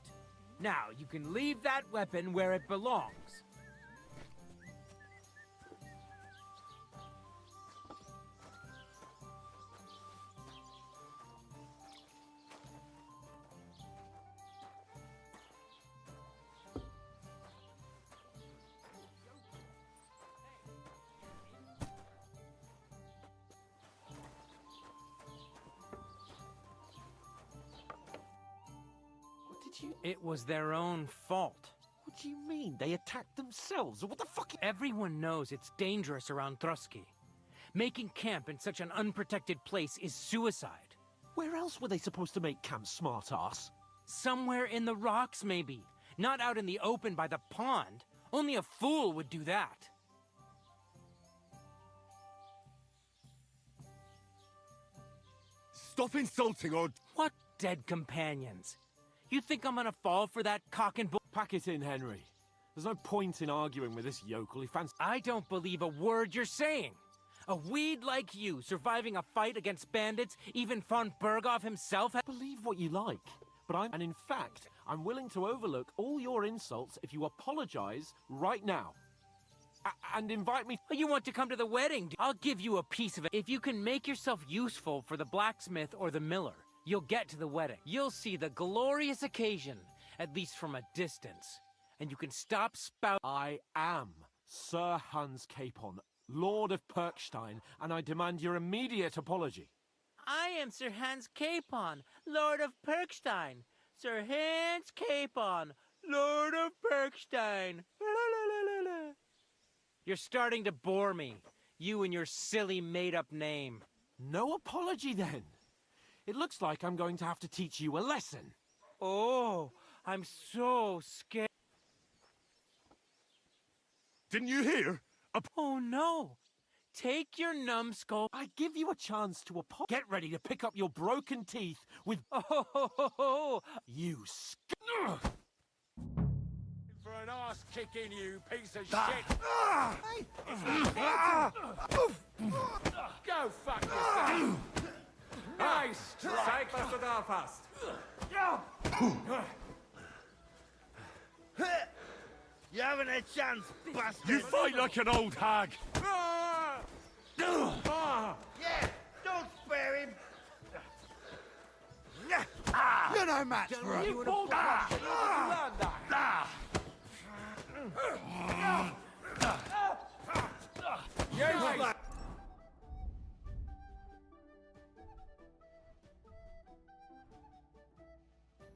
Now you can leave that weapon where it belongs. It was their own fault. What do you mean? They attacked themselves? What the fuck? Everyone knows it's dangerous around Trotsky. Making camp in such an unprotected place is suicide. Where else were they supposed to make camp, smartass? Somewhere in the rocks, maybe. Not out in the open by the pond. Only a fool would do that. Stop insulting or... What dead companions? You think I'm gonna fall for that cock and bull? Pack it in, Henry. There's no point in arguing with this yokel. He fancies... I don't believe a word you're saying. A weed like you surviving a fight against bandits, even von Berghoff himself had... Believe what you like, but And in fact, I'm willing to overlook all your insults if you apologize right now. And invite me... You want to come to the wedding? I'll give you a piece of it. If you can make yourself useful for the blacksmith or the miller, you'll get to the wedding. You'll see the glorious occasion, at least from a distance. And you can stop spout... I am Sir Hans Capon, Lord of Perkstein, and I demand your immediate apology. I am Sir Hans Capon, Lord of Perkstein. Sir Hans Capon, Lord of Perkstein. You're starting to bore me, you and your silly made-up name. No apology, then. It looks like I'm going to have to teach you a lesson. Oh, I'm so scared. Didn't you hear? Oh, no. Take your numbskull. I give you a chance to apologize. Get ready to pick up your broken teeth with... Oh, you For an ass kicking, you piece of Ah. shit! Go fuck yourself! Nice strike! Zeig, was du drauf hast. You haven't a chance, bastard! You fight like an old hag! Yeah, don't spare him! You're no match for us. You pulled that. You learned that. Nice.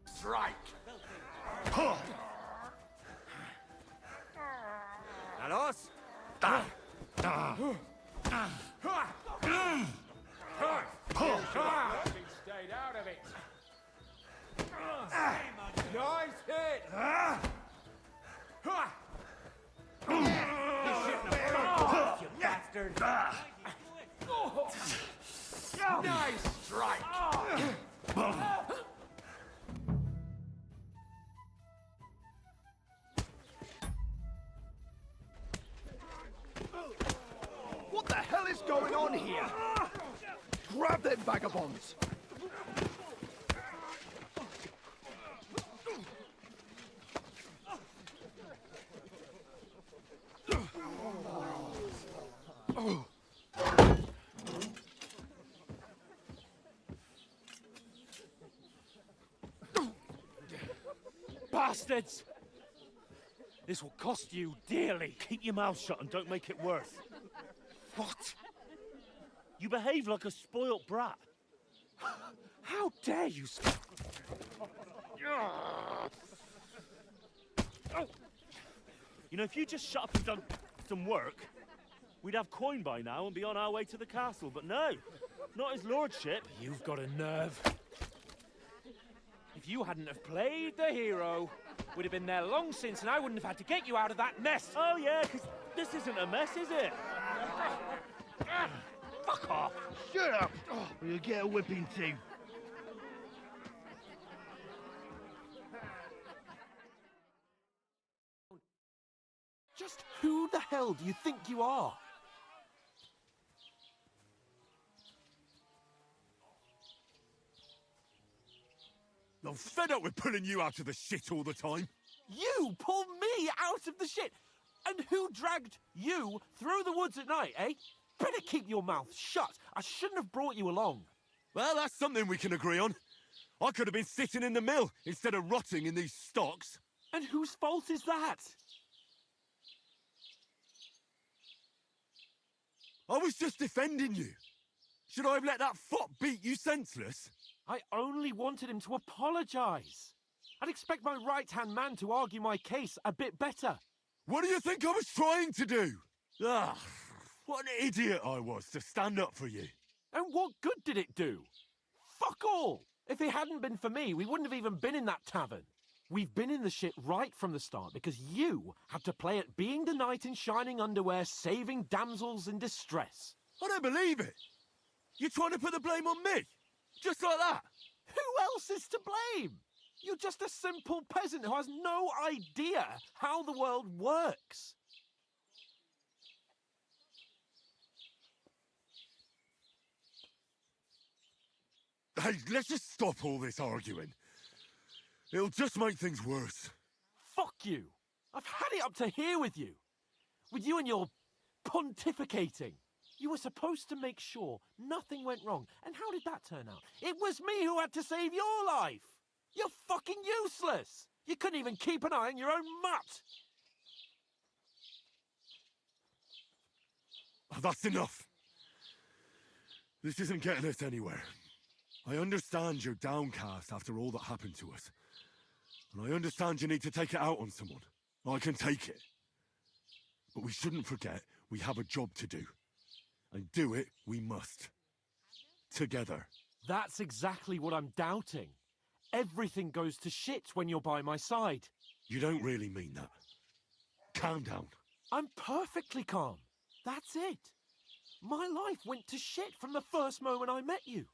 Strike! Na los. Stayed out of it. Nice hit! You bastard. Nice strike! What the hell is going on here? Grab them vagabonds! Bastards! This will cost you dearly. Keep your mouth shut and don't make it worse. What? You behave like a spoilt brat. How dare you speak? You know, if you just shut up and done some work, we'd have coin by now and be on our way to the castle. But no, not his lordship. You've got a nerve. If you hadn't have played the hero, we'd have been there long since, and I wouldn't have had to get you out of that mess. Oh yeah, because this isn't a mess, is it? Fuck off. Shut up! Or you'll get a whipping too. Just who the hell do you think you are? I'm fed up with pulling you out of the shit all the time. You pull me out of the shit! And who dragged you through the woods at night, eh? Better keep your mouth shut. I shouldn't have brought you along. Well, that's something we can agree on. I could have been sitting in the mill instead of rotting in these stocks. And whose fault is that? I was just defending you. Should I have let that fop beat you senseless? I only wanted him to apologise. I'd expect my right-hand man to argue my case a bit better. What do you think I was trying to do? Ah, what an idiot I was to stand up for you. And what good did it do? Fuck all! If it hadn't been for me, we wouldn't have even been in that tavern. We've been in the shit right from the start because you had to play at being the knight in shining underwear, saving damsels in distress. I don't believe it. You're trying to put the blame on me? Just like that? Who else is to blame? You're just a simple peasant who has no idea how the world works. Hey, let's just stop all this arguing. It'll just make things worse. Fuck you. I've had it up to here with you. With you and your pontificating. You were supposed to make sure nothing went wrong. And how did that turn out? It was me who had to save your life. You're fucking useless. You couldn't even keep an eye on your own mutt. Oh, that's enough. This isn't getting us anywhere. I understand you're downcast after all that happened to us. And I understand you need to take it out on someone. I can take it. But we shouldn't forget we have a job to do. And do it we must. Together. That's exactly what I'm doubting. Everything goes to shit when you're by my side. You don't really mean that. Calm down. I'm perfectly calm. That's it. My life went to shit from the first moment I met you.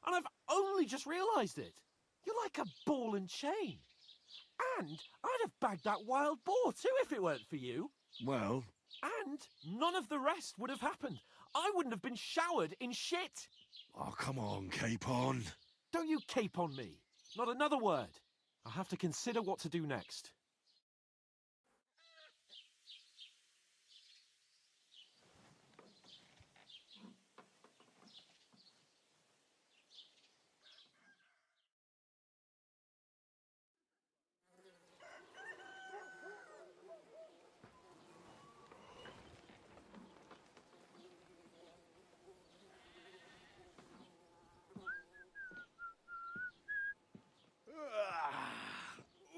And I've only just realised it. You're like a ball and chain. And I'd have bagged that wild boar too if it weren't for you. Well, And none of the rest would have happened. I wouldn't have been showered in shit. oh, come on, Capon. Don't you cape on me. Not another word. I'll have to consider what to do next.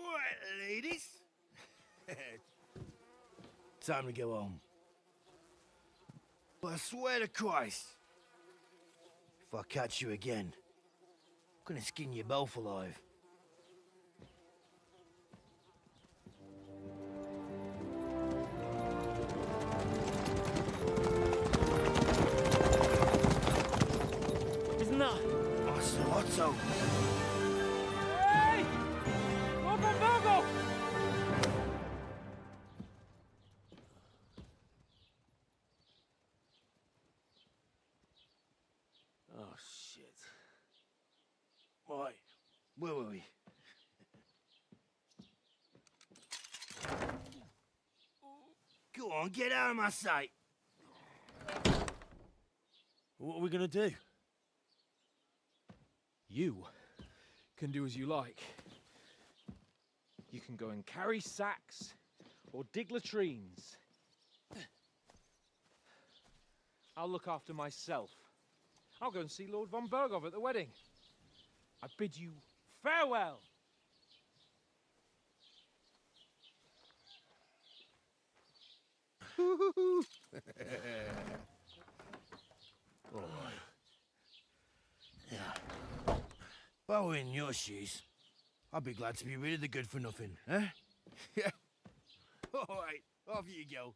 Right, ladies. Time to go home. But I swear to Christ, if I catch you again, I'm gonna skin you both alive. Isn't that? Otto. Hey! Lord von Berghoff! Oh, shit. Right, where were we? Go on, get out of my sight. What are we gonna do? You can do as you like. You can go and carry sacks or dig latrines. I'll look after myself. I'll go and see Lord von Berghoff at the wedding. I bid you farewell. All right. Yeah. If I were in your shoes, I'd be glad to be rid of the good-for-nothing, eh? Yeah. All right, off you go.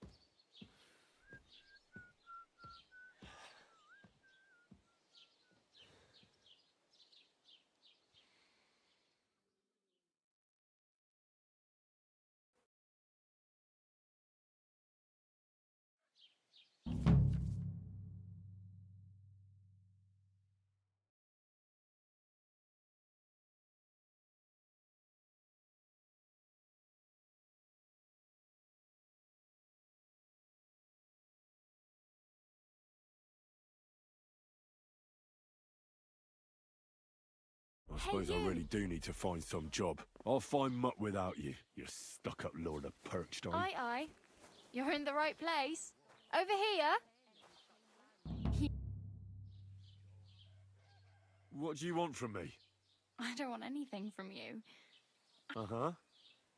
I suppose I really do need to find some job. I'll find mutt without you, you stuck-up Lord of Perkstein. Aye, aye. You're in the right place. Over here. What do you want from me? I don't want anything from you. Uh-huh.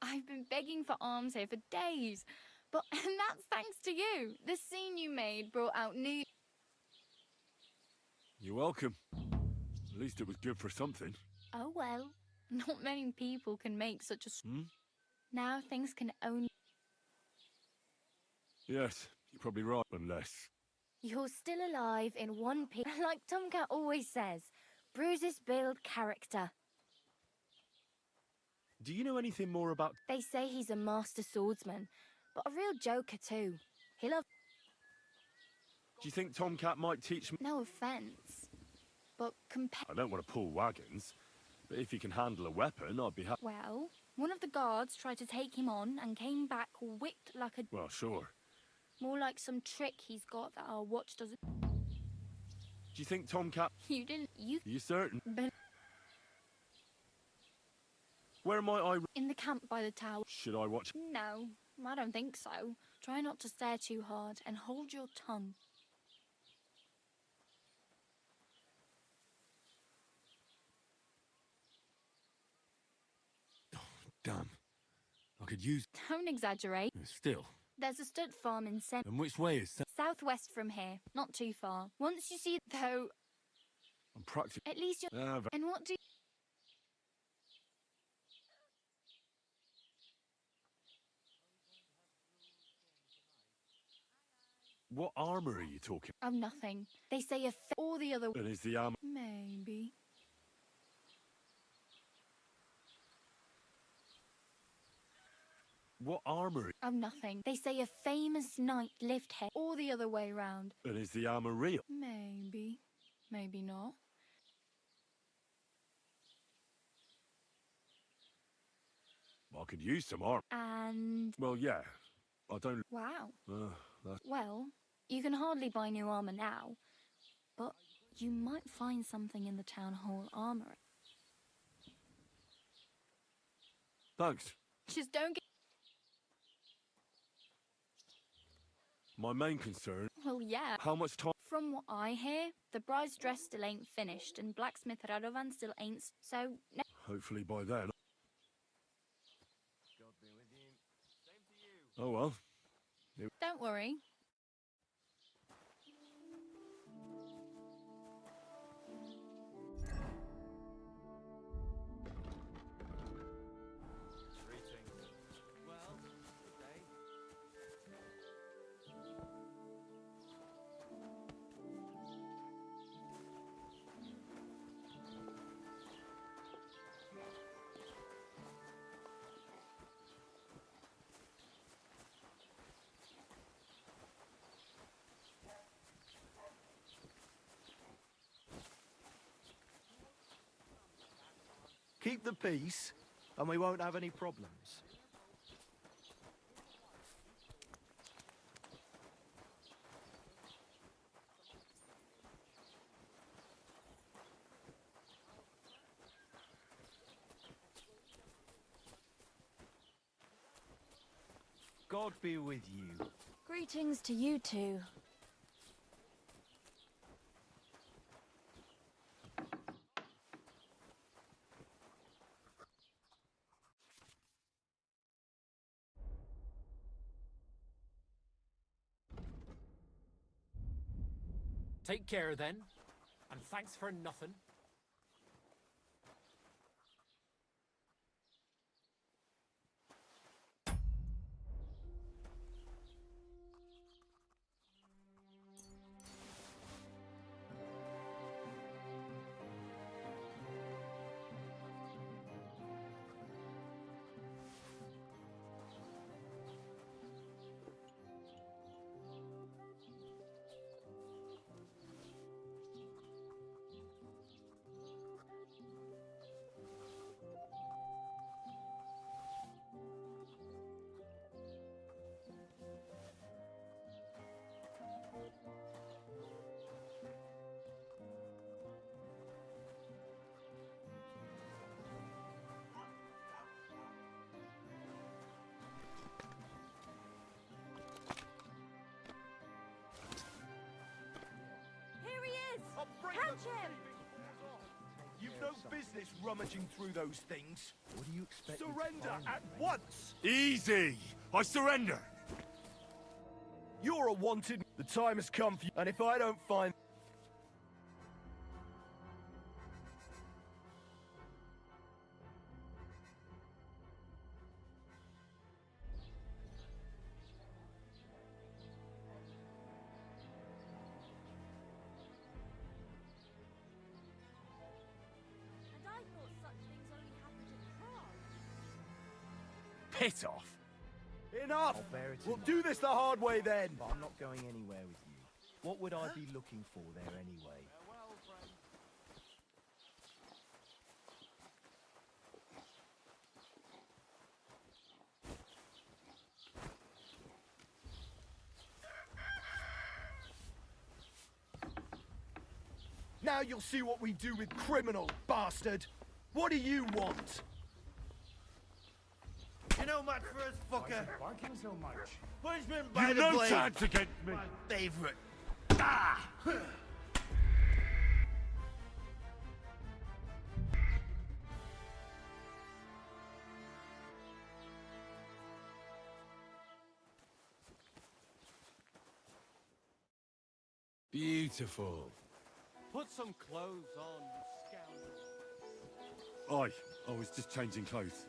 I've been begging for alms here for days. But and that's thanks to you. The scene you made brought out new... You're welcome. At least it was good for something. Oh well. Not many people can make such a... Now things can only... Yes, you're probably right, unless... You're still alive in one piece. Like Tomcat always says, bruises build character. Do you know anything more about... They say he's a master swordsman, but a real joker too. He'll have... Do you think Tomcat might teach me... No offence, but I don't want to pull wagons, but if he can handle a weapon, I'd be happy... Well, one of the guards tried to take him on and came back whipped like a... Well, sure. More like some trick he's got that our watch doesn't... Do you think Tomcat... You didn't... You... Are you certain? But... Where might I... In the camp by the tower. Should I watch... No, I don't think so. Try not to stare too hard and hold your tongue. Damn. I could use... Don't exaggerate. Still. There's a stud farm in And which way is that? southwest from here, not too far. Once you see, though, I'm practically... at least you're... And what do you... What armour are you talking? Oh, nothing. They say all the other... And is the armour... Maybe. What armory? Oh, nothing. They say a famous knight lived here, or the other way round. And is the armor real? Maybe. Maybe not. I could use some armor. And... Well, yeah. I don't... wow. That's... Well, you can hardly buy new armor now, but you might find something in the town hall armory. Thanks. Just don't get... My main concern... Well, yeah. How much time... From what I hear, the bride's dress still ain't finished, and blacksmith Radovan still ain't, so... Hopefully by then... Oh well. Don't worry. Keep the peace, and we won't have any problems. God be with you. Greetings to you two. Take care then, and thanks for nothing. Here he is! Catch him! You've no business rummaging through those things. What do you expect? Surrender at once! Easy! I surrender! You're a wanted... The time has come for you, and if I don't find... And I thought such things only happened in Prague. Piss off! Enough! I'll bear it We'll in do this the hard way then. But I'm not going anywhere with you. What would I be looking for there anyway? Now you'll see what we do with criminal, bastard! What do you want? You know much for us, fucker. Barking so much. Punishment by You've the no blade. chance against me! My favorite. Ah! Beautiful. Put some clothes on, you scoundrel. I was just changing clothes.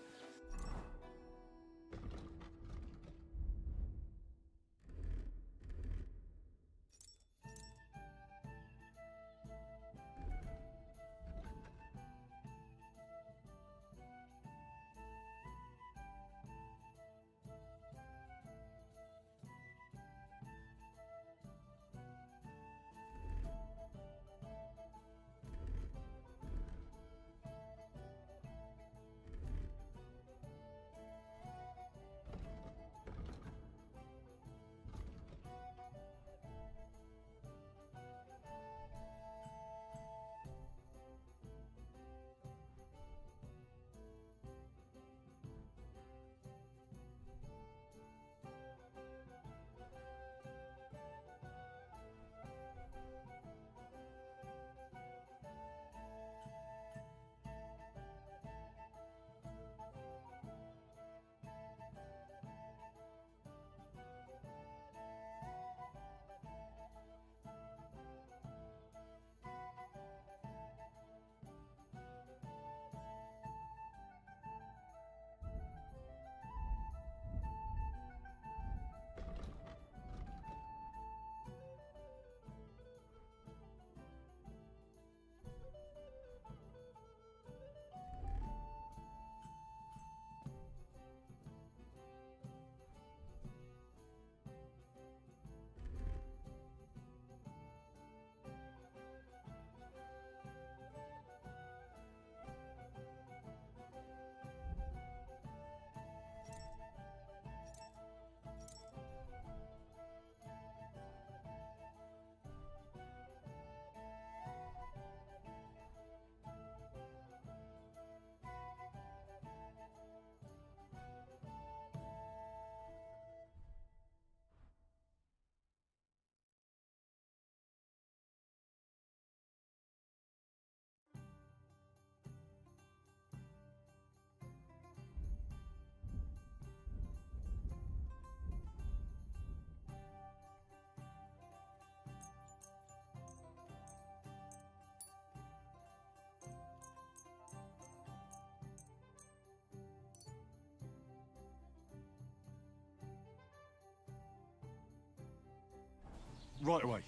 right away.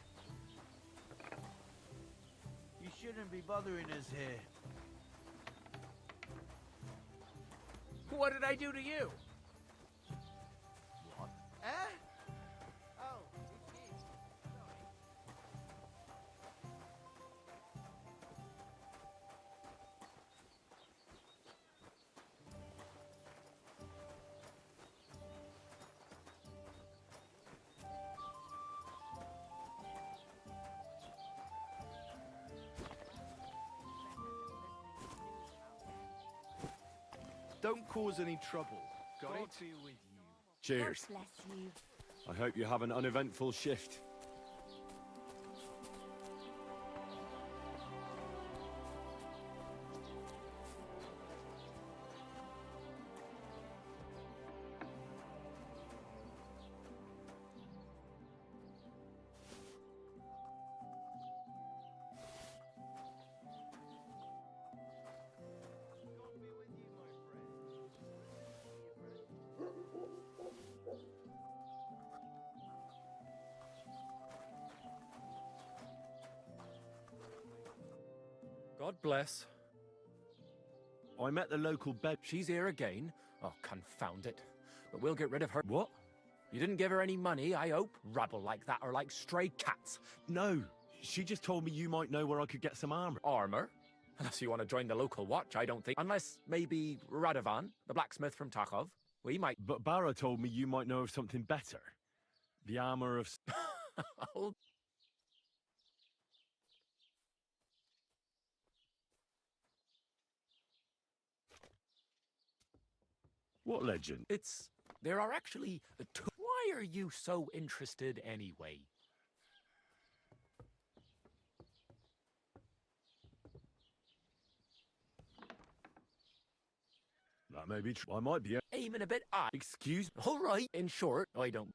You shouldn't be bothering us here. What did I do to you? Eh? Oh, it's you. Sorry. Don't cause any trouble. Got God it? be with you. Cheers. God bless you. I hope you have an uneventful shift. God bless. I met the local bed. She's here again? Oh, confound it. But we'll get rid of her. What? You didn't give her any money, I hope? Rabble like that are like stray cats. No, she just told me you might know where I could get some armor. Armor? Unless you want to join the local watch, I don't think. Unless maybe Radovan, the blacksmith from Takhov. We might. But Barra told me you might know of something better. The armor of... Oh. What legend? There are actually two. Why are you so interested anyway? That may be true. I might be... Aiming a bit high. Excuse me? All right. In short, I don't...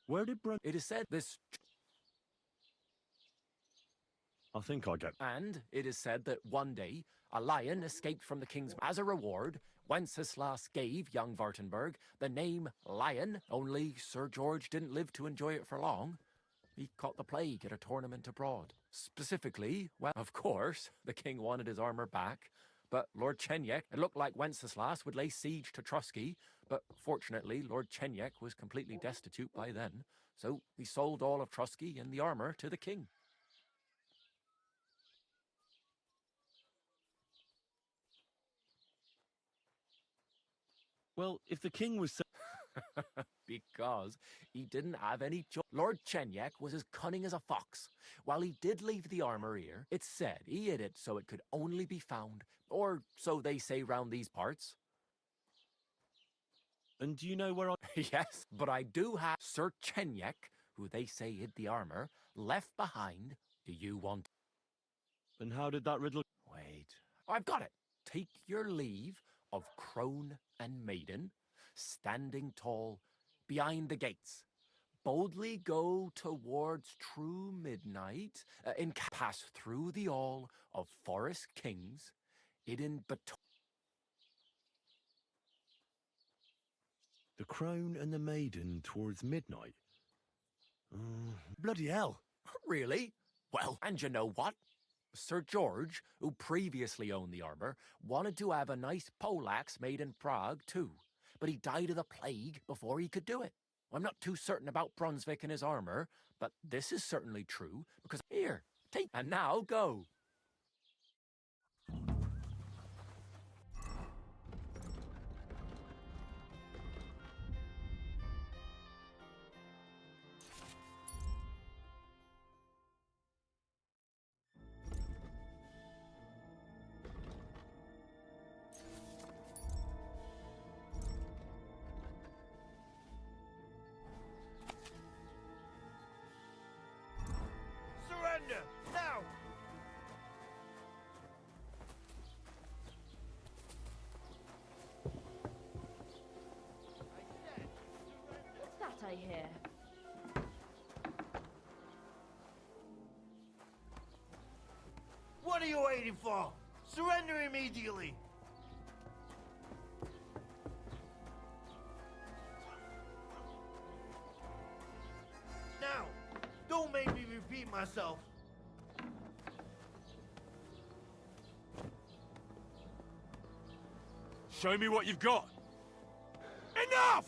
Where did Brun... It is said this... I think I get... And it is said that one day, a lion escaped from the king's... As a reward, Wenceslas gave young Vartenberg the name Lion, only Sir George didn't live to enjoy it for long. He caught the plague at a tournament abroad. Specifically, well, of course, the king wanted his armor back, but Lord Chenyek, it looked like Wenceslas would lay siege to Trusky, but fortunately, Lord Chenyek was completely destitute by then, so he sold all of Trusky and the armor to the king. Well, if the king was so... Because he didn't have any choice. Lord Chenyek was as cunning as a fox. While he did leave the armor here, it's said he hid it so it could only be found, or so they say round these parts. And do you know where I... Yes, but I do have Sir Chenyek, who they say hid the armor, left behind. Do you want... And how did that riddle... Wait, I've got it. Take your leave of crone and maiden, standing tall behind the gates. Boldly go towards true midnight, pass through the all of forest kings, hidden between... The crone and the maiden towards midnight? Bloody hell. Really? Well, and you know what? Sir George, who previously owned the armor, wanted to have a nice poleaxe made in Prague too, but he died of the plague before he could do it. I'm not too certain about Brunswick and his armor, but this is certainly true, because here, take, and now go. Surrender! Now! What's that I hear? What are you waiting for? Surrender immediately! myself. Show me what you've got. Enough!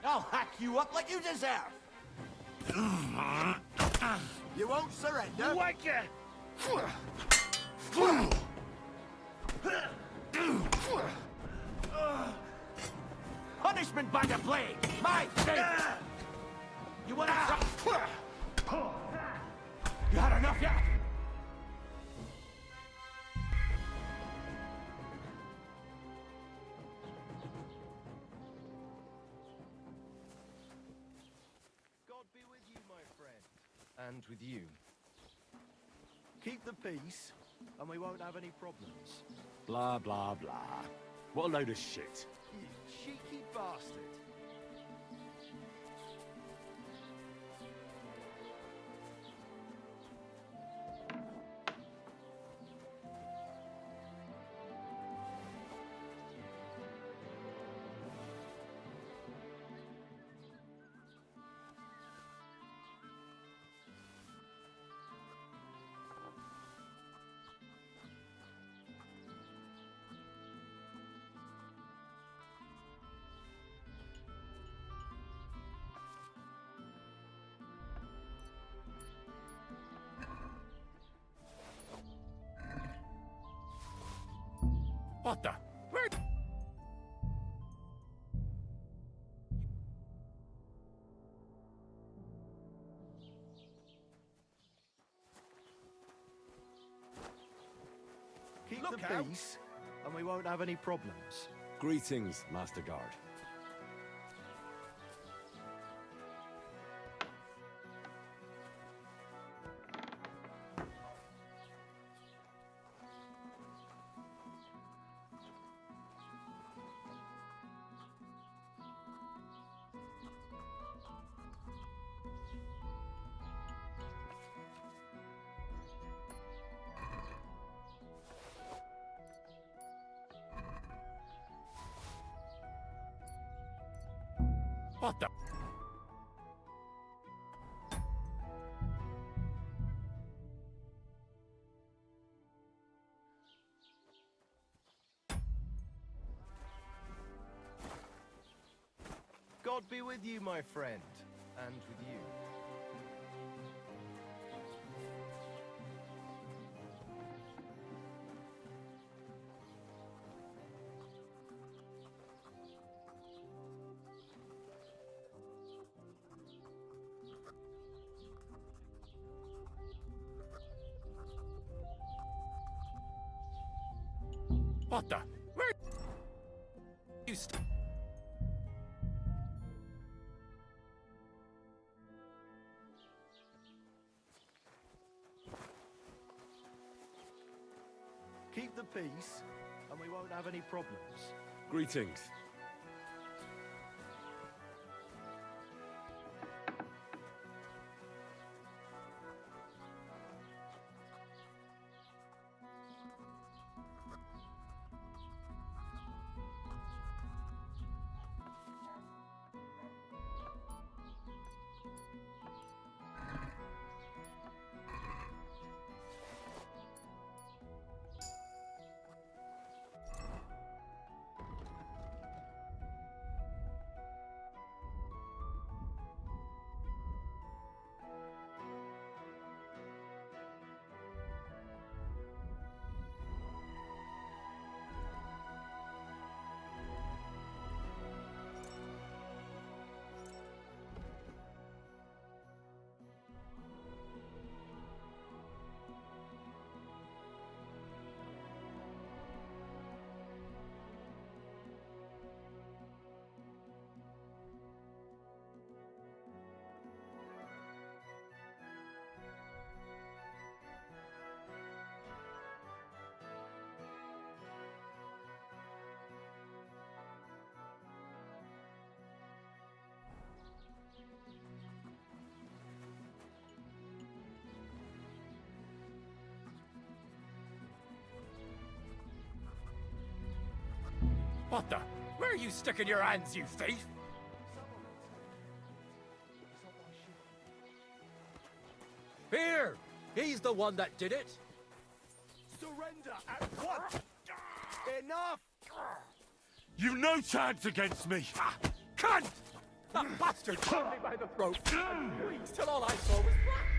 I'll hack you up like you deserve. You won't surrender. Wake ya! Punishment by the blade. My favorite. You want to? You had enough yet? God be with you, my friend. And with you. Keep the peace, and we won't have any problems. Blah, blah, blah. What a load of shit. You cheeky bastard. What the? Where? Keep Look the out. peace, and we won't have any problems. Greetings, Master Guard. What the? God be with you, my friend, and with you. What the? Where? You Keep the peace, and we won't have any problems. Greetings. What the? Where are you sticking your hands, you thief? Here! He's the one that did it! Surrender at once! Enough! You've no chance against me! Cunt! That bastard pulled me by the throat and squeezed till all I saw was black!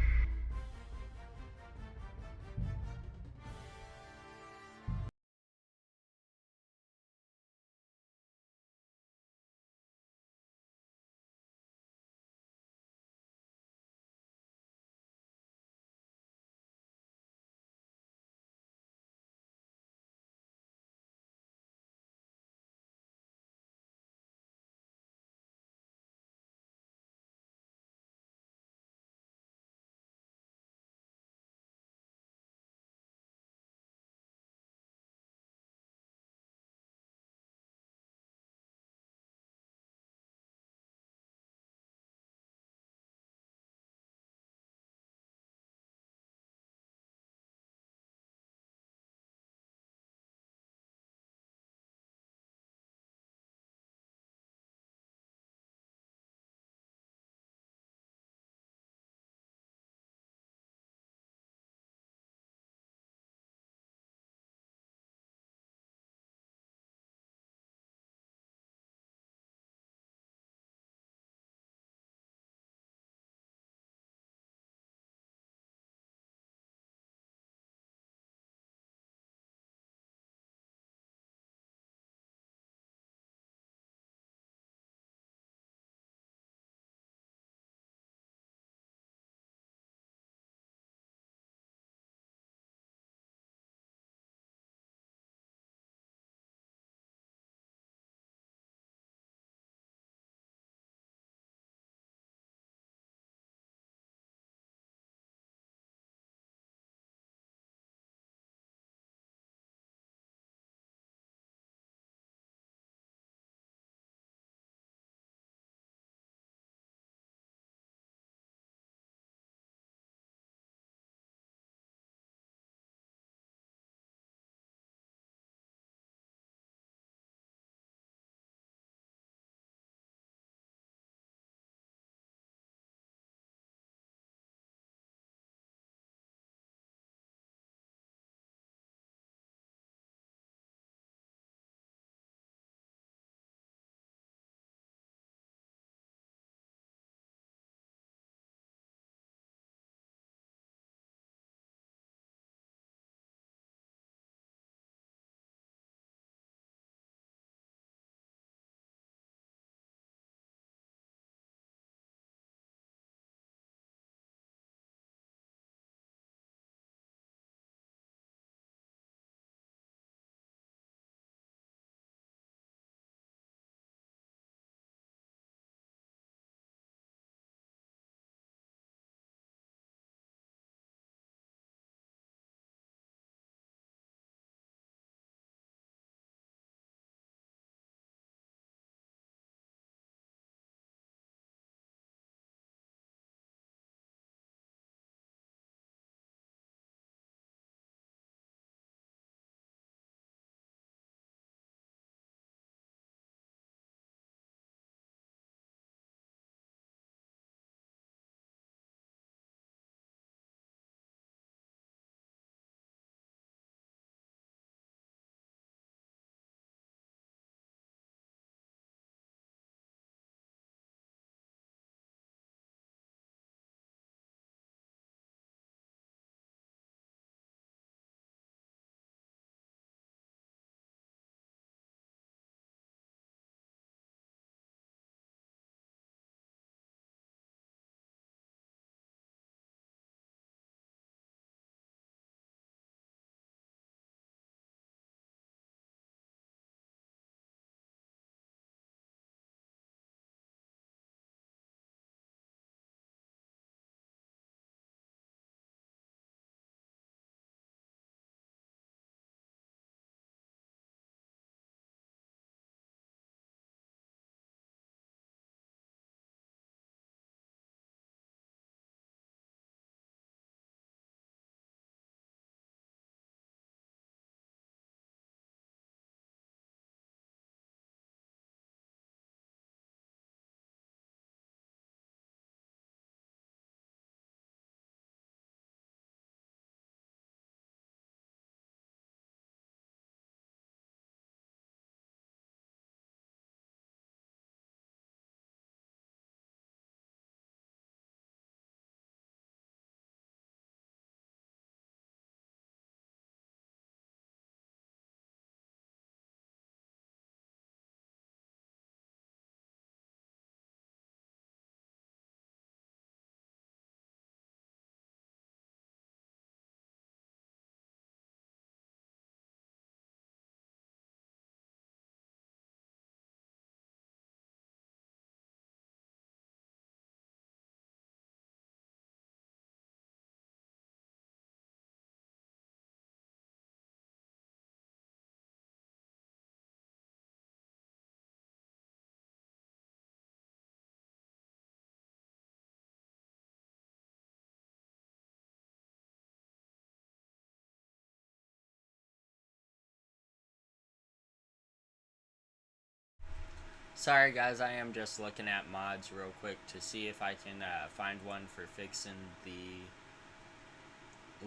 Sorry guys, I am just looking at mods real quick to see if I can find one for fixing the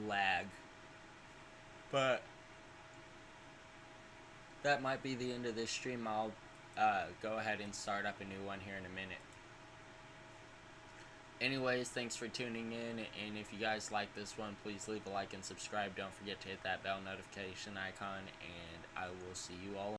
lag. But that might be the end of this stream. I'll go ahead and start up a new one here in a minute. Anyways, thanks for tuning in, and if you guys like this one, please leave a like and subscribe. Don't forget to hit that bell notification icon, and I will see you all